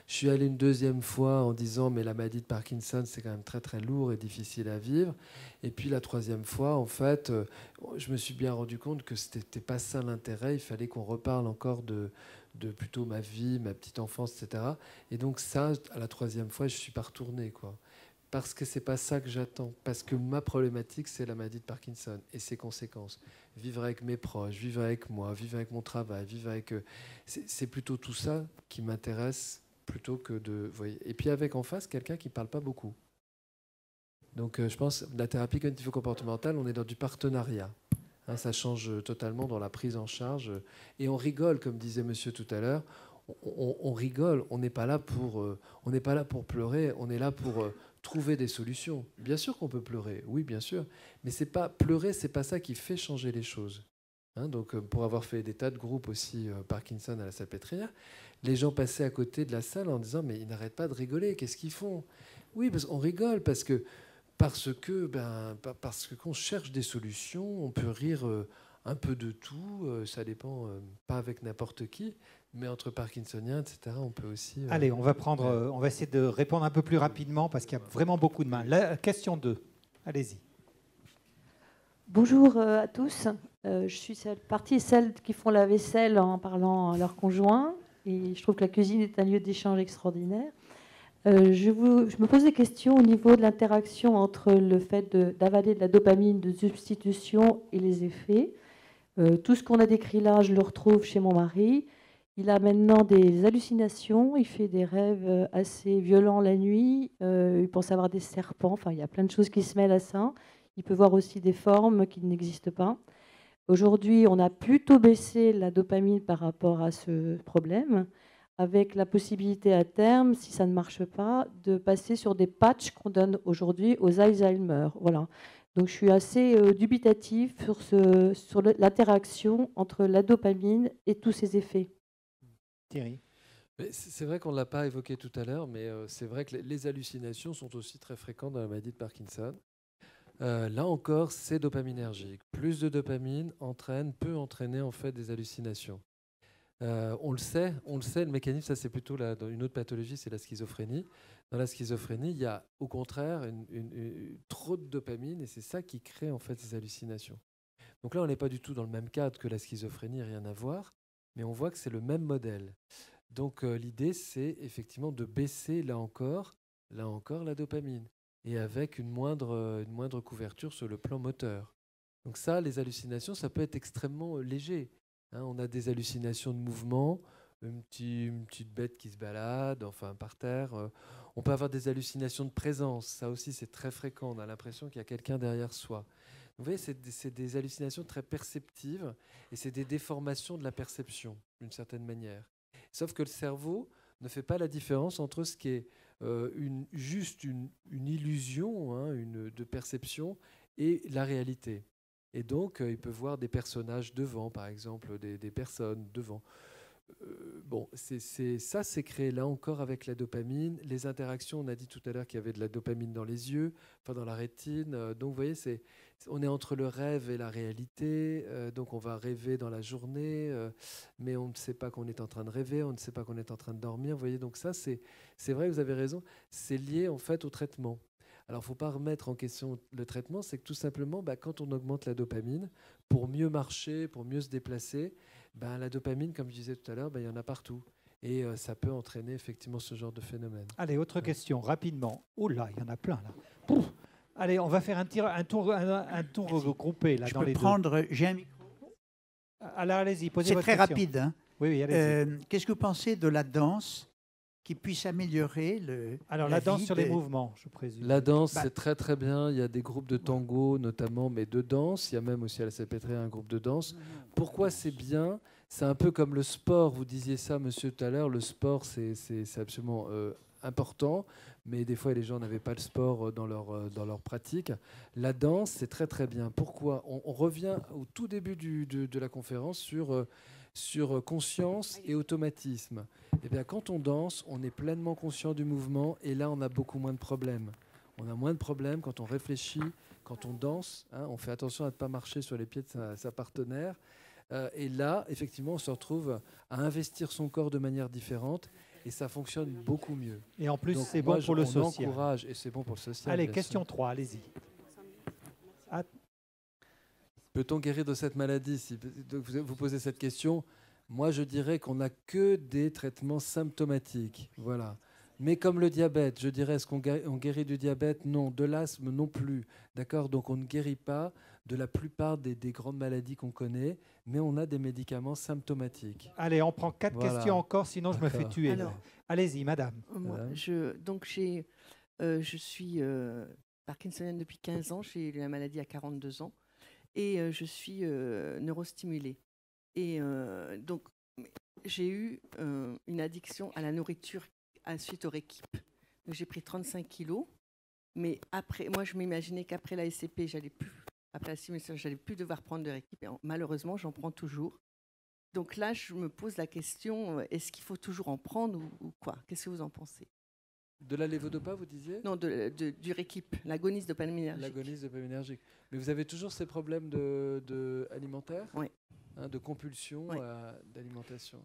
Je suis allé une deuxième fois en disant mais la maladie de Parkinson, c'est quand même très très lourd et difficile à vivre. Et puis la troisième fois, en fait, je me suis bien rendu compte que c'était pas ça l'intérêt. Il fallait qu'on reparle encore de plutôt ma vie, ma petite enfance, etc. Et donc ça, à la troisième fois, je suis pas retourné, quoi. Parce que c'est pas ça que j'attends. Parce que ma problématique, c'est la maladie de Parkinson et ses conséquences. Vivre avec mes proches, vivre avec moi, vivre avec mon travail, vivre avec... C'est plutôt tout ça qui m'intéresse plutôt que de... Vous voyez. Et puis avec en face, quelqu'un qui ne parle pas beaucoup. Donc je pense que la thérapie cognitivo-comportementale, on est dans du partenariat. Hein, ça change totalement dans la prise en charge. Et on rigole, comme disait monsieur tout à l'heure. On rigole, on n'est pas là pour pleurer, on est là pour... trouver des solutions. Bien sûr qu'on peut pleurer, oui, bien sûr. Mais pleurer, c'est pas ça qui fait changer les choses. Hein, donc, pour avoir fait des tas de groupes aussi Parkinson à la Salpêtrière, les gens passaient à côté de la salle en disant « mais ils n'arrêtent pas de rigoler, qu'est-ce qu'ils font ?» Oui, on rigole parce qu'on cherche des solutions, on peut rire un peu de tout, ça dépend, pas avec n'importe qui, mais entre Parkinsoniens, etc., on peut aussi... Allez, on va essayer de répondre un peu plus rapidement parce qu'il y a vraiment beaucoup de mains. La question 2, allez-y. Bonjour à tous. Je suis partie celles qui font la vaisselle en parlant à leur conjoint. Et je trouve que la cuisine est un lieu d'échange extraordinaire. Je me pose des questions au niveau de l'interaction entre le fait d'avaler de la dopamine de substitution et les effets. Tout ce qu'on a décrit là, je le retrouve chez mon mari. Il a maintenant des hallucinations, il fait des rêves assez violents la nuit, il pense avoir des serpents, enfin il y a plein de choses qui se mêlent à ça. Il peut voir aussi des formes qui n'existent pas. Aujourd'hui, on a plutôt baissé la dopamine par rapport à ce problème, avec la possibilité à terme, si ça ne marche pas, de passer sur des patchs qu'on donne aujourd'hui aux Alzheimer. Voilà. Donc je suis assez dubitatif sur l'interaction entre la dopamine et tous ces effets. Thierry. C'est vrai qu'on ne l'a pas évoqué tout à l'heure, mais c'est vrai que les hallucinations sont aussi très fréquentes dans la maladie de Parkinson. Là encore, c'est dopaminergique. Plus de dopamine peut entraîner en fait des hallucinations. On le sait, le mécanisme, ça c'est plutôt dans une autre pathologie, c'est la schizophrénie. Dans la schizophrénie, il y a au contraire trop de dopamine et c'est ça qui crée en fait ces hallucinations. Donc là, on n'est pas du tout dans le même cadre que la schizophrénie, rien à voir, mais on voit que c'est le même modèle. Donc l'idée, c'est effectivement de baisser là encore la dopamine et avec une moindre couverture sur le plan moteur. Donc ça, les hallucinations, ça peut être extrêmement léger. On a des hallucinations de mouvement, une petite bête qui se balade, enfin par terre. On peut avoir des hallucinations de présence. Ça aussi, c'est très fréquent. On a l'impression qu'il y a quelqu'un derrière soi. Vous voyez, c'est des hallucinations très perceptives et c'est des déformations de la perception, d'une certaine manière. Sauf que le cerveau ne fait pas la différence entre ce qui est juste une illusion de perception et la réalité. Et donc, il peut voir des personnages devant, par exemple, des personnes devant. Ça, c'est créé là encore avec la dopamine. Les interactions, on a dit tout à l'heure qu'il y avait de la dopamine dans les yeux, enfin dans la rétine. Donc, vous voyez, on est entre le rêve et la réalité. Donc, on va rêver dans la journée, mais on ne sait pas qu'on est en train de rêver, on ne sait pas qu'on est en train de dormir. Vous voyez, donc ça, c'est vrai, vous avez raison. C'est lié en fait au traitement. Alors, il ne faut pas remettre en question le traitement, c'est que tout simplement, quand on augmente la dopamine, pour mieux marcher, pour mieux se déplacer, la dopamine, comme je disais tout à l'heure, il y en a partout. Et ça peut entraîner effectivement ce genre de phénomène. Allez, autre question, rapidement. Oh là, il y en a plein là. Pouf. Allez, on va faire un tour regroupé là, je dans peux les prendre, deux. j'ai un micro. Alors, allez-y, posez C'est votre très question. rapide. Hein. Oui, allez-y. Qu'est-ce que vous pensez de la danse qui puisse améliorer la danse sur les mouvements, je présume. La danse, c'est très très bien. Il y a des groupes de tango notamment, mais de danse. Il y a même aussi à la Salpêtrière un groupe de danse. Pourquoi c'est bien? C'est un peu comme le sport. Vous disiez ça, monsieur, tout à l'heure. Le sport, c'est absolument important. Mais des fois, les gens n'avaient pas le sport dans leur pratique. La danse, c'est très très bien. Pourquoi? On revient au tout début de la conférence sur conscience et automatisme. Eh bien, quand on danse, on est pleinement conscient du mouvement et là, on a beaucoup moins de problèmes. On a moins de problèmes quand on réfléchit, quand on danse. On fait attention à ne pas marcher sur les pieds de sa partenaire. Et là, effectivement, on se retrouve à investir son corps de manière différente et ça fonctionne beaucoup mieux. Et en plus, c'est bon pour le social. Encourage, et c'est bon pour le social. Allez, question 3, allez-y. Peut-on guérir de cette maladie? Si vous posez cette question, moi je dirais qu'on n'a que des traitements symptomatiques. Voilà. Mais comme le diabète, je dirais, est-ce qu'on guérit du diabète? Non. De l'asthme non plus. D'accord? Donc on ne guérit pas de la plupart des grandes maladies qu'on connaît, mais on a des médicaments symptomatiques. Allez, on prend 4 questions encore, sinon je me fais tuer. Alors, allez-y, madame. Moi, je suis parkinsonienne depuis 15 ans. J'ai eu la maladie à 42 ans. Et je suis neurostimulée. Et donc, j'ai eu une addiction à la nourriture suite au Réquip. Donc, j'ai pris 35 kilos. Mais après, moi, je m'imaginais qu'après la SCP, après la stimulation, j'allais plus devoir prendre de Réquip. Et malheureusement, j'en prends toujours. Donc là, je me pose la question, est-ce qu'il faut toujours en prendre ou quoi? Qu'est-ce que vous en pensez? De la lévodopa, vous disiez? Non, du Réquip, l'agoniste dopaminergique. L'agoniste dopaminergique. Mais vous avez toujours ces problèmes alimentaires? Oui. De compulsion d'alimentation.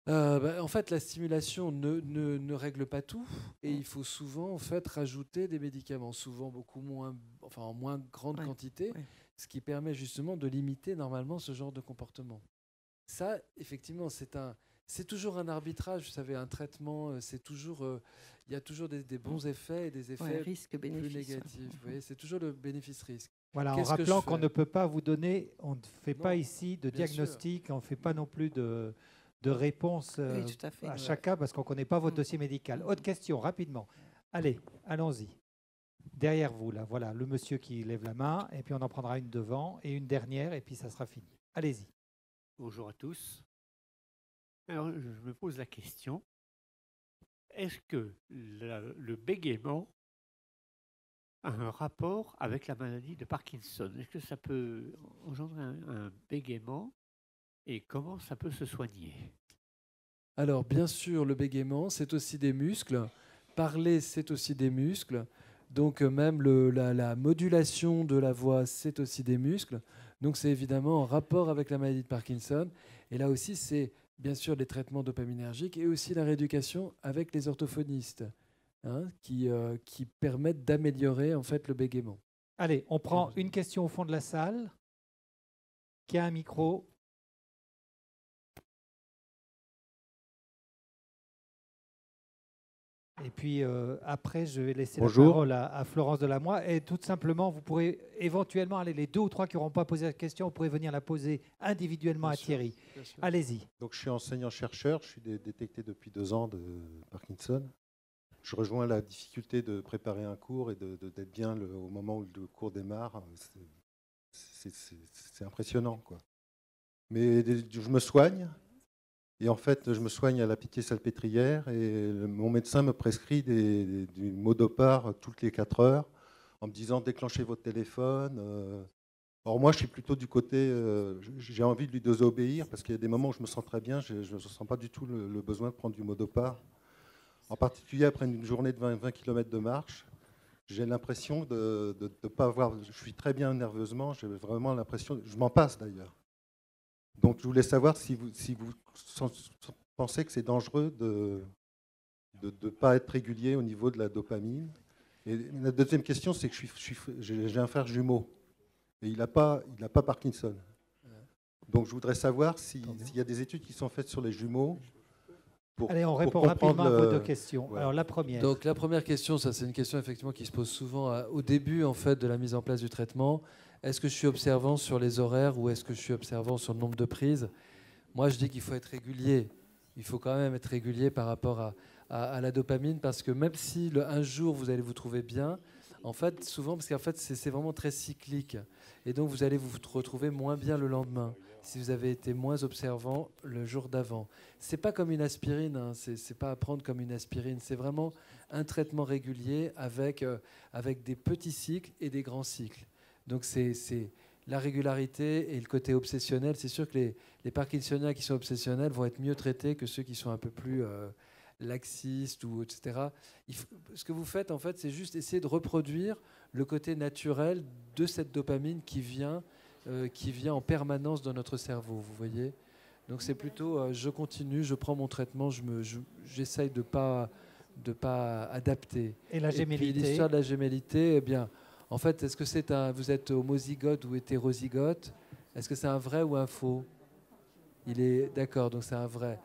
En fait, la stimulation ne règle pas tout et il faut souvent en fait rajouter des médicaments, souvent beaucoup moins, enfin en moins grande quantité, ce qui permet justement de limiter normalement ce genre de comportement. Ça, effectivement, c'est C'est toujours un arbitrage, vous savez, un traitement, c'est toujours, il y a toujours des bons effets et des effets plus négatifs. Vous voyez, c'est toujours le bénéfice-risque. Voilà, en rappelant qu'on ne peut pas vous donner, on ne fait pas ici de diagnostic, on ne fait pas non plus de réponse à chaque cas parce qu'on ne connaît pas votre dossier médical. Autre question, rapidement. Allez, allons-y. Derrière vous, là, voilà, le monsieur qui lève la main, et puis on en prendra une devant et une dernière, et puis ça sera fini. Allez-y. Bonjour à tous. Alors, je me pose la question, est-ce que le bégaiement a un rapport avec la maladie de Parkinson? Est-ce que ça peut engendrer un bégaiement et comment ça peut se soigner? Alors, bien sûr, le bégaiement, c'est aussi des muscles. Parler, c'est aussi des muscles. Donc, même la modulation de la voix, c'est aussi des muscles. Donc, c'est évidemment en rapport avec la maladie de Parkinson. Et là aussi, c'est bien sûr les traitements dopaminergiques et aussi la rééducation avec les orthophonistes qui permettent d'améliorer en fait le bégaiement. Allez, on prend une question au fond de la salle. Qui a un micro? Et puis après, je vais laisser la parole à Florence Delamoy. Et tout simplement, vous pourrez éventuellement, les 2 ou 3 qui n'auront pas posé la question, vous pourrez venir la poser individuellement à Thierry. Allez-y. Donc, je suis enseignant-chercheur, je suis détecté depuis 2 ans de Parkinson. Je rejoins la difficulté de préparer un cours et d'être bien au moment où le cours démarre. C'est impressionnant, quoi. Mais je me soigne. Et en fait, je me soigne à la Pitié-Salpêtrière et mon médecin me prescrit du Modopar toutes les 4 heures en me disant déclenchez votre téléphone. Or moi, je suis plutôt du côté, j'ai envie de lui désobéir parce qu'il y a des moments où je me sens très bien, je ne sens pas du tout le besoin de prendre du Modopar. En particulier après une journée de 20 km de marche, j'ai l'impression de ne pas avoir, je suis très bien nerveusement, j'ai vraiment l'impression, je m'en passe d'ailleurs. Donc, je voulais savoir si vous pensez que c'est dangereux de ne pas être régulier au niveau de la dopamine. Et la deuxième question, c'est que j'ai un frère jumeau et il n'a pas Parkinson. Donc, je voudrais savoir s'il y a des études qui sont faites sur les jumeaux. Allez, on répond rapidement à vos 2 questions. Ouais. Alors, la première. Donc, la première question, ça, c'est une question effectivement qui se pose souvent au début en fait, de la mise en place du traitement. Est-ce que je suis observant sur les horaires ou est-ce que je suis observant sur le nombre de prises? Moi, je dis qu'il faut être régulier. Il faut quand même être régulier par rapport à la dopamine parce que même si un jour, vous allez vous trouver bien, en fait, souvent, parce qu'en fait, c'est vraiment très cyclique. Et donc, vous allez vous retrouver moins bien le lendemain si vous avez été moins observant le jour d'avant. C'est pas comme une aspirine, c'est pas à prendre comme une aspirine. C'est vraiment un traitement régulier avec des petits cycles et des grands cycles. Donc, c'est la régularité et le côté obsessionnel. C'est sûr que les Parkinsoniens qui sont obsessionnels vont être mieux traités que ceux qui sont un peu plus laxistes, etc. Ce que vous faites, en fait, c'est juste essayer de reproduire le côté naturel de cette dopamine qui vient en permanence dans notre cerveau, vous voyez. Donc, c'est plutôt, je continue, je prends mon traitement, j'essaye de pas adapter. Et la gémellité. Et puis, l'histoire de la gémellité, eh bien... En fait, est-ce que vous êtes homozygote ou hétérozygote? Est-ce que c'est un vrai ou un faux? Il est d'accord, donc c'est un vrai.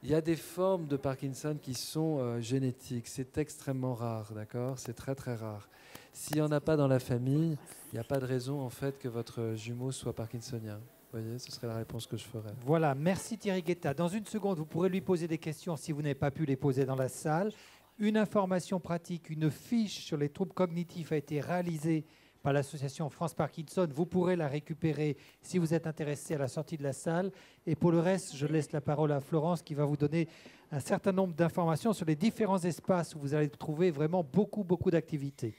Il y a des formes de Parkinson qui sont génétiques. C'est extrêmement rare, d'accord? C'est très très rare. S'il n'y en a pas dans la famille, il n'y a pas de raison en fait que votre jumeau soit parkinsonien. Vous voyez, ce serait la réponse que je ferais. Voilà, merci Thierry Guetta. Dans une seconde, vous pourrez lui poser des questions si vous n'avez pas pu les poser dans la salle. Une information pratique, une fiche sur les troubles cognitifs a été réalisée par l'association France Parkinson. Vous pourrez la récupérer si vous êtes intéressé à la sortie de la salle. Et pour le reste, je laisse la parole à Florence qui va vous donner un certain nombre d'informations sur les différents espaces où vous allez trouver vraiment beaucoup d'activités.